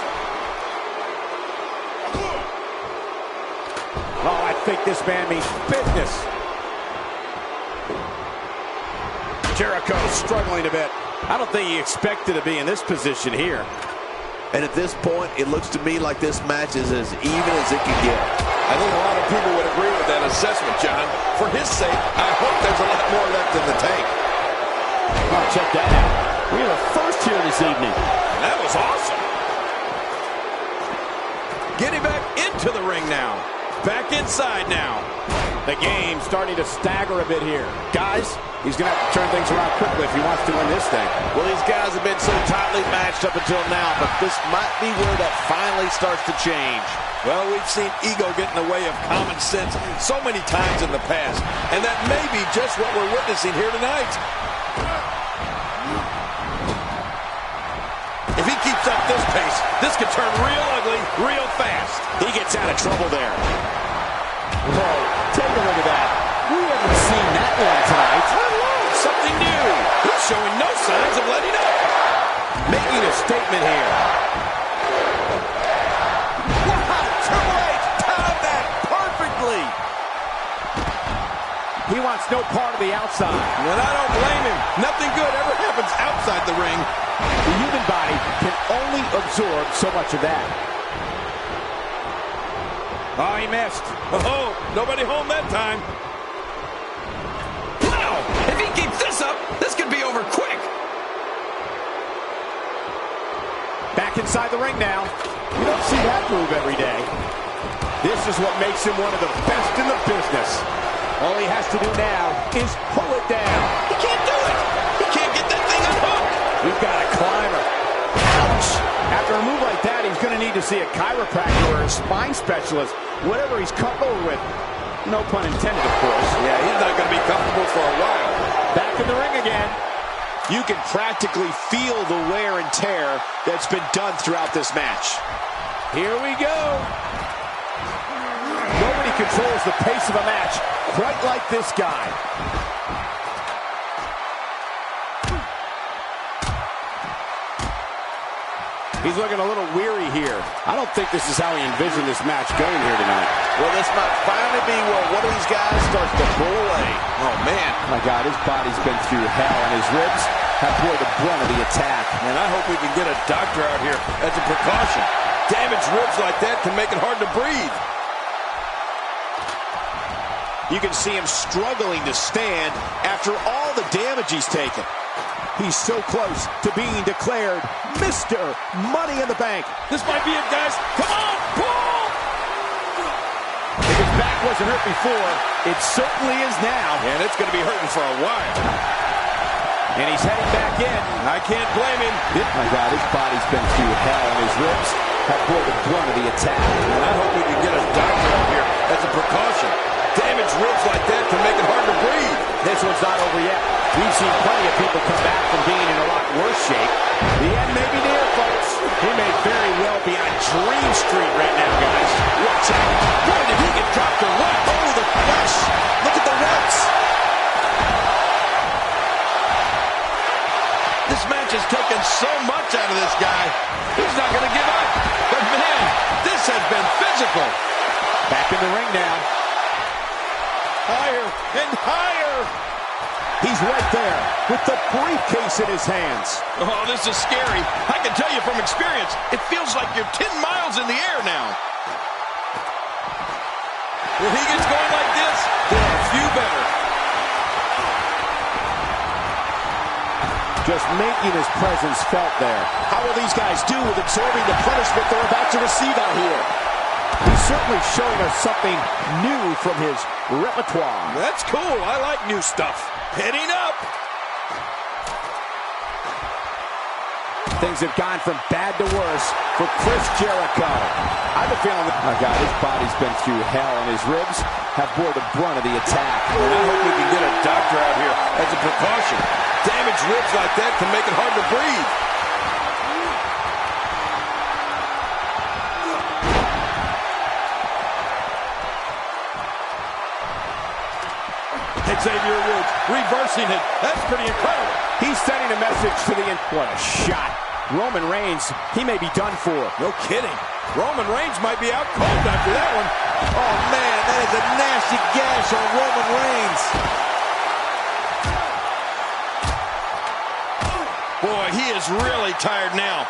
Oh, I think this man means business. Jericho struggling a bit. I don't think he expected to be in this position here. And at this point, it looks to me like this match is as even as it can get. I think a lot of people would agree with that assessment, John. For his sake, I hope there's a lot more left in the tank. Oh, check that out. We have a first here this evening. That was awesome. Getting back into the ring now. Back inside now. The game starting to stagger a bit here. Guys, he's going to have to turn things around quickly if he wants to win this thing. Well, these guys have been so tightly matched up until now, but this might be where that finally starts to change. Well, we've seen ego get in the way of common sense so many times in the past, and that may be just what we're witnessing here tonight. If he keeps up this pace, this could turn real ugly real fast. He gets out of trouble there. Whoa, take a look at that. We haven't seen that one tonight. Something new. He's showing no signs of letting up. Making a statement here. Wow, Triple H timed that perfectly. He wants no part of the outside. And I don't blame him. Nothing good ever happens outside the ring. The human body can only absorb so much of that. Oh, he missed. Oh, nobody home that time. Wow! If he keeps this up, this could be over quick. Back inside the ring now. You don't see that move every day. This is what makes him one of the best in the business. All he has to do now is pull it down. He can't do it. He can't get that thing unhooked. We've got a climber. Ouch! After a move like that, he's going to need to see a chiropractor or a spine specialist, whatever he's comfortable with. No pun intended, of course. Yeah, he's not going to be comfortable for a while. Back in the ring again. You can practically feel the wear and tear that's been done throughout this match. Here we go. Nobody controls the pace of a match quite like this guy. He's looking a little weary here. I don't think this is how he envisioned this match going here tonight. Well, this might finally be where one of these guys starts to pull away. Oh, man. My God, his body's been through hell, and his ribs have bore the brunt of the attack. And I hope we can get a doctor out here as a precaution. Damaged ribs like that can make it hard to breathe. You can see him struggling to stand after all the damage he's taken. He's so close to being declared Mr. Money in the Bank. This might be it, guys. Come on, pull! If his back wasn't hurt before, it certainly is now. And it's going to be hurting for a while. And he's heading back in. I can't blame him. My God, his body's been through hell, and his ribs have bore the brunt of the attack. And I hope we can get a doctor out here as a precaution. Damaged ribs like that can make it hard to breathe. This one's not over yet. We've seen plenty of people come back from being in a lot worse shape. The end may be near, folks. He may very well be on Dream Street right now, guys. Watch out. Boy, did he get dropped or what? Oh, the flesh. Look at the ruts. This match has taken so much out of this guy. He's not going to give up. But, man, this has been physical. Back in the ring now. Higher and higher. He's right there with the briefcase in his hands. Oh, this is scary. I can tell you from experience, it feels like you're 10 miles in the air now. When he gets going like this, there are a few better. Just making his presence felt there. How will these guys do with absorbing the punishment they're about to receive out here? He's certainly showing us something new from his repertoire. That's cool. I like new stuff. Heading up. Things have gone from bad to worse for Chris Jericho. I have a feeling that, oh God, his body's been through hell, and his ribs have bore the brunt of the attack. And I hope we can get a doctor out here as a precaution. Damaged ribs like that can make it hard to breathe. Xavier Woods reversing it. That's pretty incredible. He's sending a message to the... What a shot. Roman Reigns, he may be done for. No kidding. Roman Reigns might be out cold after that one. Oh, man, that is a nasty gash on Roman Reigns. Boy, he is really tired now.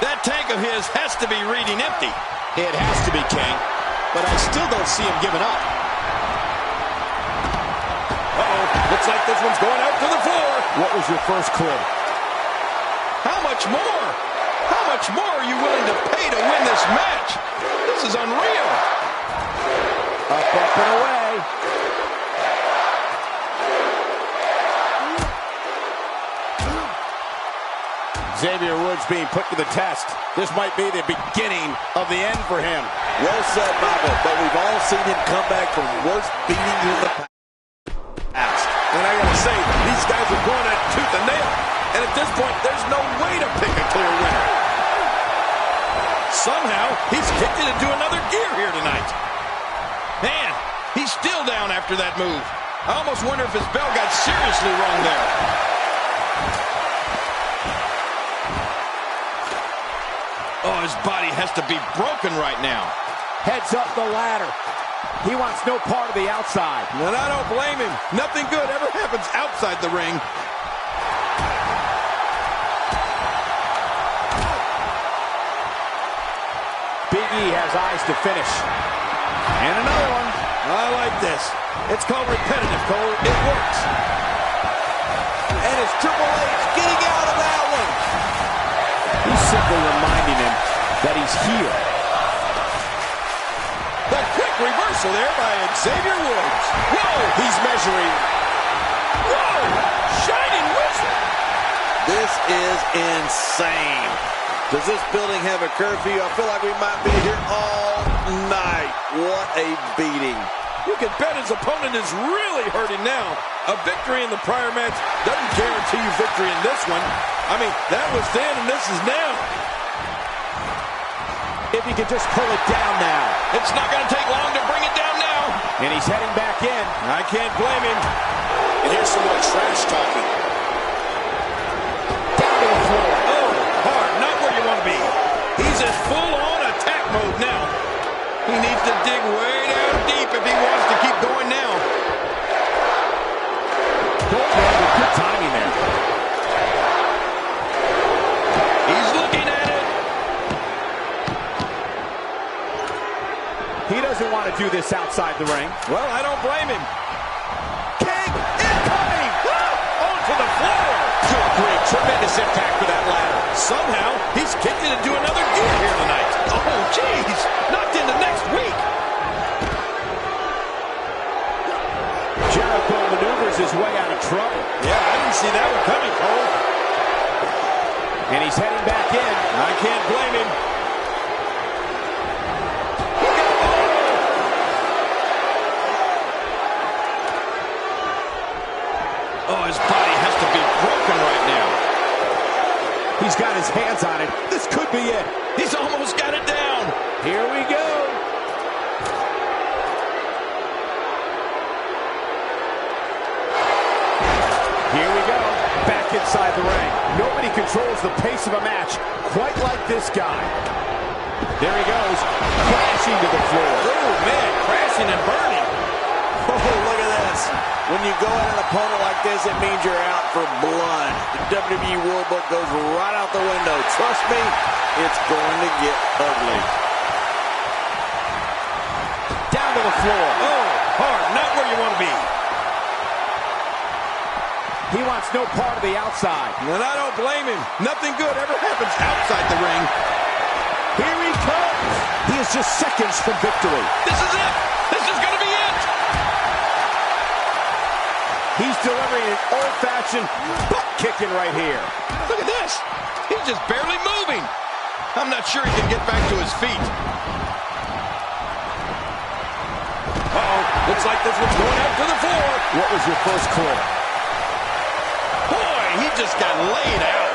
That tank of his has to be reading empty. It has to be, King. But I still don't see him giving up. Looks like this one's going out to the floor. What was your first clue? How much more? How much more are you willing to pay to win this match? This is unreal. Up, and away. Xavier Woods being put to the test. This might be the beginning of the end for him. Well said, Michael, but we've all seen him come back from worse beatings in the past. And I gotta say, these guys are going at it tooth and nail. And at this point, there's no way to pick a clear winner. Somehow, he's kicked it into another gear here tonight. Man, he's still down after that move. I almost wonder if his bell got seriously wrong there. Oh, his body has to be broken right now. Heads up the ladder. He wants no part of the outside. And I don't blame him. Nothing good ever happens outside the ring. Big E has eyes to finish. And another one. I like this. It's called repetitive, Cole. It works. And it's Triple H getting out of that one. He's simply reminding him that he's here. The quick reversal there by Xavier Woods. Whoa, he's measuring. Whoa, shining whistle. This is insane. Does this building have a curfew? I feel like we might be here all night. What a beating. You can bet his opponent is really hurting now. A victory in the prior match doesn't guarantee you victory in this one. I mean, that was then and this is now. If he could just pull it down now. It's not going to take long to bring it down now. And he's heading back in. I can't blame him. And here's some more trash talking. Down to the floor. Oh, hard, not where you want to be. He's in full-on attack mode now. He needs to dig way down deep if he wants to keep going now. Good timing there. He's looking at it. He doesn't want to do this outside the ring. Well, I don't blame him. King incoming! Onto the floor! Good grief, tremendous impact for that ladder. Somehow, he's kicked it into another gear here tonight. Oh, jeez! Knocked into next week! Jericho maneuvers his way out of trouble. Yeah, I didn't see that one coming, Cole. And he's heading back in. I can't blame him. Oh, his body has to be broken right now. He's got his hands on it. This could be it. He's almost got it down. Here we go. Here we go. Back inside the ring. Nobody controls the pace of a match quite like this guy. There he goes, crashing to the floor. Oh, man, crashing and burning. Oh, look at this. When you go at an opponent like this, it means you're out for blood. The WWE World Book goes right out the window. Trust me, it's going to get ugly. Down to the floor. Oh, hard, not where you want to be. He wants no part of the outside. And I don't blame him. Nothing good ever happens outside the ring. Here he comes. He is just seconds from victory. This is it. This is going to be it. He's delivering an old-fashioned butt kicking right here. Look at this. He's just barely moving. I'm not sure he can get back to his feet. Uh-oh. Looks like this one's going out to the floor. What was your first clue? Boy, he just got laid out.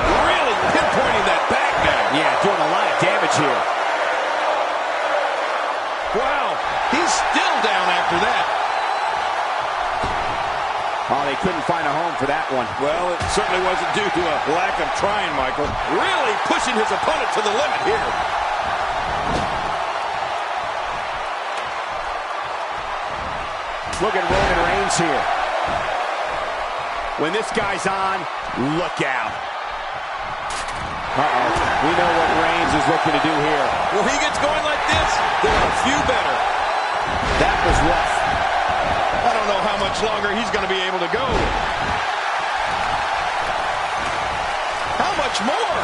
Really pinpointing that back now. Yeah, doing a lot of damage here. Wow, he's still down after that. Oh, they couldn't find a home for that one. Well, it certainly wasn't due to a lack of trying, Michael. Really pushing his opponent to the limit here. Look at Roman Reigns here. When this guy's on, look out. Uh-oh. We know what Reigns is looking to do here. Well, he gets going like this, there are a few better. That was rough. I don't know how much longer he's going to be able to go. How much more?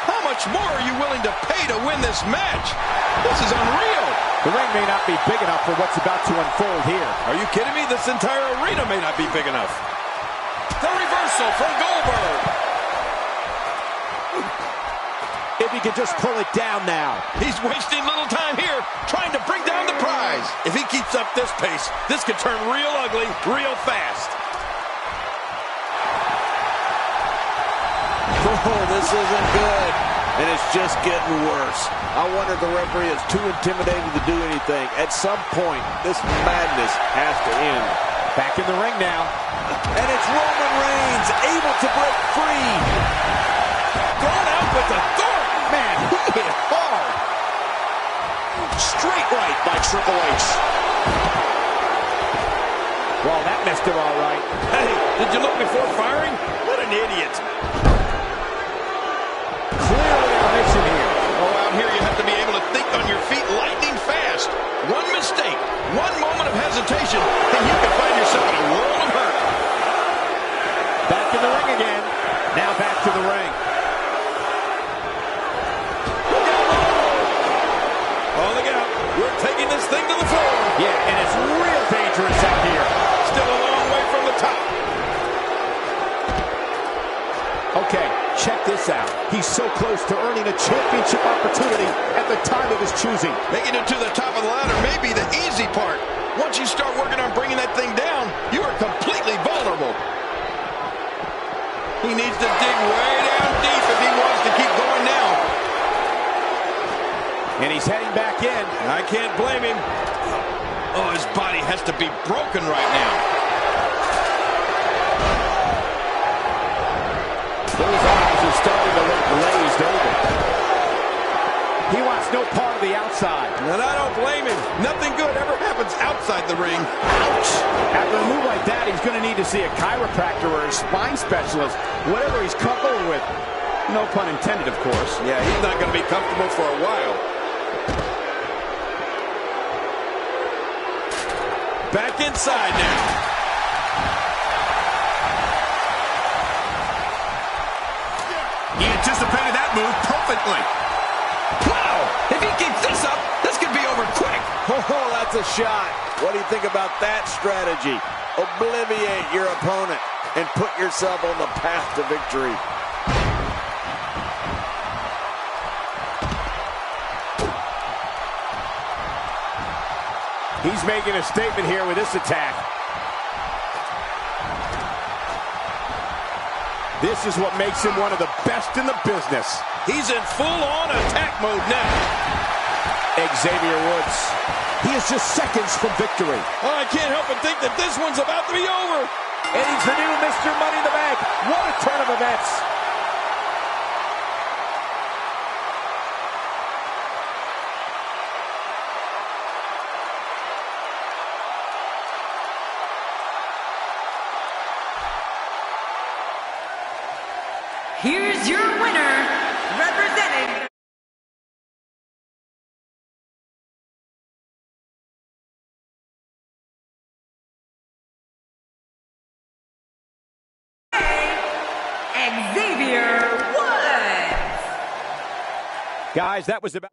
How much more are you willing to pay to win this match? This is unreal. The ring may not be big enough for what's about to unfold here. Are you kidding me? This entire arena may not be big enough. The reversal from Goldberg. If he could just pull it down now. He's wasting little time here, trying to bring down the prize. If he keeps up this pace, this could turn real ugly real fast. Oh, this isn't good. And it's just getting worse. I wonder if the referee is too intimidated to do anything. At some point, this madness has to end. Back in the ring now. And it's Roman Reigns able to break free. Going out with authority. Man, he hit hard. Straight right by Triple H. Well, that messed him all right. Hey, did you look before firing? What an idiot. Clearly a mission here. Oh, out here you have to be able to think on your feet lightning fast. One mistake, one moment of hesitation, and you can find yourself in a world of hurt. Back in the ring again. Now back to the ring. Oh, look out. We're taking this thing to the floor. Yeah, and it's real dangerous out here. Still a long way from the top. Okay, check this out. He's so close to earning a championship opportunity at the time of his choosing. Making it to the top of the ladder may be the easy part. Once you start working on bringing that thing down, you are completely vulnerable. He needs to dig way down deep if he wants to keep going now. And he's heading back in. I can't blame him. Oh, his body has to be broken right now. Those eyes are starting to look glazed over. He wants no part of the outside. And I don't blame him. Nothing good ever happens outside the ring. Ouch! After a move like that, he's going to need to see a chiropractor or a spine specialist. Whatever he's comfortable with. No pun intended, of course. Yeah, he's not going to be comfortable for a while. Back inside now. He anticipated that move perfectly. Wow! If he keeps this up, this could be over quick. Oh, that's a shot. What do you think about that strategy? Obliviate your opponent and put yourself on the path to victory. He's making a statement here with this attack. This is what makes him one of the best in the business. He's in full-on attack mode now. Xavier Woods. He is just seconds from victory. Oh, I can't help but think that this one's about to be over. And he's the new Mr. Money in the Bank. What a turn of events. Here's your winner, representing Xavier Woods. Guys, that was about...